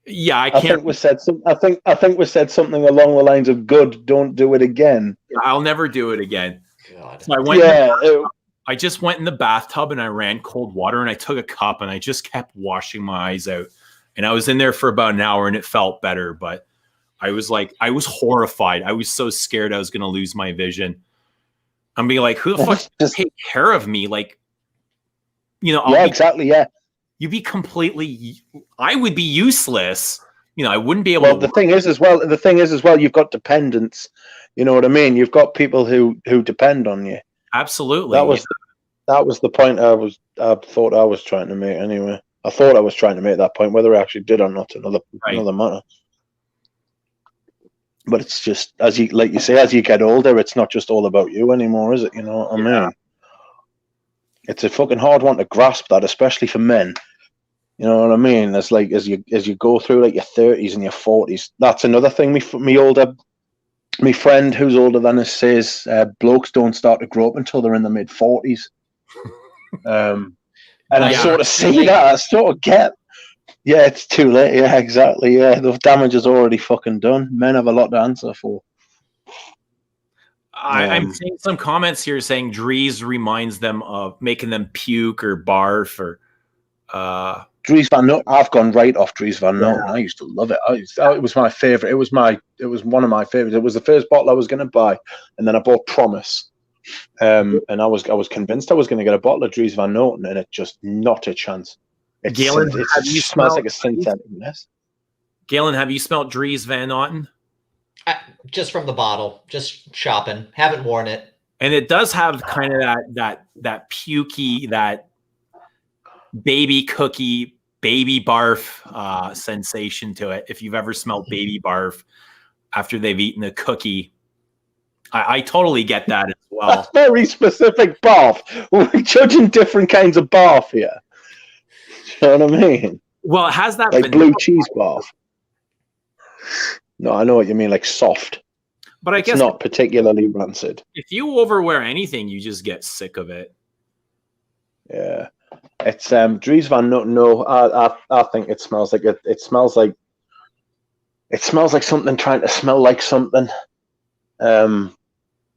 Yeah, I can't. I think we said something along the lines of "Good, don't do it again." I'll never do it again. God. So I went. I just went in the bathtub and I ran cold water, and I took a cup and I just kept washing my eyes out. And I was in there for about an hour, and it felt better. But I was horrified. I was so scared I was going to lose my vision. I'm being like, who the fuck does take care of me? Like, exactly. Yeah. You'd be completely, I would be useless. I wouldn't be able to. The thing is as well, you've got dependents. You know what I mean? You've got people who depend on you. Absolutely. That was the point I thought I was trying to make anyway. I thought I was trying to make that point. Whether I actually did or not, another matter. But it's just, as you say, as you get older, it's not just all about you anymore, is it? You know what I mean? It's a fucking hard one to grasp, that, especially for men. You know what I mean? It's like as you go through like your 30s and your 40s. That's another thing. My friend who's older than us says blokes don't start to grow up until they're in the mid 40s. And I sort of see that. I sort of get. Yeah, it's too late. Yeah, exactly. Yeah, the damage is already fucking done. Men have a lot to answer for. I'm seeing some comments here saying Dries reminds them of making them puke or barf or. Dries Van Noten. I've gone right off Dries Van Noten. I used to love it. It was my favorite. It was one of my favorites. It was the first bottle I was going to buy, and then I bought Promise. And I was convinced I was going to get a bottle of Dries Van Noten, and it just not a chance. It smells like a synthetic mess. Galen, have you smelled Dries Van Noten? Just from the bottle, just shopping. Haven't worn it. And it does have kind of that pukey, that baby cookie, baby barf sensation to it. If you've ever smelled baby barf after they've eaten a cookie, I totally get that as well. That's very specific barf. We're judging different kinds of barf here. You know what I mean? Well, it has that like blue cheese barf. No, I know what you mean, like soft. But I guess it's not particularly rancid. If you overwear anything, you just get sick of it. Yeah. It's Dries Van Noten. No, I think it smells like it. It smells like something trying to smell like something.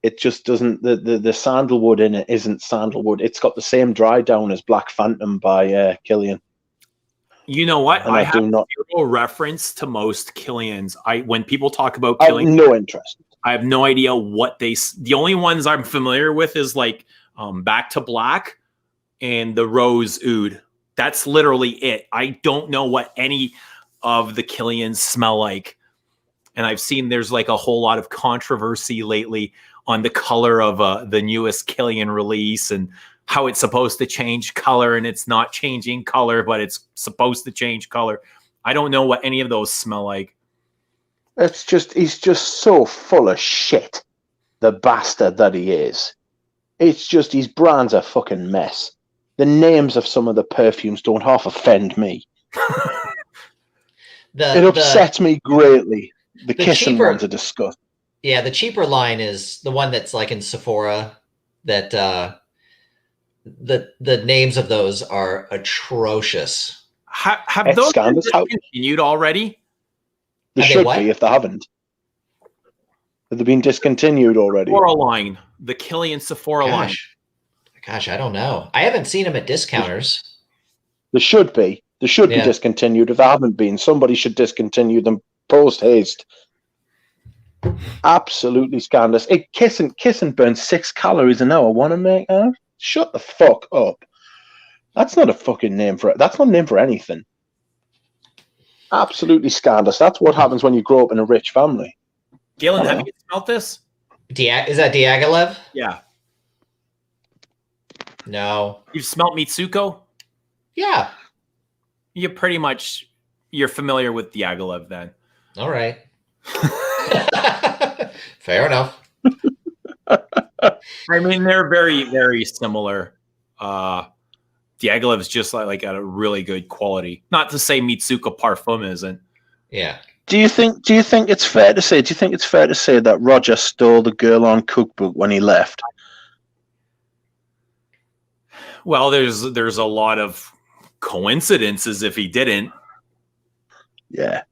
It just doesn't. The sandalwood in it isn't sandalwood. It's got the same dry down as Black Phantom by Killian. You know what? And I have zero reference to most Killians. When people talk about Killian, I have no interest. I have no idea what they. The only ones I'm familiar with is like Back to Black and the Rose Oud. That's literally it. I don't know what any of the Killians smell like. And I've seen there's like a whole lot of controversy lately on the color of the newest Killian release and how it's supposed to change color, and it's not changing color, but it's supposed to change color. I don't know what any of those smell like. It's just, he's just so full of shit, the bastard that he is. It's just, his brand's a fucking mess. The names of some of the perfumes don't half offend me. It upsets me greatly. The kissing ones are disgusting. Yeah, the cheaper line is the one that's like in Sephora that the names of those are atrocious. Have those been discontinued already? They should be if they haven't. Have they been discontinued already? Sephora line, the Killian Sephora line. Gosh, I don't know. I haven't seen them at discounters. They should be. They should be discontinued. If they haven't been, somebody should discontinue them post haste. Absolutely scandalous. Kiss and burn 6 calories an hour. Want to make out? Shut the fuck up. That's not a fucking name for it. That's not a name for anything. Absolutely scandalous. That's what happens when you grow up in a rich family. Galen, have you smelled this? Is that Diaghilev? Yeah. No. You've smelled Mitsuko? Yeah. You're familiar with Diaghilev then. All right. Fair enough. I mean, they're very, very similar. Diaghilev is just like at a really good quality. Not to say Mitsuko Parfum isn't. Yeah. Do you think it's fair to say that Roger stole the Girl on cookbook when he left? Well, there's a lot of coincidences if he didn't. Yeah.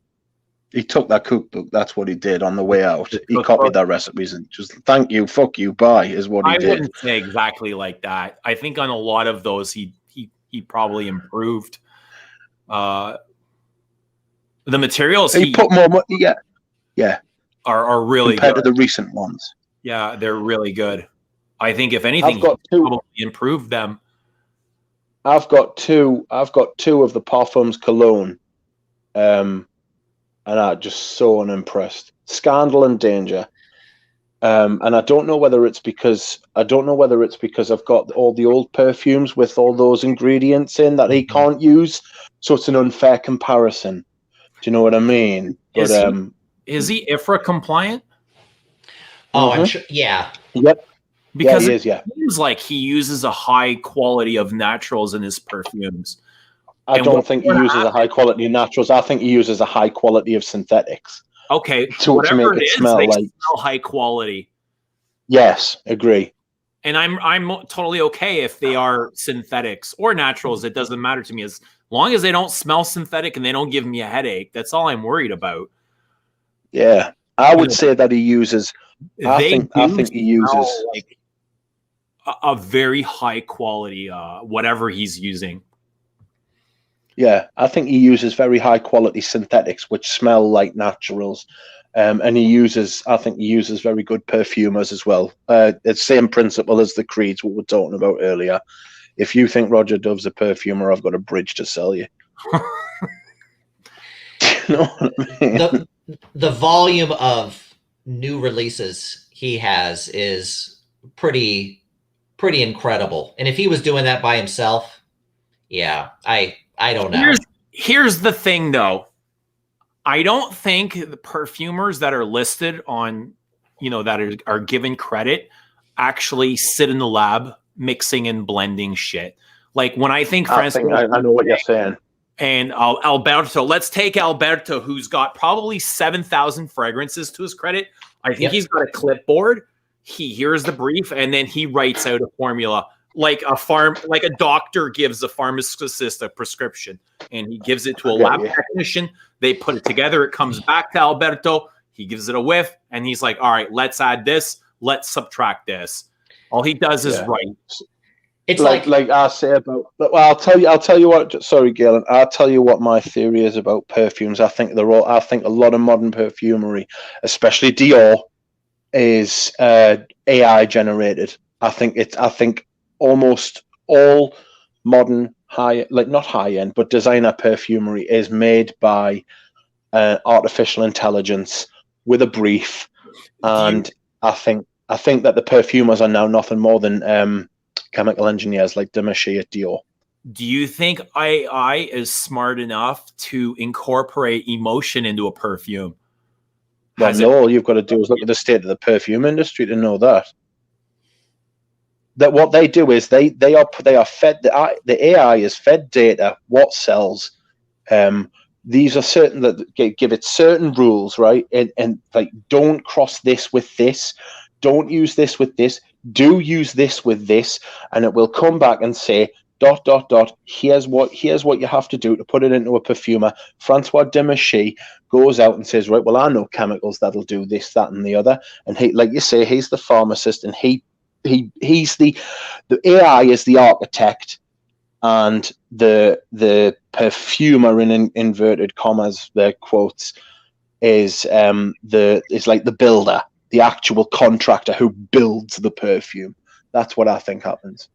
He took that cookbook. That's what he did on the way out. He copied that recipes and just thank you, fuck you, bye is what he did. I wouldn't say exactly like that. I think on a lot of those he probably improved. The materials he put more money. Yeah, are really compared good. to the recent ones. Yeah, they're really good. I think if anything, I've got he probably improved them. I've got two of the Parfums cologne. And I'm just so unimpressed. Scandal and Danger. And I don't know whether it's because I've got all the old perfumes with all those ingredients in that he can't use, so it's an unfair comparison. Do you know what I mean? Is he IFRA compliant? Oh, I'm sure. Yeah. Yep. Because he is, it seems like he uses a high quality of naturals in his perfumes. I don't think he uses a high quality of naturals. I think he uses a high quality of synthetics. Okay, to make it smell like high quality. Yes, agree. And I'm totally okay if they are synthetics or naturals. It doesn't matter to me as long as they don't smell synthetic and they don't give me a headache. That's all I'm worried about. Yeah, I would say that he uses. I think he uses like a very high quality whatever he's using. Yeah, I think he uses very high quality synthetics which smell like naturals, and I think he uses very good perfumers as well. It's the same principle as the Creeds we were talking about earlier. If you think Roger Dove's a perfumer, I've got a bridge to sell you. You know what I mean? The volume of new releases he has is pretty incredible. And if he was doing that by himself, yeah, I don't know. Here's the thing, though. I don't think the perfumers that are listed on, that are given credit actually sit in the lab mixing and blending shit. Like when I think I know what you're saying. And Alberto, let's take Alberto, who's got probably 7,000 fragrances to his credit. I think he's got a clipboard. He hears the brief and then he writes out a formula. Like a doctor gives a pharmacist a prescription and he gives it to a lab technician. They put it together. It comes back to Alberto. He gives it a whiff and he's like, all right, let's add this. Let's subtract this. All he does is write. It's like I say about, well, I'll tell you what, sorry, Galen, I'll tell you what my theory is about perfumes. I think a lot of modern perfumery, especially Dior, is AI generated. I think almost all modern not high end, but designer perfumery is made by artificial intelligence with a brief, and I think that the perfumers are now nothing more than chemical engineers like Demachi at Dior. Do you think AI is smart enough to incorporate emotion into a perfume? Well, all you've got to do is look at the state of the perfume industry to know that. That what they do is they are fed, the AI is fed data, what sells. These are certain that give it certain rules, right? And like, don't cross this with this, don't use this with this, do use this with this, and it will come back and say, ... here's what you have to do to put it into a perfumer. Francois Demachi goes out and says, right, well, I know chemicals that'll do this, that, and the other. And he, like you say, he's the pharmacist, and he's the AI is the architect, and the perfumer, in inverted commas, their quotes, is like the builder, the actual contractor who builds the perfume. That's what I think happens.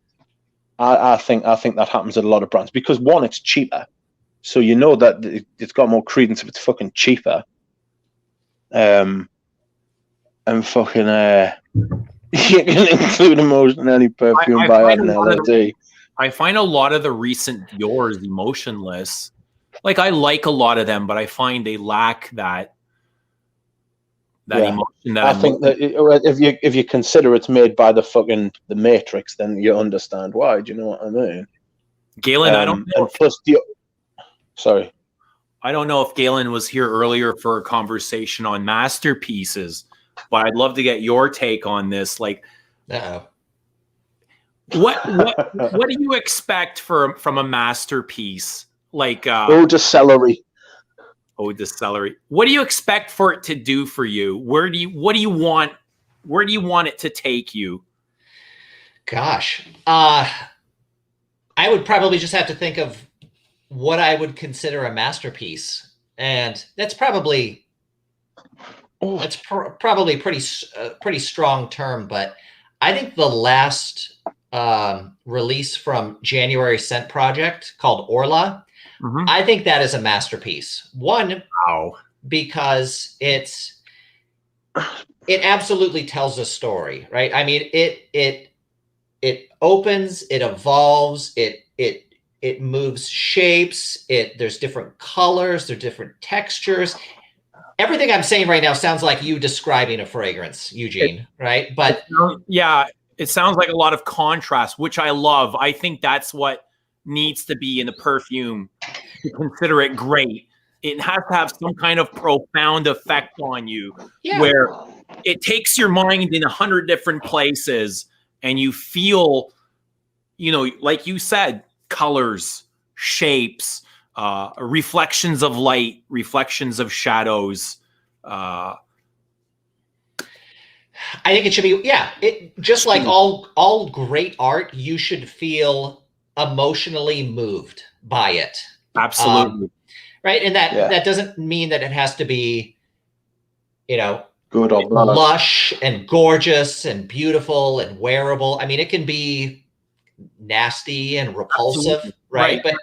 I think that happens at a lot of brands because one, it's cheaper, so you know that it's got more credence if it's fucking cheaper. And fucking you can include emotion in any perfume by adding LOD. I find a lot of the recent Dior's emotionless. Like I like a lot of them, but I find they lack that emotion. That I think that if you consider it's made by the Matrix, then you understand why. Do you know what I mean? Galen, I don't know. Sorry. I don't know if Galen was here earlier for a conversation on masterpieces, but I'd love to get your take on this. Like, what do you expect from a masterpiece? Like Eau de celery. Eau de celery. What do you expect for it to do for you? What do you want it to take you? Gosh, I would probably just have to think of what I would consider a masterpiece, and that's probably probably pretty strong term. But I think the last release from January Scent Project called Orla, I think that is a masterpiece. One, because it absolutely tells a story, right? I mean, it opens, it evolves, it moves shapes, there's different colors, there's different textures. Everything I'm saying right now sounds like you describing a fragrance, Eugene, right? But yeah, it sounds like a lot of contrast, which I love. I think that's what needs to be in a perfume to consider it great. It has to have some kind of profound effect on you, where it takes your mind in 100 different places and you feel, like you said, colors, shapes, reflections of light, reflections of shadows. I think it should be, just like all great art, you should feel emotionally moved by it. Absolutely. Right. And that doesn't mean that it has to be, good or bad, lush and gorgeous and beautiful and wearable. I mean, it can be nasty and repulsive. Absolutely. Right. But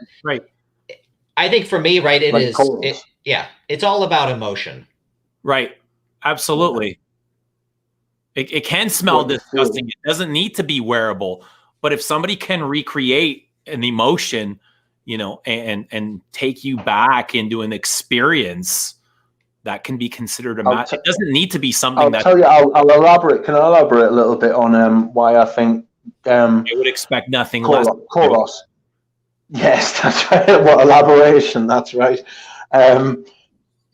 I think for me, right, it's all about emotion. Right. Absolutely. It can smell disgusting. It doesn't need to be wearable. But if somebody can recreate an emotion, and take you back into an experience, that can be considered a match. It doesn't need to be something I'll elaborate. Can I elaborate a little bit on why I think I would expect nothing less. KOUROS. Yes, that's right. What elaboration? That's right.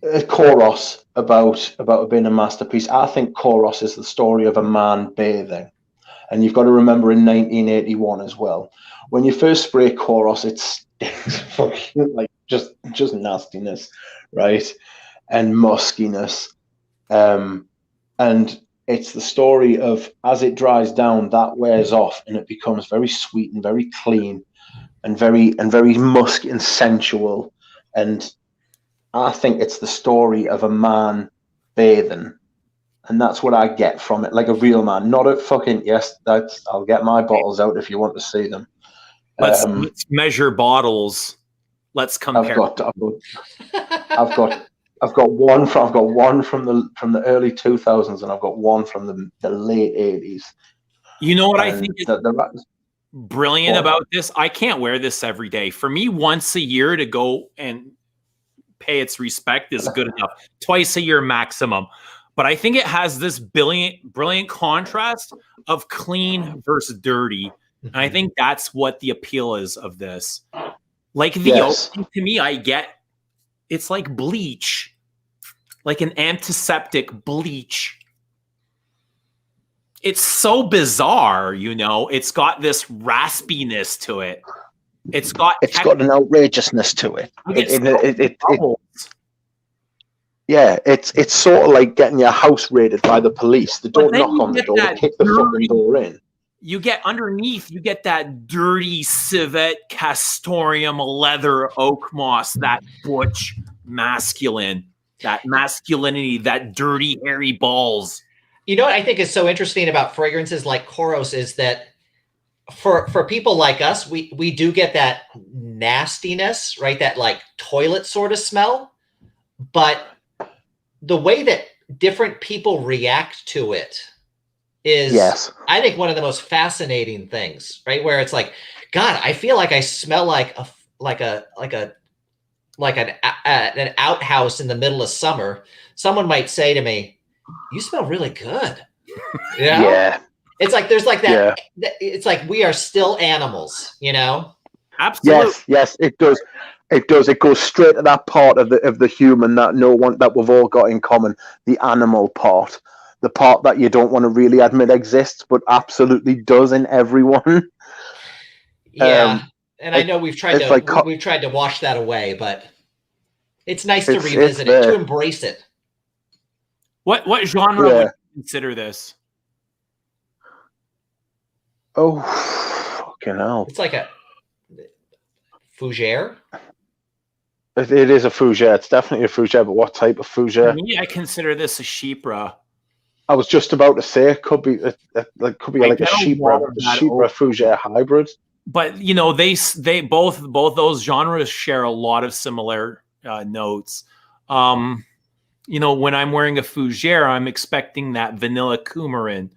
KOUROS about being a masterpiece. I think KOUROS is the story of a man bathing. And you've got to remember in 1981 as well, when you first spray KOUROS, it stinks fucking like just nastiness, right? And muskiness. And it's the story of, as it dries down, that wears off and it becomes very sweet and very clean and very musky and sensual. And I think it's the story of a man bathing. And that's what I get from it, like a real man, not a fucking, I'll get my bottles out if you want to see them. Let's measure bottles. Let's compare. I've got one from the early 2000s, and I've got one from the late 80s. You know what I think is brilliant about this? I can't wear this every day. For me, once a year to go and pay its respect is good enough. Twice a year maximum. But I think it has this brilliant contrast of clean versus dirty. And I think that's what the appeal is of this. Like the opening, to me, it's like bleach, like an antiseptic bleach. It's so bizarre, it's got this raspiness to it. It's got an outrageousness to it. It's sort of like getting your house raided by the police. They don't knock on the door, they kick the fucking door in. You get underneath, you get that dirty civet, castoreum, leather, oak moss, that butch, masculine. that masculinity, that dirty, hairy balls. You know what I think is so interesting about fragrances like KOUROS is that for people like us, we do get that nastiness, right? That like toilet sort of smell. But the way that different people react to it is, I think, one of the most fascinating things, right? Where it's like, God, I feel like I smell like an outhouse in the middle of summer. Someone might say to me, "You smell really good." You know? Yeah. It's like there's like that. Yeah. It's like we are still animals, you know. Absolutely. Yes, it does. It does. It goes straight to that part of the human that we've all got in common, the animal part, the part that you don't want to really admit exists, but absolutely does in everyone. Yeah, and I know we've tried to wash that away, but it's nice to revisit it, to embrace it. What genre would you consider this? Oh, fucking hell! It's like a fougere. It is a fougere. It's definitely a fougere, but what type of fougere? For me, I consider this a chypre. I was just about to say it could be like a chypre fougere hybrid. But you know, they both those genres share a lot of similar notes. You know, when I'm wearing a fougere, I'm expecting that vanilla coumarin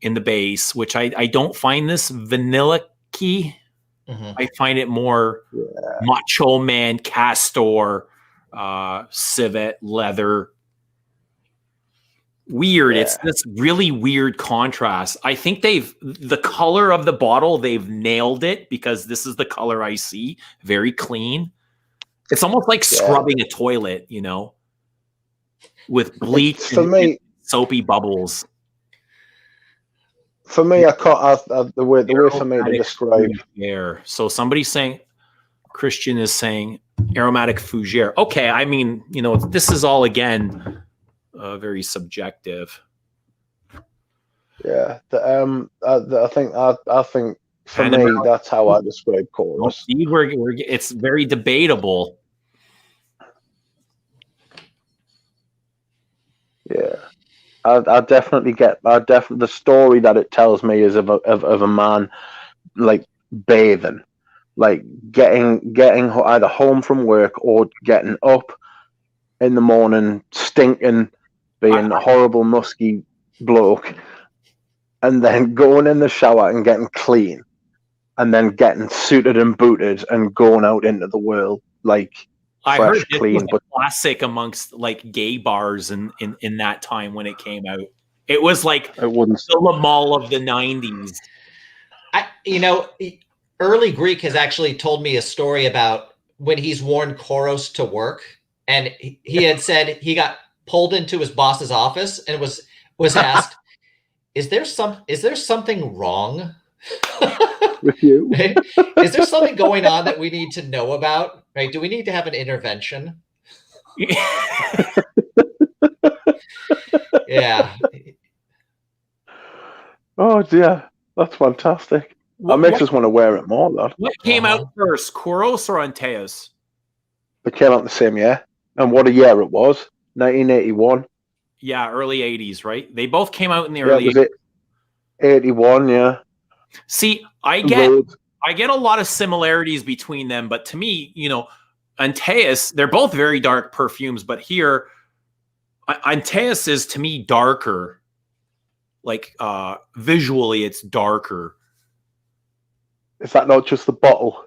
in the base, which I don't find this vanilla-y. Mm-hmm. I find it more macho man, castor, civet, leather. Weird. Yeah. It's this really weird contrast. I think the color of the bottle, they've nailed it, because this is the color I see. Very clean. It's almost like scrubbing a toilet, you know, with bleach and soapy bubbles. For me, I can't. The way for me to describe. So somebody's saying, Christian is saying aromatic fougere. Okay, I mean, you know, this is all again very subjective. Yeah, I think for me that's how I describe KOUROS. It's very debatable. Yeah. I definitely get. The story that it tells me is of a man like bathing, like getting either home from work or getting up in the morning, stinking, being a horrible musky bloke, and then going in the shower and getting clean, and then getting suited and booted and going out into the world like. I heard it was a classic amongst like gay bars in that time when it came out. It was like the Le Male of the 90s. You know, Early Greek has actually told me a story about when he's worn KOUROS to work, and he had said he got pulled into his boss's office and was asked, "Is there something wrong with you? Right? Is there something going on that we need to know about? Right? Do we need to have an intervention?" Yeah. Oh dear, that's fantastic. That makes us want to wear it more. What came out first, KOUROS or Antaeus? They came out the same year, and what a year it was! 1981. Yeah, early 80s, right? They both came out in the early 80s. 81, yeah. See, I get a lot of similarities between them, but to me, you know, Antaeus, they're both very dark perfumes, but here, Antaeus is to me darker. Like visually, it's darker. Is that not just the bottle?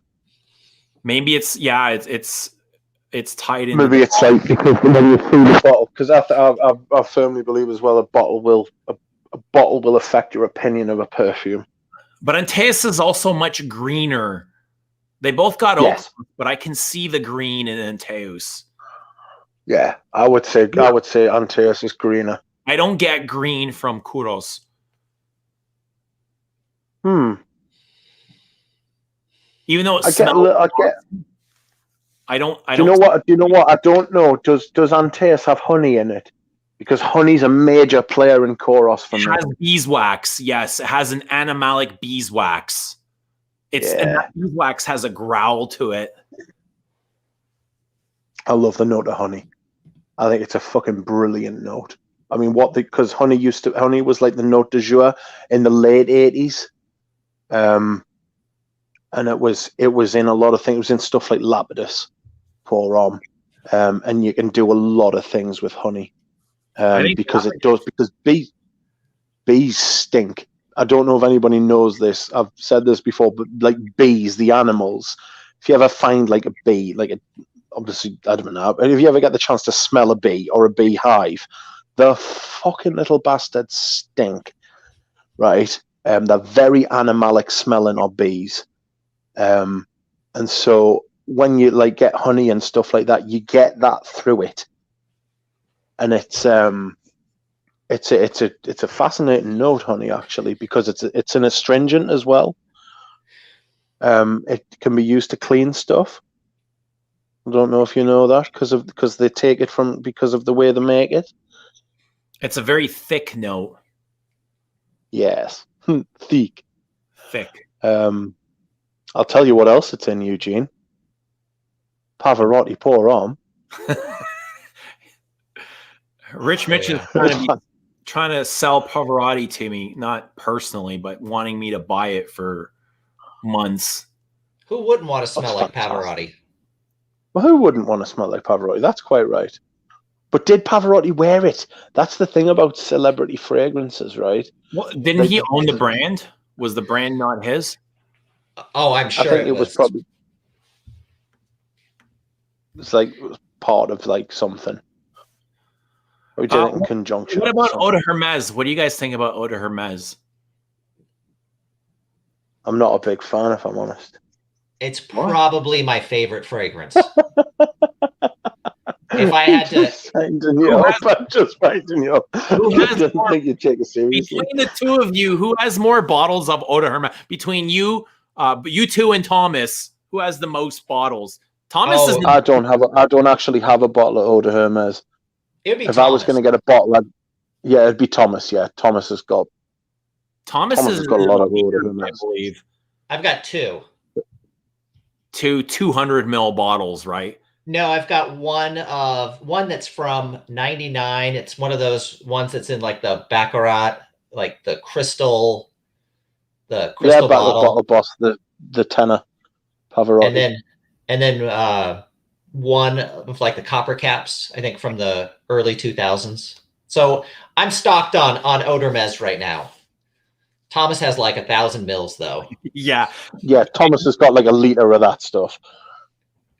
Maybe it's it's tied in. Maybe it's like because when you see the bottle, because I firmly believe as well a bottle will affect your opinion of a perfume. But Antaeus is also much greener. They both got open, but I can see the green in Antaeus. Yeah, I would say Antaeus is greener. I don't get green from KOUROS. Even though it smells, I don't. Do you know what? I don't know. Does Antaeus have honey in it? Because honey's a major player in KOUROS for me. It has beeswax. Yes, it has an animalic beeswax. And that beeswax has a growl to it. I love the note of honey. I think it's a fucking brilliant note. I mean, because honey was like the note du jour in the late 80s. And it was in a lot of things. It was in stuff like Lapidus, pour on, and you can do a lot of things with honey, because bees stink. I don't know if anybody knows this. I've said this before, but like bees, the animals. If you ever find like a bee, obviously I don't know, but if you ever get the chance to smell a bee or a beehive, the fucking little bastards stink, right? They're very animalic smelling of bees. And so when you like get honey and stuff like that, you get that through it, and it's a fascinating note, honey, actually, because it's an astringent as well. It can be used to clean stuff. I don't know if you know that, because they take it because of the way they make it. It's a very thick note. Yes, thick. Thick. I'll tell you what else it's in, Eugene. Pavarotti pour on. Rich Mitch is trying to sell Pavarotti to me, not personally, but wanting me to buy it for months. Who wouldn't want to smell like Pavarotti? Well, who wouldn't want to smell like Pavarotti? That's quite right. But did Pavarotti wear it? That's the thing about celebrity fragrances, right? Well, didn't he own the brand? Was the brand not his? Oh, I'm sure I think it was probably. It was part of like something. We did it in conjunction. What about Eau de Hermes? What do you guys think about Eau de Hermes? I'm not a big fan, if I'm honest. It's probably my favorite fragrance. If I had to, I'm just finding you up. I didn't think you'd take it seriously. Between the two of you, who has more bottles of Eau de Hermes? Between you, you two, and Thomas, who has the most bottles? Thomas is. I don't actually have a bottle of Eau de Hermes. It'd be if Thomas. I was going to get a bottle, it'd be Thomas. Yeah, Thomas has got a lot of Eau de Hermes, I believe. I've got two 200 ml bottles, right? No, I've got one that's from 99. It's one of those ones that's in like the Baccarat, like the crystal bottle boss, the tenner Pavarotti. And then one with like the copper caps, I think from the early 2000s. So I'm stocked on Eau de Hermes right now. Thomas has like 1,000 mils though. Yeah. Thomas has got like a liter of that stuff,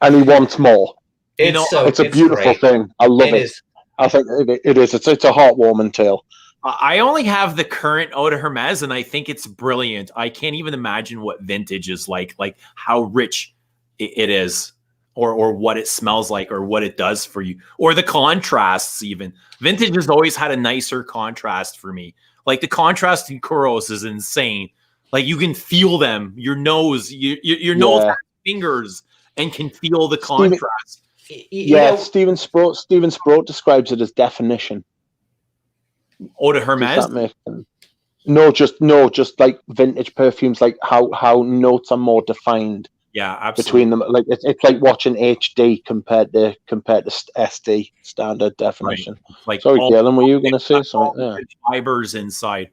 and he wants more. It's a beautiful thing. I love it. I think it is. It's a heartwarming tale. I only have the current Eau de Hermes, and I think it's brilliant. I can't even imagine what vintage is like how rich it is, or what it smells like, or what it does for you, or the contrasts even. Vintage has always had a nicer contrast for me. Like the contrast in KOUROS is insane. Like you can feel them. Your nose, your nose has fingers and can feel the contrast. Stephen Sproat describes it as definition. Eau de Hermes? No, just like vintage perfumes, like how notes are more defined. Yeah, absolutely. Between them, like it's like watching HD compared to SD standard definition. Right. Like, sorry, Galen, were you going to say something? Yeah. Fibers inside.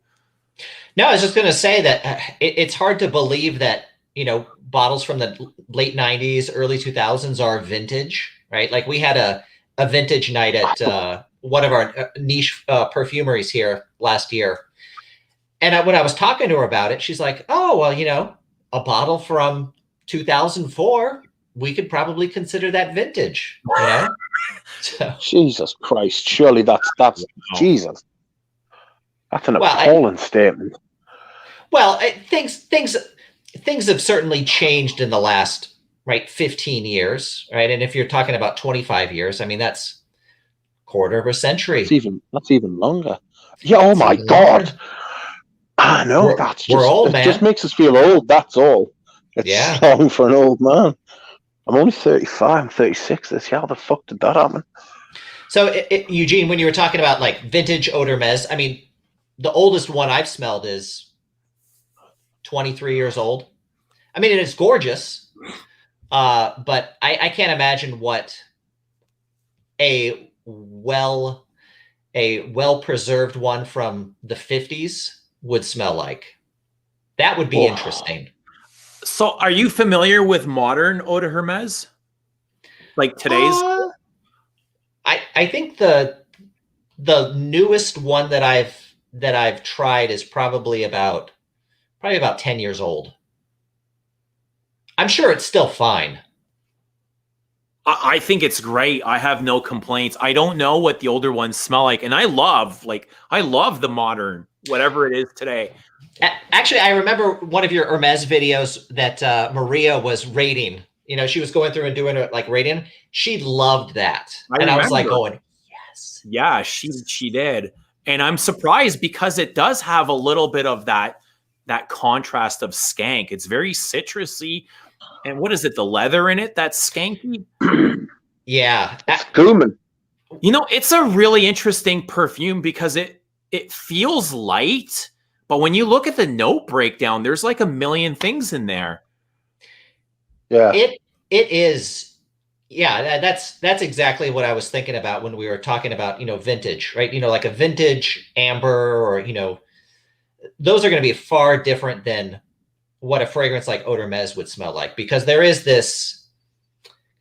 No, I was just going to say that it's hard to believe that bottles from the late 90s, early 2000s are vintage, right? Like we had a vintage night at one of our niche perfumeries here last year, and when I was talking to her about it, she's like, "Oh, well, a bottle from 2004, we could probably consider that vintage." So, Jesus Christ! Surely that's Jesus. That's an appalling statement. Well, things have certainly changed in the last 15 years, right? And if you're talking about 25 years, I mean that's quarter of a century. That's even longer. Yeah. Oh my God. I know. We're old, man. It just makes us feel old. That's all. It's long for an old man. I'm only 35. I'm 36 this year. How the fuck did that happen? So, Eugene, when you were talking about like vintage Eau de Hermes, I mean, the oldest one I've smelled is 23 years old. I mean, it is gorgeous, but I can't imagine what a well-preserved one from the 50s would smell like. That would be interesting. So are you familiar with modern Eau de Hermes? Like today's? I think the newest one that I've tried is probably about 10 years old. I'm sure it's still fine. I think it's great. I have no complaints. I don't know what the older ones smell like, and I love the modern, whatever it is today. Actually, I remember one of your Hermes videos that Maria was rating. You know, she was going through and doing it like rating. She loved that, I was like going, yes. Yeah, she did, and I'm surprised because it does have a little bit of that contrast of skank. It's very citrusy. And what is it? The leather in it that's skanky? Yeah. Gooman. You know, it's a really interesting perfume because it feels light, but when you look at the note breakdown, there's like a million things in there. Yeah. It is. Yeah, that's exactly what I was thinking about when we were talking about, you know, vintage, right? You know, like a vintage amber, or, you know, those are going to be far different than what a fragrance like Eau de Hermes would smell like, because there is this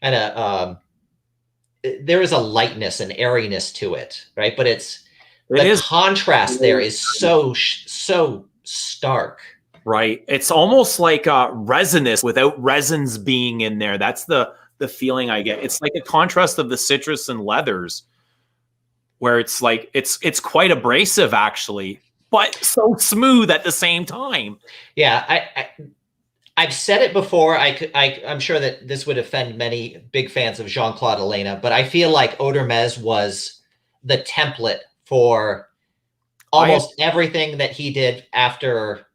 kind of there is a lightness and airiness to it, right? But the contrast there is so stark, right? It's almost like resinous without resins being in there. That's the feeling I get. It's like a contrast of the citrus and leathers, where it's like it's quite abrasive actually, but so smooth at the same time. Yeah, I've said it before. I'm sure that this would offend many big fans of Jean-Claude Elena, but I feel like Eau de Hermes was the template for almost everything that he did after,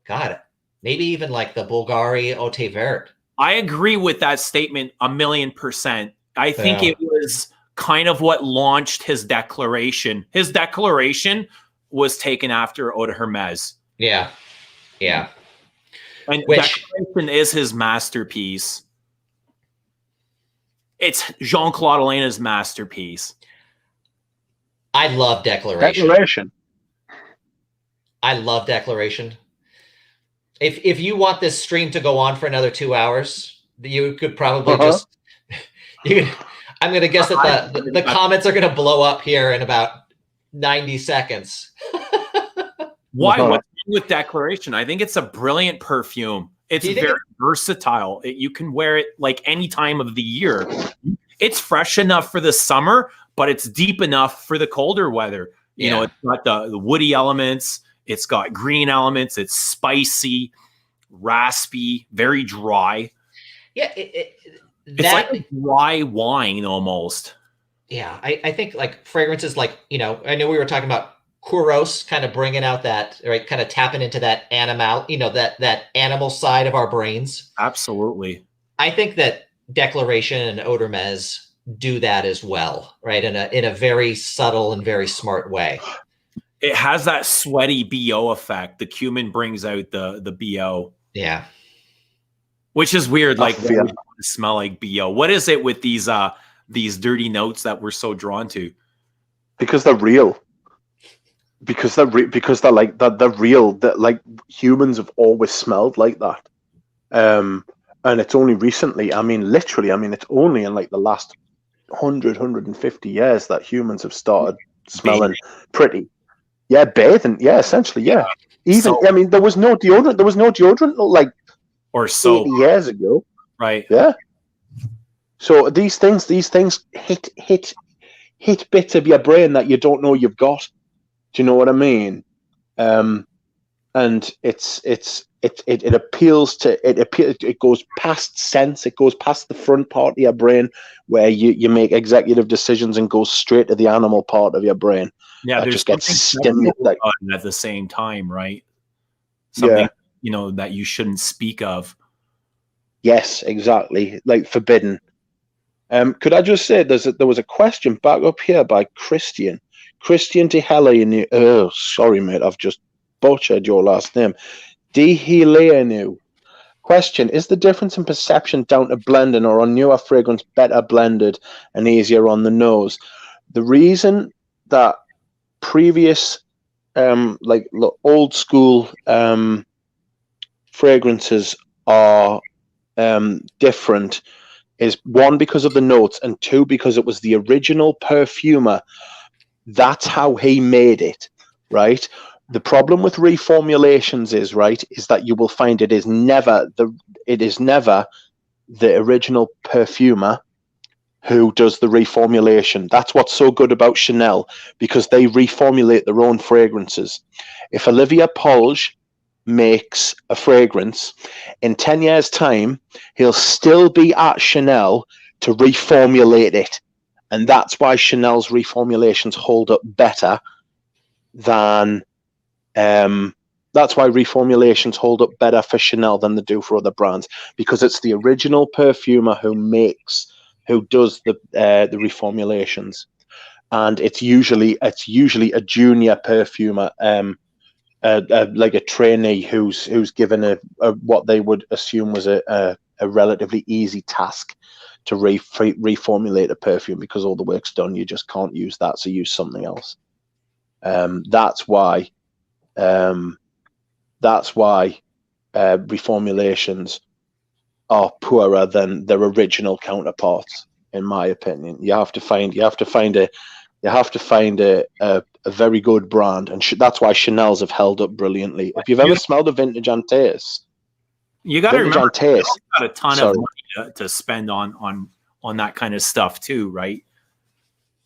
God, maybe even like the Bulgari Haute Verte. I agree with that statement 1,000,000%. I think it was kind of what launched his declaration. His declaration was taken after Eau de Hermes. Yeah. Yeah. And Declaration is his masterpiece. It's Jean-Claude Elena's masterpiece. I love Declaration. I love Declaration. If you want this stream to go on for another 2 hours, you could probably just I'm going to guess that the comments are going to blow up here in about 90 seconds. Why? What's wrong with Declaration? I think it's a brilliant perfume. It's very versatile. You can wear it like any time of the year. It's fresh enough for the summer, but it's deep enough for the colder weather. You know, it's got the woody elements. It's got green elements. It's spicy, raspy, very dry. Yeah. It's like a dry wine almost. Yeah. I think like fragrances like, you know, I know we were talking about KOUROS kind of bringing out that, right, kind of tapping into that animal, you know, that animal side of our brains. Absolutely. I think that Declaration and Eau de Hermes do that as well, right? In a very subtle and very smart way. It has that sweaty BO effect. The cumin brings out the BO. Yeah. Which is weird. Like, they smell like BO. What is it with these dirty notes that we're so drawn to? Because they're real. Because they're like they're real. That like humans have always smelled like that. And it's only recently, I mean, literally, it's only in like the last 150 years that humans have started smelling pretty. Yeah, bathing. Yeah, essentially, yeah. Even, I mean, there was no deodorant like or so 80 years ago. Right. Yeah. So these things hit bits of your brain that you don't know you've got. Do you know what I mean? And it appeals to it goes past sense. It goes past the front part of your brain where you make executive decisions and goes straight to the animal part of your brain. Yeah, that there's just gets stimulated at the same time, right? Something you know that you shouldn't speak of. Yes, exactly. Like forbidden. Could I just say there was a question back up here by Christian de Helenu. Oh, sorry, mate. I've just butchered your last name. De Helenu. Question: is the difference in perception down to blending, or are newer fragrance better blended and easier on the nose? the reason that previous like old school fragrances are different is, one, because of the notes, and two, because it was the original perfumer. That's how he made it, right? The problem with reformulations is that you will find it is never the original perfumer who does the reformulation. That's what's so good about Chanel, because they reformulate their own fragrances. If Olivia Polge makes a fragrance, in 10 years' time, he'll still be at Chanel to reformulate it. And that's why Chanel's reformulations hold up better than that's why reformulations hold up better for Chanel than they do for other brands, because it's the original perfumer who does the reformulations, and it's usually a junior perfumer, like a trainee who's given what they would assume was a relatively easy task to reformulate a perfume, because all the work's done. You just can't use that, so use something else. That's why reformulations are poorer than their original counterparts, in my opinion. You have to find a very good brand, and that's why Chanel's have held up brilliantly. If you've ever smelled a vintage Antaeus, you got to remember, Chanel's got a ton of money to spend on that kind of stuff too, right?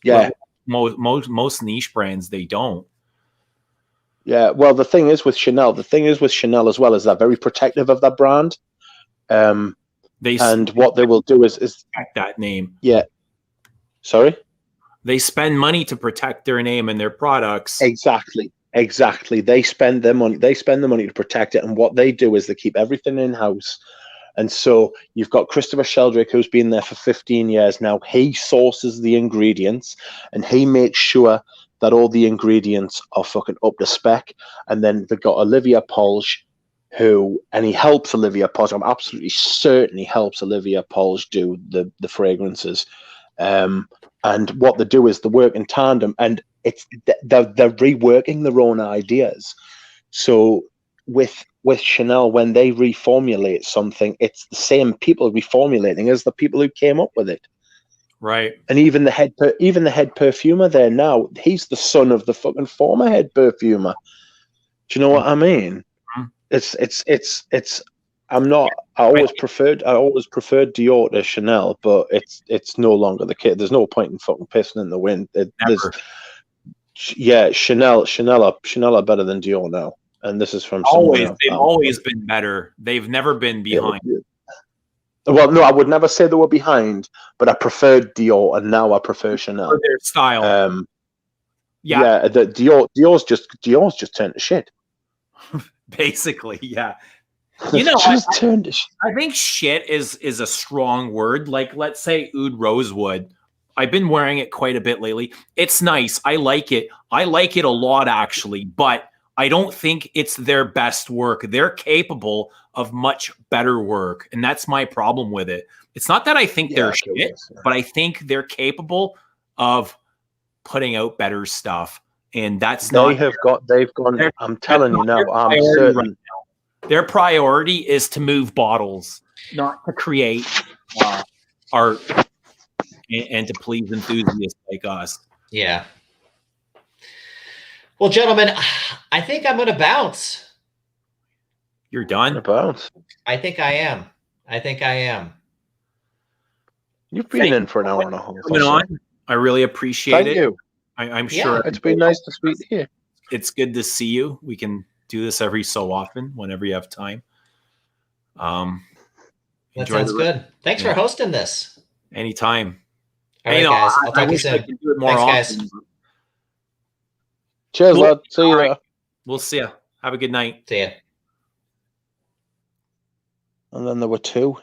Yeah, but most niche brands, they don't. Yeah, well, the thing is with Chanel as well, is they're very protective of that brand. And what they will do is protect that name. Yeah. Sorry? They spend money to protect their name and their products. Exactly. They spend their money. They spend the money to protect it. And what they do is they keep everything in-house. And so you've got Christopher Sheldrake, who's been there for 15 years now. He sources the ingredients, and he makes sure that all the ingredients are fucking up to spec. And then they've got Olivia Polge, and he helps Olivia Polge. I'm absolutely certain he helps Olivia Polge do the fragrances. And what they do is they work in tandem, and they're reworking their own ideas. So with Chanel, when they reformulate something, it's the same people reformulating as the people who came up with it. Right. And even the head perfumer there now, he's the son of the fucking former head perfumer. Do you know what I mean? Mm-hmm. I always preferred Dior to Chanel, but it's no longer the case. There's no point in fucking pissing in the wind. Chanel are better than Dior now, and this is from they've always been better. They've never been behind. Yeah. Well, no, I would never say they were behind, but I preferred Dior, and now I prefer Chanel. For their style. The Dior's just turned to shit. Basically, yeah. I think shit is a strong word. Like, let's say Oud Rosewood. I've been wearing it quite a bit lately. It's nice. I like it. I like it a lot, actually, but I don't think it's their best work. They're capable of much better work, and that's my problem with it. It's not that I think they're shit, but I think they're capable of putting out better stuff, and that's they've gone. I'm telling you now. I'm certain. Right now. Their priority is to move bottles, not to create art and to please enthusiasts like us. Yeah. Well, gentlemen, I think I'm going to bounce. You're done? Bounce. I think I am. You've been in for an hour and a half. Coming on. I really appreciate it. Thank you. I'm sure it's been nice to speak to you. It's good to see you. We can do this every so often, whenever you have time. That sounds good. Thanks for hosting this. Anytime. All right, guys. I'll talk to you soon. I can do it more often. Guys. Cheers, lad. See you later. We'll see you. Have a good night. See ya. And then there were two.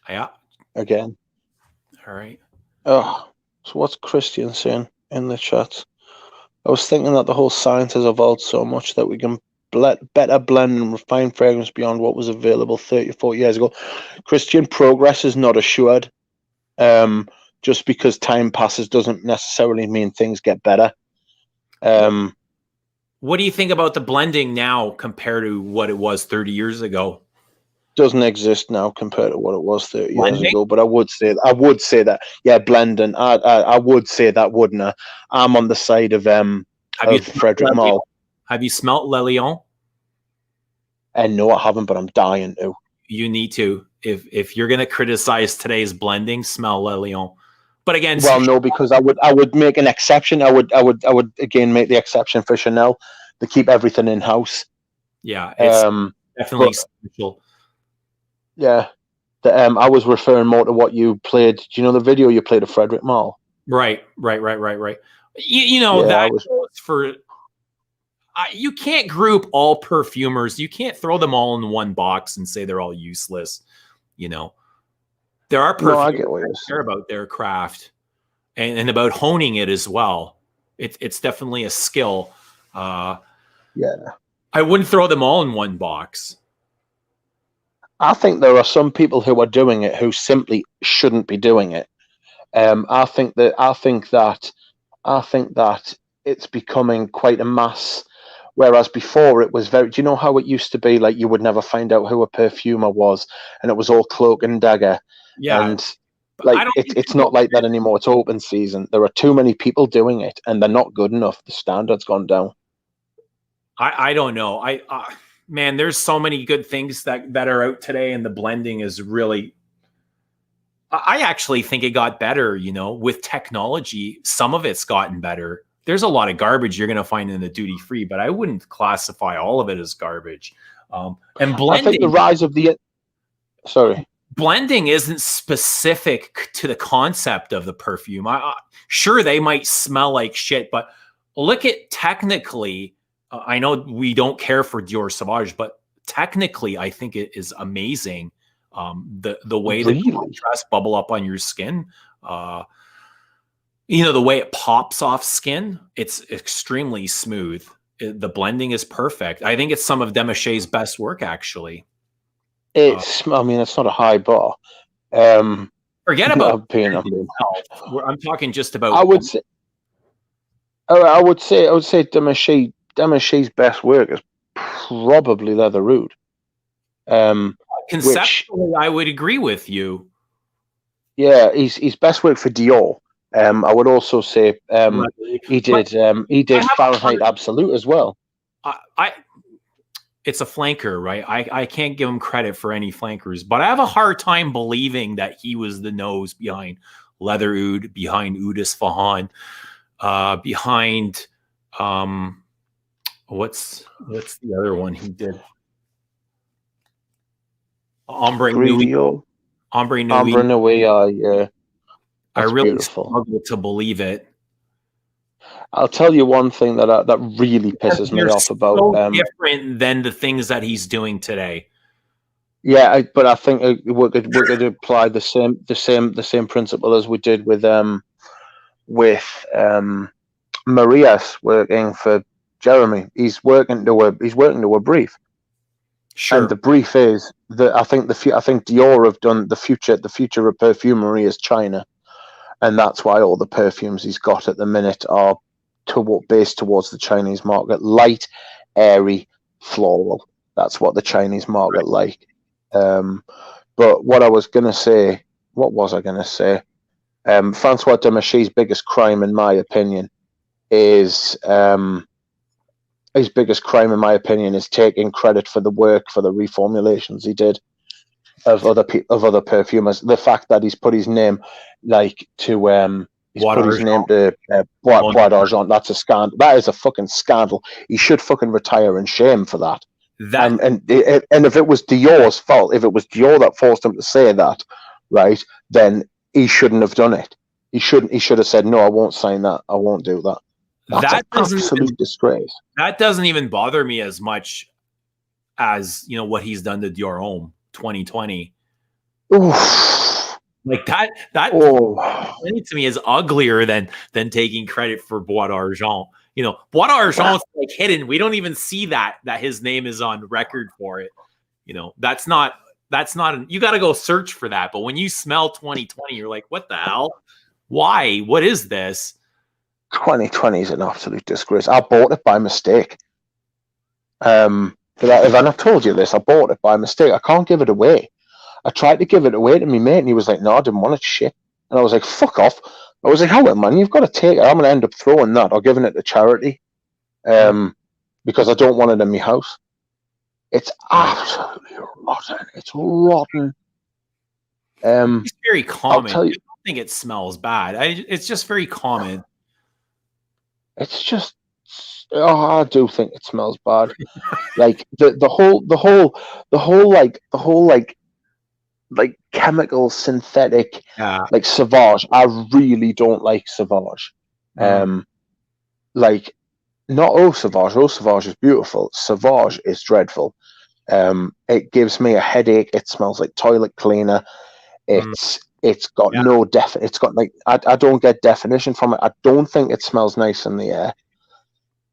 Yeah. Again. All right. Oh, so what's Christian saying in the chat? I was thinking that the whole science has evolved so much that we can better blend and refine fragrance beyond what was available 30 or 40 years ago. Christian, progress is not assured. Just because time passes doesn't necessarily mean things get better. What do you think about the blending now compared to what it was 30 years ago? Doesn't exist now compared to what it was 30 years ago. But I would say that, yeah, blending. I would say that, wouldn't I? I'm on the side of Frederic Malle. Have you smelt Le Lion? And no, I haven't, but I'm dying to. You need to. If you're gonna criticize today's blending, smell Le Lion. But again, well, no, because I would make an exception. I would again make the exception for Chanel. They keep everything in house. Yeah, it's definitely special. Yeah, I was referring more to what you played. Do you know the video you played of Frederic Malle? Right. You know, yeah, that goes for. You can't group all perfumers. You can't throw them all in one box and say they're all useless. You know, there are perfumers that care about their craft and about honing it as well. It's definitely a skill. Yeah, I wouldn't throw them all in one box. I think there are some people who are doing it who simply shouldn't be doing it. I think that it's becoming quite a mass. Whereas before it was very, do you know how it used to be? Like you would never find out who a perfumer was, and it was all cloak and dagger. Yeah. And like it's not like that anymore. It's open season. There are too many people doing it, and they're not good enough. The standard's gone down. I don't know. Man, there's so many good things that are out today, and the blending is really. I actually think it got better. You know, with technology, some of it's gotten better. There's a lot of garbage you're going to find in the duty free, but I wouldn't classify all of it as garbage. And blending, I think the rise of the blending isn't specific to the concept of the perfume. Sure, they might smell like shit, but look at technically. I know we don't care for Dior Sauvage, but technically, I think it is amazing. The way the contrast bubble up on your skin. You know, the way it pops off skin, it's extremely smooth. The blending is perfect. I think it's some of Demaché's best work, actually. I mean, it's not a high bar. Forget about I'm talking just about. I would say Demaché's best work is probably Leather Oud. Conceptually, I would agree with you. Yeah, his best work for Dior. I would also say he did Fahrenheit Absolute as well. It's a flanker, right? I can't give him credit for any flankers, but I have a hard time believing that he was the nose behind Leather Oud, behind Oud Isfahan, behind what's the other one he did? Ombre Nuit. Yeah. That's I really struggle to believe it. I'll tell you one thing that really pisses me off about different than the things that he's doing today. Yeah, but I think we're going to apply the same principle as we did with Marias working for Jeremy. He's working to a brief. Sure. And the brief is that I think Dior have done the future of perfumery is China. And that's why all the perfumes he's got at the minute are based towards the Chinese market. Light, airy, floral. That's what the Chinese market like. But what was I going to say? Francois Demaché's biggest crime, in my opinion, is taking credit for the work for the reformulations he did of other perfumers. The fact that he's put his name Bois d'Argent, that's a scandal. That is a fucking scandal. He should fucking retire in shame for that. And if it was Dior's fault, if it was Dior that forced him to say that, right, then he shouldn't have done it. He should have said, no, I won't sign that. I won't do that. That's an absolute disgrace. That doesn't even bother me as much as, you know, what he's done to Dior Homme 2020. Oof. Like that to me is uglier than taking credit for Bois d'Argent. You know, Bois d'Argent is like hidden. We don't even see that his name is on record for it. You know, that's not you got to go search for that. But when you smell 2020, you're like, what the hell? Why? What is this? 2020 is an absolute disgrace. I bought it by mistake. If I told you this, I bought it by mistake. I can't give it away. I tried to give it away to my mate, and he was like, "No, I didn't want it, shit." And I was like, "Fuck off." I was like, "How, man? You've got to take it. I'm going to end up throwing that or giving it to charity, because I don't want it in my house." It's absolutely rotten. It's rotten. It's very common. I'll tell you, I don't think it smells bad. It's just very common. it's just, I do think it smells bad. Like the whole like chemical synthetic, like Sauvage. I really don't like Sauvage. Like, not Eau Sauvage. Eau Sauvage is beautiful. Sauvage is dreadful. It gives me a headache. It smells like toilet cleaner. It's got no it's got like, I don't get definition from it. I don't think it smells nice in the air.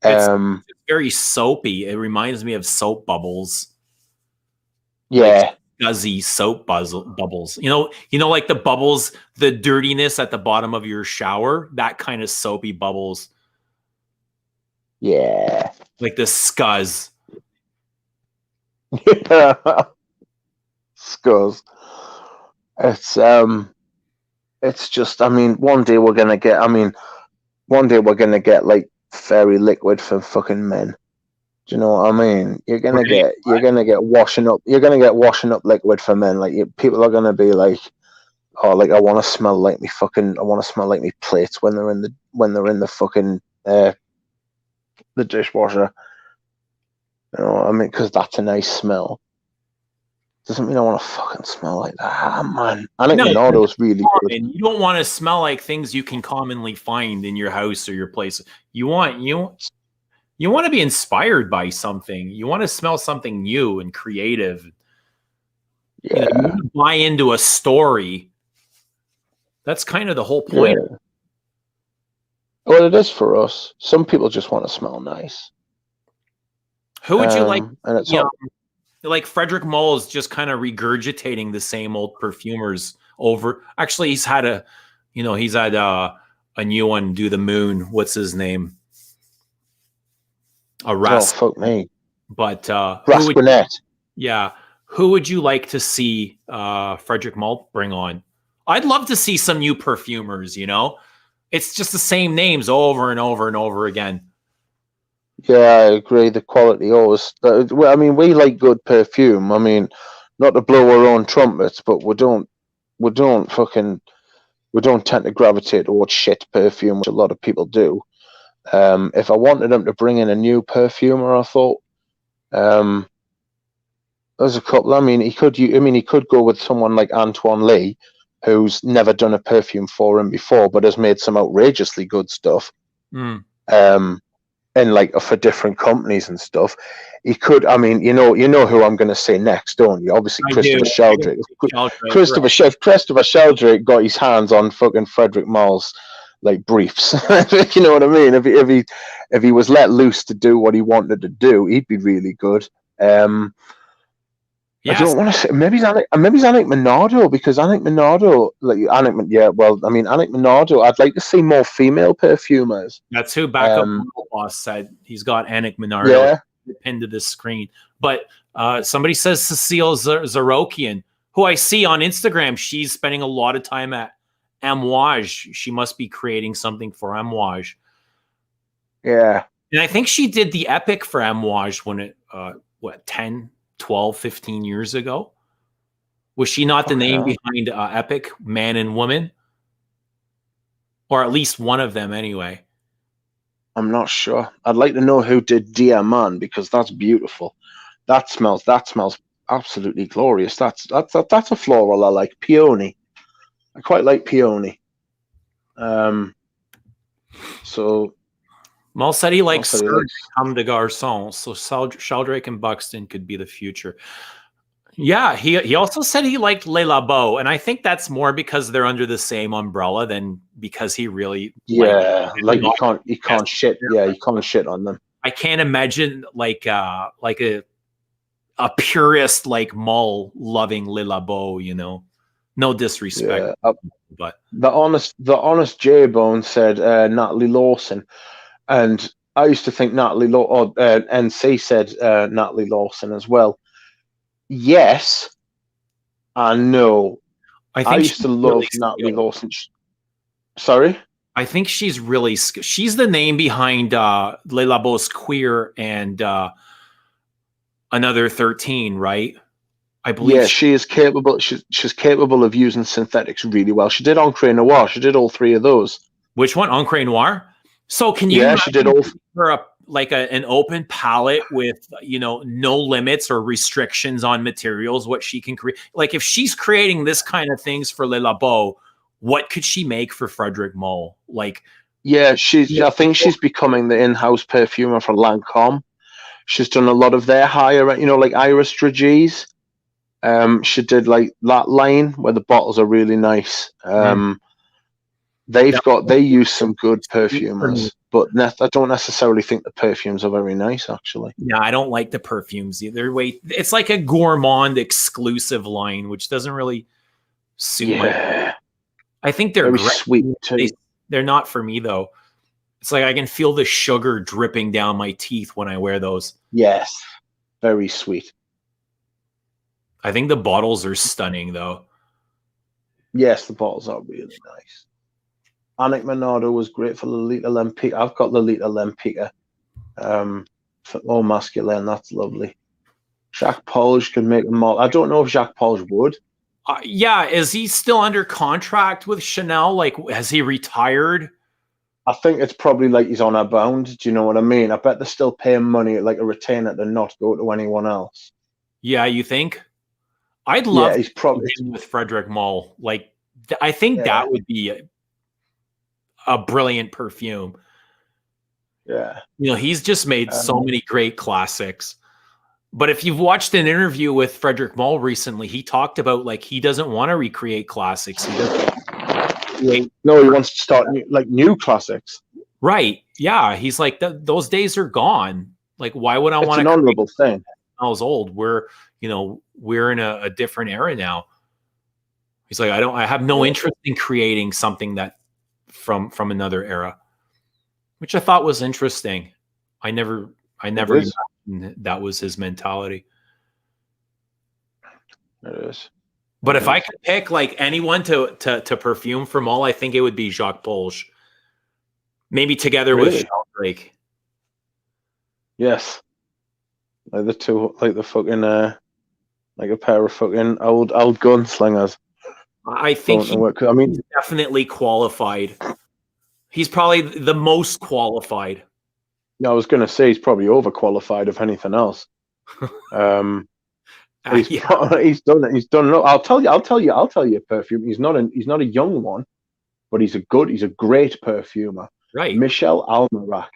It's very soapy. It reminds me of soap bubbles. Yeah. Like fuzzy soap bubbles. You know, like the bubbles, the dirtiness at the bottom of your shower, that kind of soapy bubbles. Yeah. Like the scuzz. Scuzz. It's just, I mean, one day we're gonna get like fairy liquid for fucking men. Do you know what I mean? You're gonna get washing up liquid for men. Like, people are gonna be like, oh, like, I want to smell like me plates when they're in the fucking the dishwasher. You know what I mean? Because that's a nice smell. Doesn't mean I want to fucking smell like that, man. I think Minado's really good. You don't want to smell like things you can commonly find in your house or your place. You want to be inspired by something. You want to smell something new and creative. Yeah. You want to buy into a story. That's kind of the whole point. Yeah. Well, it is for us. Some people just want to smell nice. Who would you like? And it's like Frederick Moll's just kind of regurgitating the same old perfumers over. Actually, he's had a new one, Do the Moon. What's his name? Oh, fuck me. But Rasquinet. Who would you like to see Frederick Moll bring on? I'd love to see some new perfumers, you know? It's just the same names over and over and over again. Yeah, I agree. The quality always. I mean, we like good perfume. I mean, not to blow our own trumpets, but we don't tend to gravitate towards shit perfume, which a lot of people do. If I wanted them to bring in a new perfumer, I thought there's a couple. I mean, he could go with someone like Antoine Lee, who's never done a perfume for him before, but has made some outrageously good stuff. And like for different companies and stuff. He could, I mean, you know who I'm going to say next, don't you? Obviously, Christopher Sheldrake. Christopher Sheldrake got his hands on fucking Frederick Moll's like briefs. You know what I mean? If he was let loose to do what he wanted to do, he'd be really good. I don't want to say maybe it's Annick Minardo, because Annick Minardo, Annick Minardo. I'd like to see more female perfumers. That's who Backup Boss said. He's got Annick Minardo pinned to this screen. But somebody says Cecile Zarokian, who I see on Instagram. She's spending a lot of time at Amouage. She must be creating something for Amouage. Yeah, and I think she did the Epic for Amouage when it 12, 15 years ago. Was she not the name behind Epic, Man and Woman? Or at least one of them anyway. I'm not sure. I'd like to know who did Dear Man, because that's beautiful. That smells absolutely glorious. That's a floral I like. Peony. I quite like peony. So Moll said he likes Comme des Garçons, so Sheldrake and Buxton could be the future. Yeah, he also said he liked Le Labo, and I think that's more because they're under the same umbrella than because he really you can't shit. Yeah, you can't shit on them. I can't imagine like a purist like Moll loving Le Labo, you know. No disrespect, but the honest J Bone said Natalie Lawson, and I used to think NC said Natalie Lawson as well. Yes and no. I used to love really Natalie Lawson. Sorry? I think she's really... She's the name behind Le Labo's Queer and Another 13, right? I believe. Yeah, she is capable. She's capable of using synthetics really well. She did Encre Noir. She did all three of those. Which one? Encre Noir? So can you... Yeah, she did all... an open palette with, you know, no limits or restrictions on materials, what she can create. Like if she's creating this kind of things for Le Labo, what could she make for Frederic Malle? Like, yeah, I think she's becoming the in-house perfumer for Lancome. She's done a lot of their higher, you know, like Iris Dragees. She did like that line where the bottles are really nice. They use some good perfumers, but I don't necessarily think the perfumes are very nice, actually. Yeah, I don't like the perfumes either. It's like a gourmand exclusive line, which doesn't really suit my... I think they're very great. Sweet too. They're not for me though. It's like I can feel the sugar dripping down my teeth when I wear those. Yes, very sweet. I think the bottles are stunning though. Yes, the bottles are really nice. Annick Monado was great for Lolita Lempicka. I've got Lolita Lempicka. For more masculine, that's lovely. Jacques Polge can make them all. I don't know if Jacques Polge would. Yeah, is he still under contract with Chanel? Like, has he retired? I think it's probably like he's on a bound. Do you know what I mean? I bet they're still paying money, like a retainer, to not go to anyone else. Yeah, you think? I'd love he's probably with Frederic Malle. Like, I think that would be a brilliant perfume. Yeah. You know, he's just made so many great classics. But if you've watched an interview with Frederic Malle recently, he talked about like he doesn't want to recreate classics. He wants to start new classics. Right. Yeah. He's like, those days are gone. Like, why would I want to? It's an honorable thing. I was old. We're in a different era now. He's like, I have no interest in creating something that from another era, which I thought was interesting. I never imagined that was his mentality. It is. But if I could pick like anyone to perfume from all, I think it would be Jacques Polge. Maybe together with Sheldrake. Yes. Like the two, like the fucking, like a pair of fucking old gunslingers. I think he's definitely qualified. He's probably the most qualified. Yeah, I was going to say he's probably overqualified if anything else. He's done it. He's done it. I'll tell you, perfume. He's not a young one, but he's a great perfumer. Right. Michel Almerac.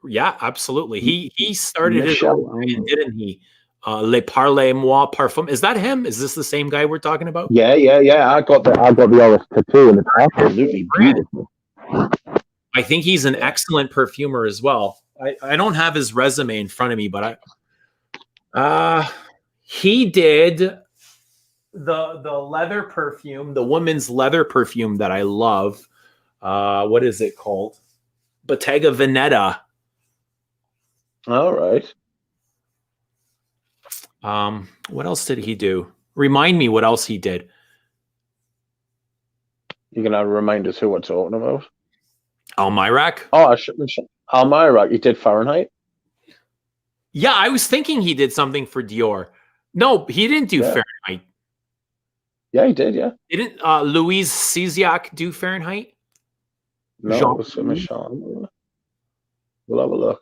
Yeah, absolutely. He started it, didn't he? Le Parlez-moi Parfum. Is that him? Is this the same guy we're talking about? Yeah. I got the Oris tattoo, and it's absolutely beautiful. I think he's an excellent perfumer as well. I don't have his resume in front of me, but he did the leather perfume, the women's leather perfume that I love. What is it called? Bottega Veneta. All right. What else did he do? Remind me what else he did. You're gonna remind us who we're talking about. Almerac. Oh, Almerac. He did Fahrenheit. Yeah, I was thinking he did something for Dior. No, he didn't do Fahrenheit. Yeah, he did. Yeah. Didn't Louise Cisiak do Fahrenheit? No, it was Michel. We'll have a look.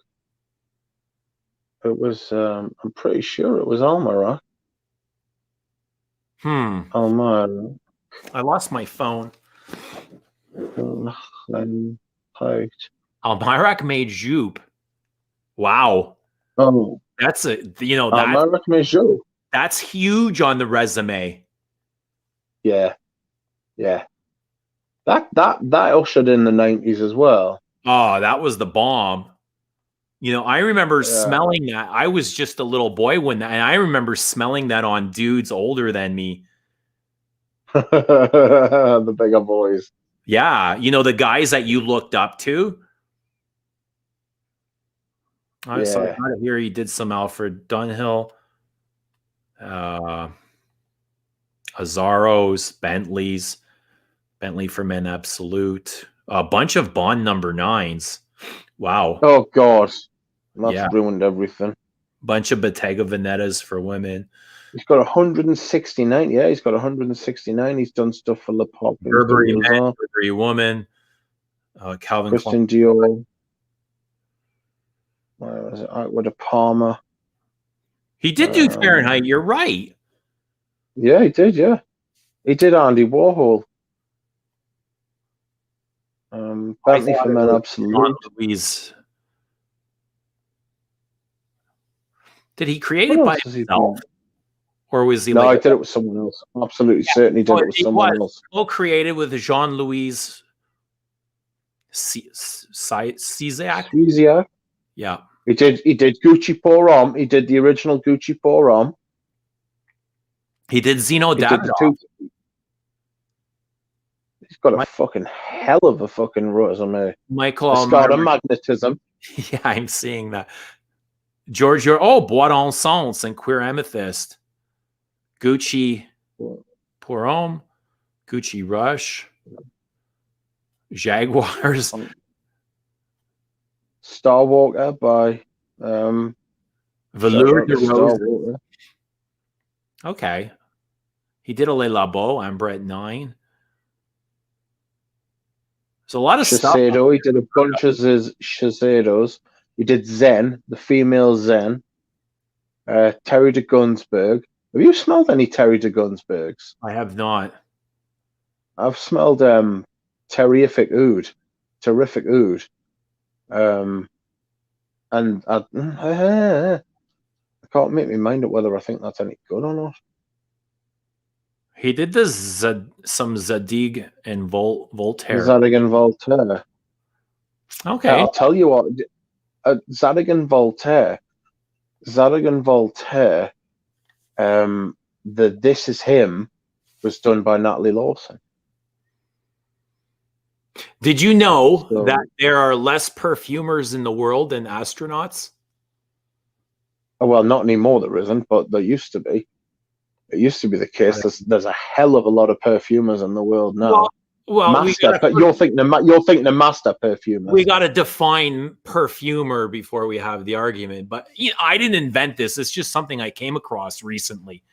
It was. I'm pretty sure it was Almerac. Almerac. I lost my phone. Almerac made Joop. Wow. Oh, that's Almerac made Joop. That's huge on the resume. Yeah. That ushered in the 90s as well. Oh, that was the bomb. You know, I remember smelling that. I was just a little boy and I remember smelling that on dudes older than me. The bigger boys. Yeah, you know, the guys that you looked up to. I saw here he did some Alfred Dunhill, Azzaros, Bentleys, Bentley for Men Absolute, a bunch of Bond number 9s. Wow. Oh God, that's ruined everything. Bunch of Bottega Venetas for women. He's got 169. Yeah, he's got 169. He's done stuff for Le Pop, Burberry Men, Burberry Woman, Calvin Christian Dior. Where was it? With a Palmer. He did do Fahrenheit. You're right. Yeah, he did. Yeah, he did Andy Warhol. Bentley for Men Absolute. Louise. Did he create it by himself? Or was he? No, like, I did it with someone else. Absolutely, certainly did it with someone else. Co-created with Jean-Louis Cizak. Yeah, he did. He did Gucci Pour Homme. He did the original Gucci Pour Homme. He did Zeno Davidoff. He's got a fucking hell of a fucking resume. Michael Scar of Magnetism. Yeah, I'm seeing that. Giorgio, Bois d'Encens and Queer Amethyst. Gucci Pour Homme, Gucci Rush, Jaguars. Starwalker by Velour de Rose. Okay. He did a Le Labo, Amber at 9. So a lot of stuff. Shiseido, he did a bunch of Shiseidos. He did Zen, the female Zen. Terry de Gunsberg. Have you smelled any Terry de Gunsbergs? I have not. I've smelled terrific oud. And I can't make my mind up whether I think that's any good or not. He did some Zadig and Voltaire. Zadig and Voltaire. Okay. I'll tell you what. Zadig and Voltaire. The This Is Him was done by Natalie Lawson. Did you know that there are less perfumers in the world than astronauts? Oh, well, not anymore there isn't, but there used to be. It used to be the case. There's a hell of a lot of perfumers in the world now. Well, you're thinking the master perfumers. We got to define perfumer before we have the argument. But I didn't invent this. It's just something I came across recently.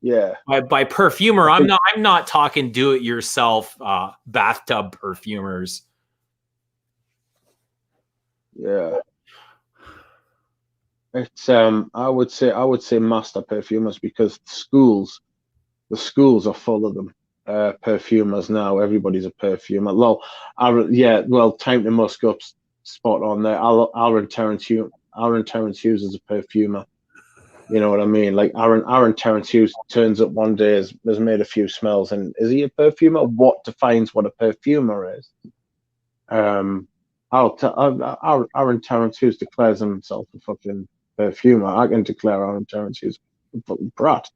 Yeah. By perfumer, I'm not talking do-it-yourself bathtub perfumers. Yeah. It's I would say master perfumers because the schools are full of them. Perfumers now. Everybody's a perfumer. Time to Musk up, spot on there. Aaron Terrence Hughes is a perfumer. You know what I mean? Like Aaron Terrence Hughes turns up one day, has made a few smells, and is he a perfumer? What defines what a perfumer is? Aaron Terrence Hughes declares himself a fucking perfumer. I can declare Aaron Terrence Hughes a fucking prat.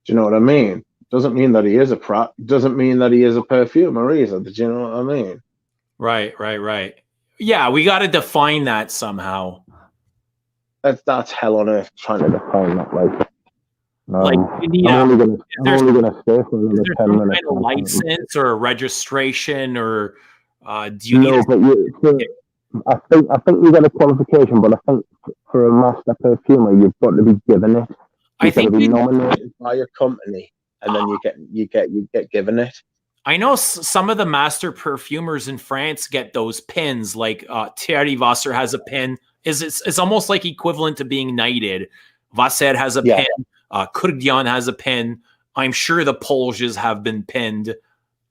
Do you know what I mean? Doesn't mean that he is a prat. Doesn't mean that he is a perfumer either. Do you know what I mean? Right. Yeah, we got to define that somehow. That's hell on earth trying to define that. I'm only gonna stay for another 10 minutes. Kind of license or a registration or do you need? I think you get a qualification, but I think for a master perfumer, you've got to be given it. You've got to be nominated by a company, and then you get given it. I know some of the master perfumers in France get those pins. Like Thierry Vasser has a pin. It's almost like equivalent to being knighted. Vasser has a pin. Kurdian has a pin. I'm sure the Polges have been pinned.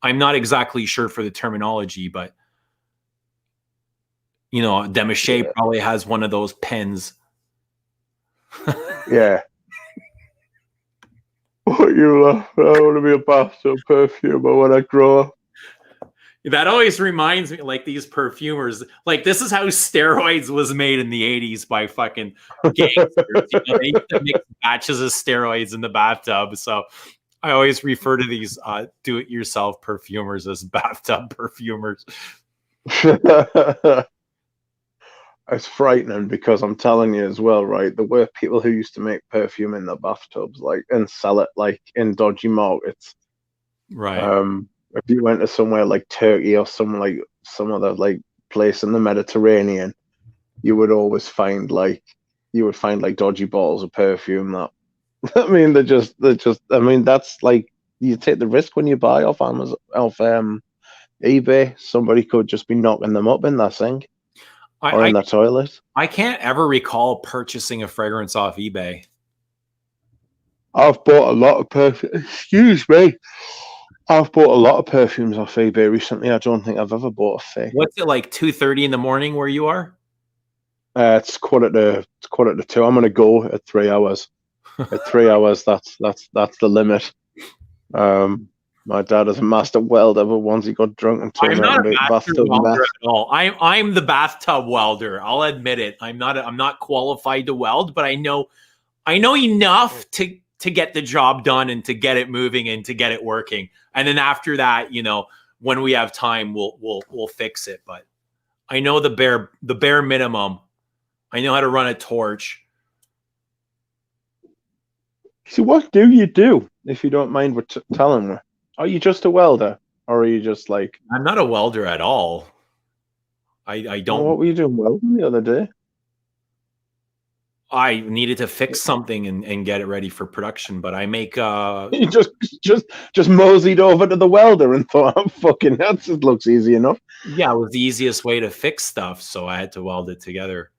I'm not exactly sure for the terminology, but Demichet probably has one of those pins. Yeah. What you laugh? I want to be a bathtub perfumer when I grow up. That always reminds me, like these perfumers, like this is how steroids was made in the 80s by fucking gangsters. They used to mix batches of steroids in the bathtub. So I always refer to these do-it-yourself perfumers as bathtub perfumers. It's frightening because I'm telling you as well, right? There were people who used to make perfume in their bathtubs, like, and sell it like in dodgy markets. Right. If you went to somewhere like Turkey or some other like place in the Mediterranean, you would always find like dodgy bottles of perfume that I mean they're just I mean that's like you take the risk when you buy off Amazon, off eBay. Somebody could just be knocking them up in that sink or in the toilet. I can't ever recall purchasing a fragrance off eBay. I've bought a lot of perfume. Excuse me. I've bought a lot of perfumes off eBay recently. I don't think I've ever bought a fake. What's it like 2:30 in the morning where you are? It's quarter to 2. I'm gonna go at 3 hours. At 3 hours, that's the limit. My dad is a master welder, but once he got drunk and told I'm me not to a make master bathtub welder mess. at all. I'm the bathtub welder. I'll admit it. I'm not qualified to weld, but I know enough to get the job done and to get it moving and to get it working. And then after that, you know, when we have time, we'll fix it. But I know the bare minimum. I know how to run a torch. So what do you do, if you don't mind telling me? Are you just a welder, or are you just like... I'm not a welder at all. I don't... What were you doing welding the other day? I needed to fix something and get it ready for production, but I make... You just moseyed over to the welder and thought, oh, fucking that just looks easy enough. Yeah, it was the easiest way to fix stuff, so I had to weld it together.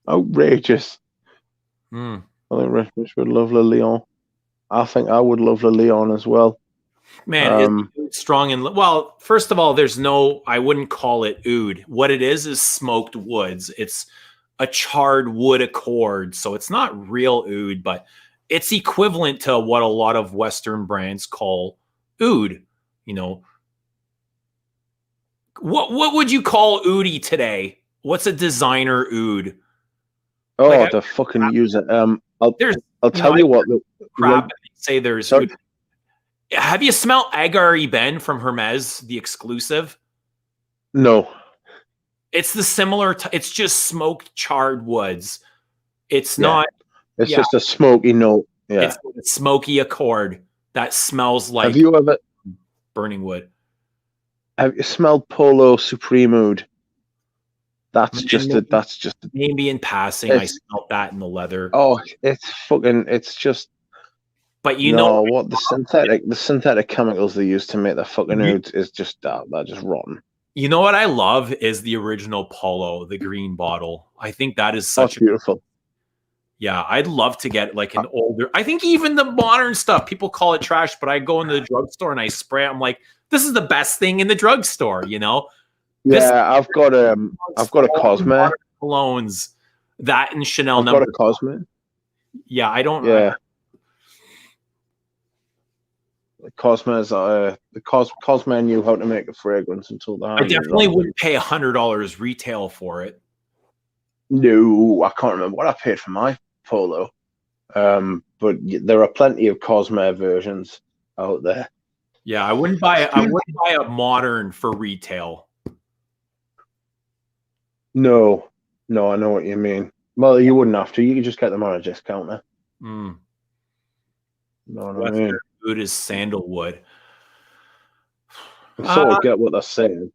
Outrageous. Hmm. I think Rich would love Le Lion. I think I would love Le Lion as well. Man, it's strong and well. First of all, I wouldn't call it oud. What it is smoked woods. It's a charred wood accord, so it's not real oud, but it's equivalent to what a lot of Western brands call oud. You know, what would you call oudy today? What's a designer oud? Oh, like to fucking use it. I'll tell you what. Crap. Say there's. Sorry. Have you smelled Agar Eben from Hermes, the exclusive? No. It's the similar. It's just smoked charred woods. It's not. It's just a smoky note. Yeah. It's a smoky accord that smells like. Have you ever burning wood? Have you smelled Polo Supreme Oud? That's just maybe in passing. I smelled that in the leather. Oh, it's just. But you know what the synthetic chemicals they use to make the fucking ouds is just they're just rotten. You know what I love is the original Polo, the green bottle. I think that is such beautiful. Yeah, I'd love to get like an older. I think even the modern stuff, people call it trash, but I go into the drugstore and I spray it. I'm like, this is the best thing in the drugstore, you know? Yeah, I've got a Cosmo. Colognes, that and Chanel I've got a Cosmo. Yeah, I don't. Yeah. The Cosmo knew how to make a fragrance until the. I definitely wouldn't pay $100 retail for it. No, I can't remember what I paid for my Polo. But there are plenty of Cosmo versions out there. Yeah, I wouldn't buy a modern for retail. No, I know what you mean. Well, you wouldn't have to. You could just get them on a discount there. Mm. No, what I mean. Food is sandalwood. So I get what they're saying.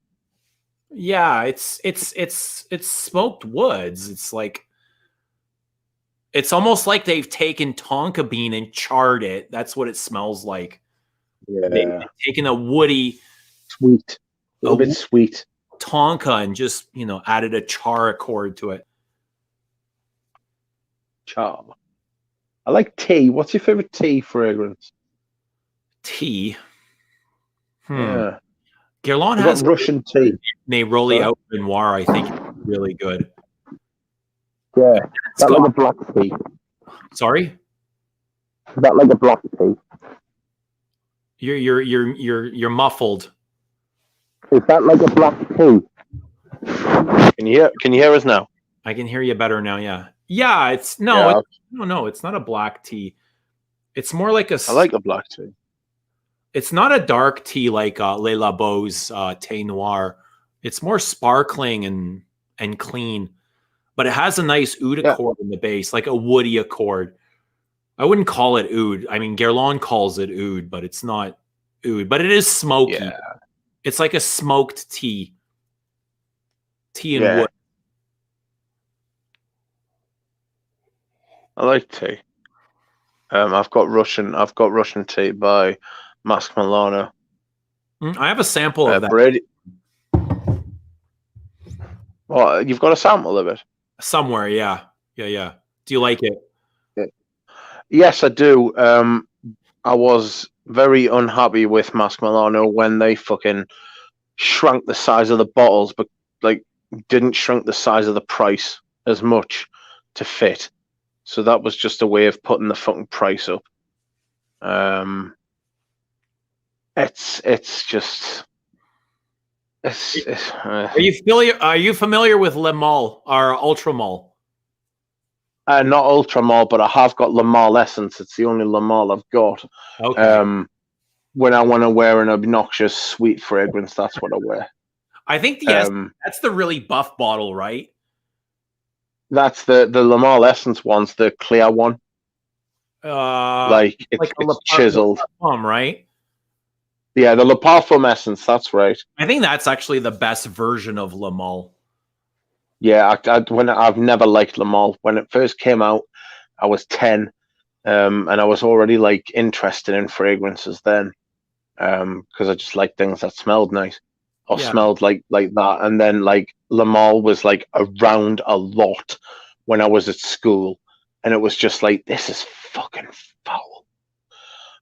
Yeah, it's smoked woods. It's like it's almost like they've taken tonka bean and charred it. That's what it smells like. Yeah, they've taken a woody, sweet, a little bit sweet tonka and just added a char accord to it. Char. I like tea. What's your favorite tea fragrance? Tea. Yeah. Guerlain has Russian tea. Neroli out Noir, I think, really good. Yeah. That like a black tea. Sorry? That like a black tea. You're muffled. Is that like a black tea? Can you hear us now? I can hear you better now, yeah. Yeah, it's not a black tea. It's more like a. I like a black tea. It's not a dark tea like Le Labo's Thé Noir. It's more sparkling and clean, but it has a nice oud accord in the base, like a woody accord. I wouldn't call it oud. I mean, Guerlain calls it oud, but it's not oud. But it is smoky. Yeah. It's like a smoked tea. Tea and wood. I like tea. I've got Russian tea by Musk Milano. I have a sample of that. Brady. Well, you've got a sample of it somewhere. Yeah. Do you like it? Yes, I do. I was very unhappy with Musk Milano when they fucking shrunk the size of the bottles, but like didn't shrink the size of the price as much to fit. So that was just a way of putting the fucking price up. It's just. Are you familiar with Le Male or Ultra Male? Not Ultra Male, but I have got Le Male Essence. It's the only Le Male I've got. Okay. When I want to wear an obnoxious sweet fragrance, that's what I wear. I think that's the really buff bottle, right? That's the Le Male Essence one's the clear one. It's chiseled. Right? Yeah, the Le Parfum Essence, that's right. I think that's actually the best version of Le Male. Yeah, I've never liked Le Male. When it first came out, I was 10, and I was already like interested in fragrances then, because I just liked things that smelled nice or smelled like that. And then like Le Male was like around a lot when I was at school, and it was just like, this is fucking foul.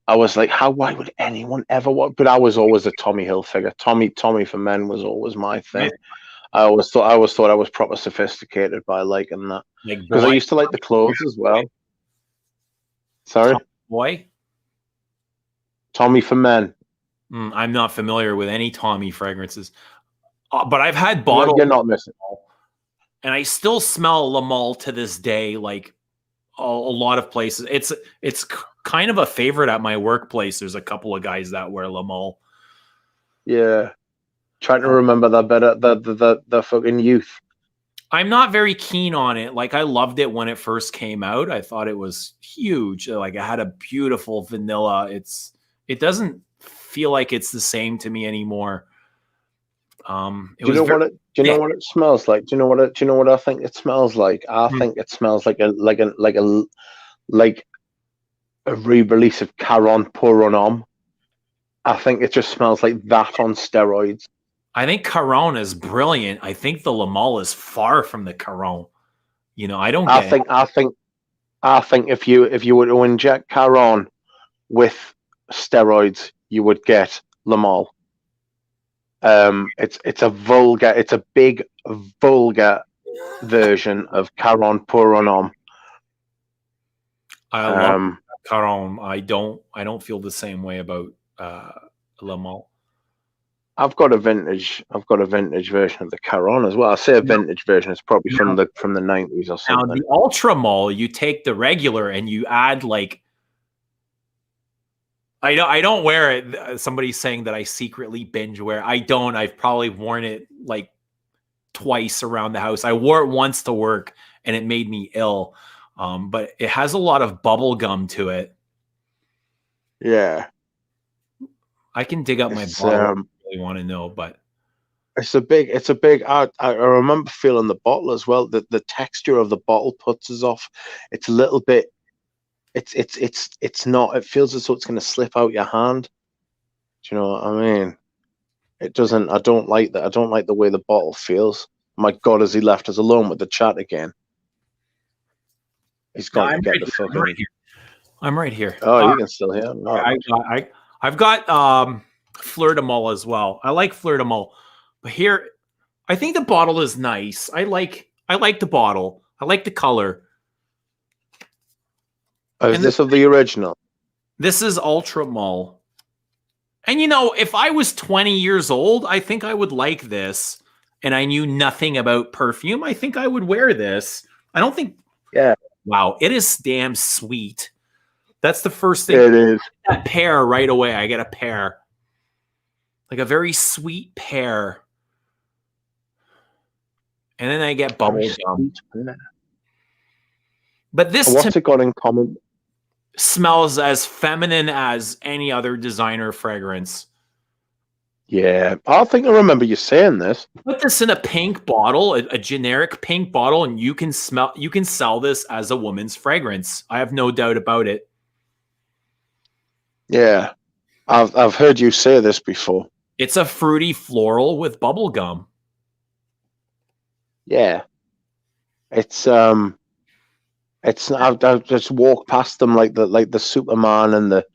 I was like, why would anyone ever want? But I was always a Tommy Hilfiger. Tommy for men was always my thing. I always thought I was proper sophisticated by liking that, because I used to like the clothes as well. Sorry, boy. Tommy for men. I'm not familiar with any Tommy fragrances, but I've had bottles. You're not missing. And I still smell Le Male to this day, like a lot of places. It's kind of a favorite at my workplace. There's a couple of guys that wear Le Male. Yeah. Trying to remember that better, the fucking youth. I'm not very keen on it. Like, I loved it when it first came out. I thought it was huge. Like, it had a beautiful vanilla. It doesn't feel like it's the same to me anymore. Do you know what it smells like? Do you know what I think it smells like? I think it smells like a re-release of Caron Pour Un Homme. I think it just smells like that on steroids. I think Caron is brilliant. I think the Le Male is far from the Caron. You know, I don't. I think if you were to inject Caron with steroids, you would get Le Male. It's a big vulgar version of Caron Pour Un Homme. I love Caron. I don't feel the same way about Le Male. I've got a vintage version of the Caron as well. I say a vintage version. It's probably from the 90s or something. Now the Ultra Male, you take the regular and you add like. I don't wear it. Somebody's saying that I secretly binge wear. I don't. I've probably worn it like twice around the house. I wore it once to work and it made me ill. But it has a lot of bubble gum to it. Yeah. I can dig up my bottle if you really want to know, but it's a big I remember feeling the bottle as well. The texture of the bottle puts us off. It's a little bit it's not, it feels as though it's going to slip out your hand. Do you know what I mean? It doesn't. I don't like that. I don't like the way the bottle feels. My God, has he left us alone with the chat again? He's got to get the fuck out. I'm right here. Oh, you can still hear him. No. I've got Fleur de Mal as well. I like Fleur de Mal, but here I think the bottle is nice. I like the bottle. I like the color. Is this of the original? This is Ultra Mal. And you know, if I was 20 years old, I think I would like this. And I knew nothing about perfume, I think I would wear this. I don't think. Yeah. Wow, it is damn sweet. That's the first thing. It is. That pear right away. I get a pear. Like a very sweet pear. And then I get bubble gum. But this What's it got in common? Smells as feminine as any other designer fragrance. Yeah, I think I remember you saying this. Put this in a pink bottle, a generic pink bottle, and you can sell this as a woman's fragrance. I have no doubt about it. Yeah, I've heard you say this before. It's a fruity floral with bubble gum. Yeah, it's I've just walked past them like the Superman and the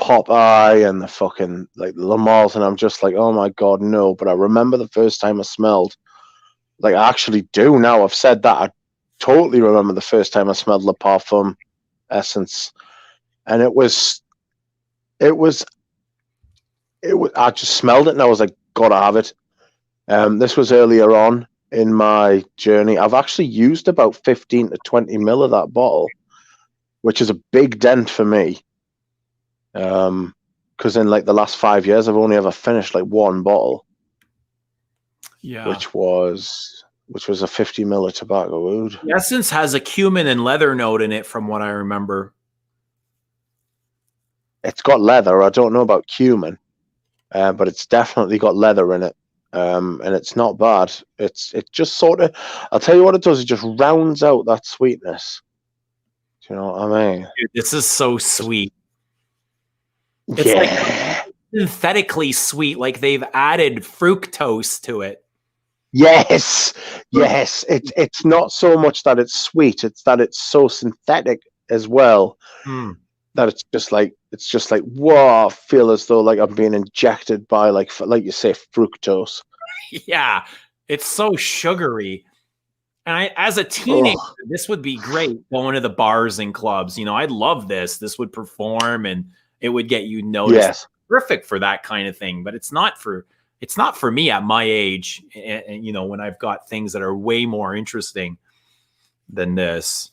Popeye and the fucking like the Lamars, and I'm just like, oh my god, no. But I remember the first time I smelled, like I actually do now. I've said that. I totally remember the first time I smelled Le Parfum essence, and it was. I just smelled it and I was like, gotta have it. This was earlier on in my journey. I've actually used about 15 to 20 mil of that bottle, which is a big dent for me. Because in like the last 5 years, I've only ever finished like one bottle. Yeah. Which was a 50 mil of tobacco wood. The essence has a cumin and leather note in it from what I remember. It's got leather. I don't know about cumin, but it's definitely got leather in it. And it's not bad. It just sort of, I'll tell you what it does. It just rounds out that sweetness. Do you know what I mean? Dude, this is so sweet. It's like synthetically sweet, like they've added fructose to it. Yes. It's not so much that it's sweet; it's that it's so synthetic as well. That it's just like whoa, I feel as though like I'm being injected by like you say fructose. Yeah, it's so sugary. And as a teenager, this would be great going to the bars and clubs. You know, I'd love this. This would perform and it would get you noticed. Yes. Perfect for that kind of thing. But it's not for me at my age. And you know, when I've got things that are way more interesting than this.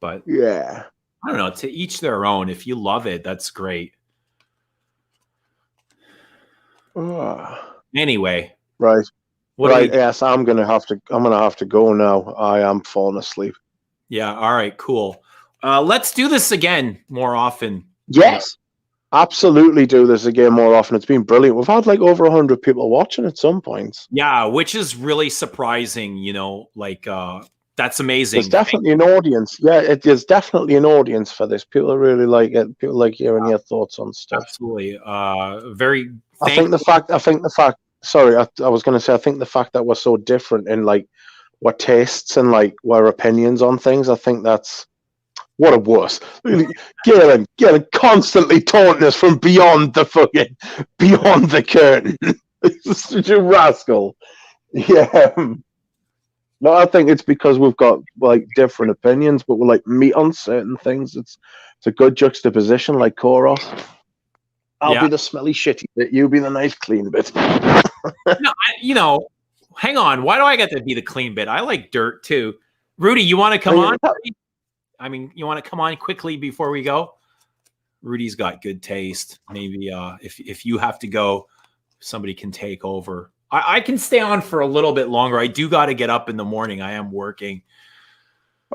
But yeah. I don't know, to each their own. If you love it, that's great. Anyway. Right. Yes, I'm gonna have to go now. I am falling asleep. Yeah, all right, cool. Let's do this again more often. Yes. Absolutely do this again more often. It's been brilliant. We've had like over 100 people watching at some points. Yeah, which is really surprising, you know, like that's amazing. There's definitely an audience. Yeah, it is definitely an audience for this. People really like it. People like hearing your thoughts on stuff. Absolutely. I think the fact. Sorry, I was going to say. I think the fact that we're so different in like our tastes and like our opinions on things. I think that's what a wuss. Galen constantly taunting us from beyond the curtain. Such a rascal. Yeah. No, I think it's because we've got like different opinions, but we're like meet on certain things. It's a good juxtaposition, like KOUROS. I'll be the smelly shitty bit, you be the nice clean bit. No, hang on. Why do I get to be the clean bit? I like dirt too. Rudy, you want to come on? I mean, you want to come on quickly before we go? Rudy's got good taste. Maybe if you have to go, somebody can take over. I can stay on for a little bit longer. I do got to get up in the morning. I am working.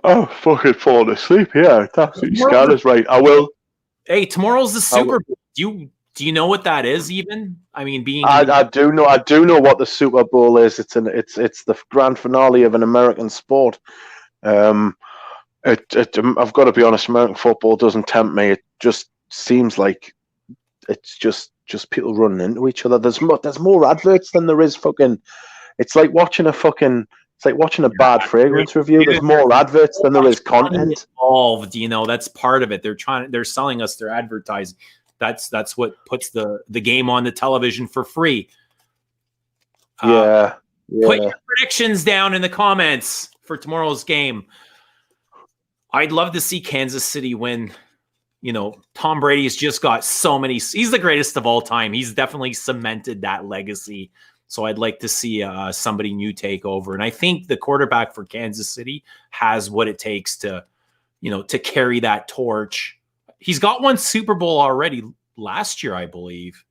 Oh, fucking falling asleep. Yeah, absolutely. Scott is right. I will. Hey, tomorrow's the Super Bowl. Do you know what that is? Even I mean, I do know what the Super Bowl is. It's the grand finale of an American sport. I've got to be honest. American football doesn't tempt me. It just seems like it's just people running into each other. There's more adverts than there is fucking. It's like watching a bad fragrance review. There's more adverts than there is content. Involved, you know, that's part of it. They're selling us their advertising. That's what puts the game on the television for free. Yeah. Put your predictions down in the comments for tomorrow's game. I'd love to see Kansas City win. You know, Tom Brady's just got so many. He's the greatest of all time. He's definitely cemented that legacy. So I'd like to see somebody new take over. And I think the quarterback for Kansas City has what it takes to, you know, to carry that torch. He's got one Super Bowl already last year, I believe.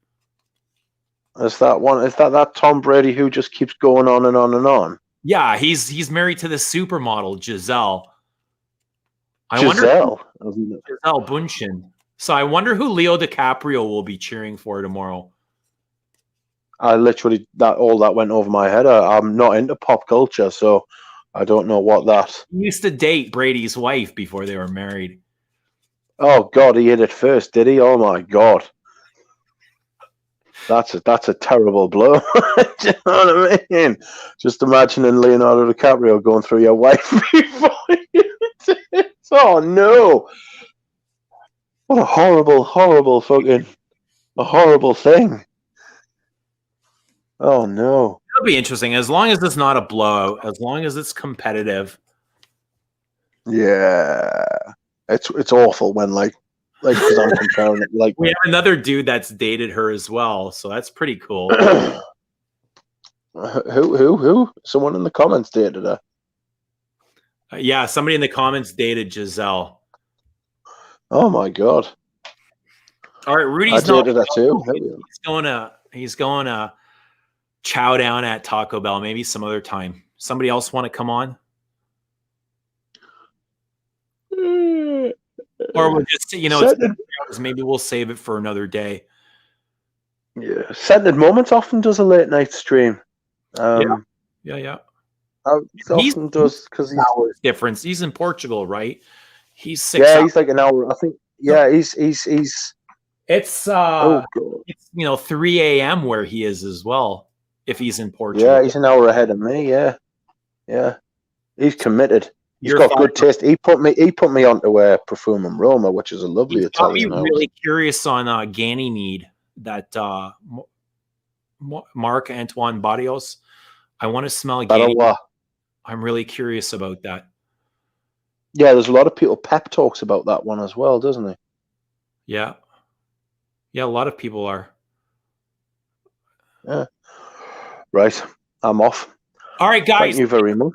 Is that one? Is that Tom Brady who just keeps going on and on and on? Yeah, he's married to the supermodel Giselle. Giselle Bündchen. So I wonder who Leo DiCaprio will be cheering for tomorrow. I literally all that went over my head. I'm not into pop culture, so I don't know what that. He used to date Brady's wife before they were married. Oh God, he hit it first, did he? Oh my God, that's a terrible blow. Do you know what I mean? Just imagining Leonardo DiCaprio going through your wife before you did it. Oh no! What a horrible thing. Oh no! It'll be interesting as long as it's not a blowout, as long as it's competitive. Yeah, it's awful when like because I'm comparing it like we have another dude that's dated her as well, so that's pretty cool. Who? Someone in the comments dated her. Yeah, somebody in the comments dated Giselle. Oh my God! All right, Rudy's dated her too. He's going to chow down at Taco Bell. Maybe some other time. Somebody else want to come on? Or we'll just, maybe we'll save it for another day. Yeah, Scented Moments often does a late night stream. Yeah. He often does because he's hours difference. He's in Portugal, right? He's 6 Yeah, hours. he's like an hour. I think. Yeah, he's. It's oh God. It's 3 a.m. where he is as well. If he's in Portugal, yeah, he's an hour ahead of me. Yeah, he's committed. He's got good taste. He put me onto Perfume and Roma, which is a lovely Italian. I'm really curious on Ganymede, that Marc Antoine Barrios. I want to smell Ganymede. I'm really curious about that. Yeah, there's a lot of people. Pep talks about that one as well, doesn't he? Yeah, a lot of people are. Yeah. Right, I'm off. All right, guys. Thank you very much.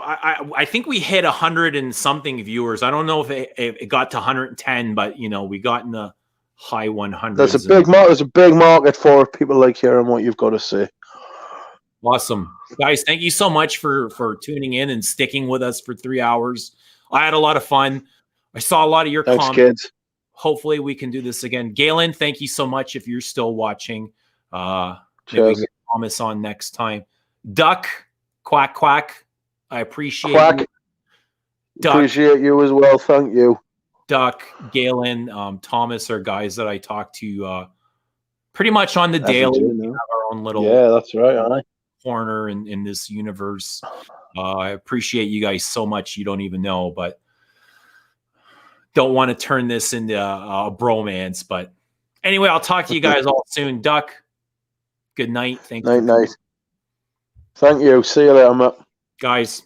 I think we hit 100 and something viewers. I don't know if it got to 110, but we got in the high 100s. There's a big market for people like hearing what you've got to say. Awesome, guys! Thank you so much for tuning in and sticking with us for 3 hours. I had a lot of fun. I saw a lot of your comments. Kids. Hopefully, we can do this again. Galen, thank you so much if you're still watching. Maybe we can get Thomas on next time. Duck, quack, quack. I appreciate you. Duck, appreciate you as well. Thank you. Duck, Galen, Thomas are guys that I talk to pretty much on the daily. We have our own little that's right. corner in this universe. I appreciate you guys so much. You don't even know, but don't want to turn this into a bromance. But anyway, I'll talk to you guys all soon. Duck, good night. Thank you. Night. Thank you. See you later, Matt. Guys.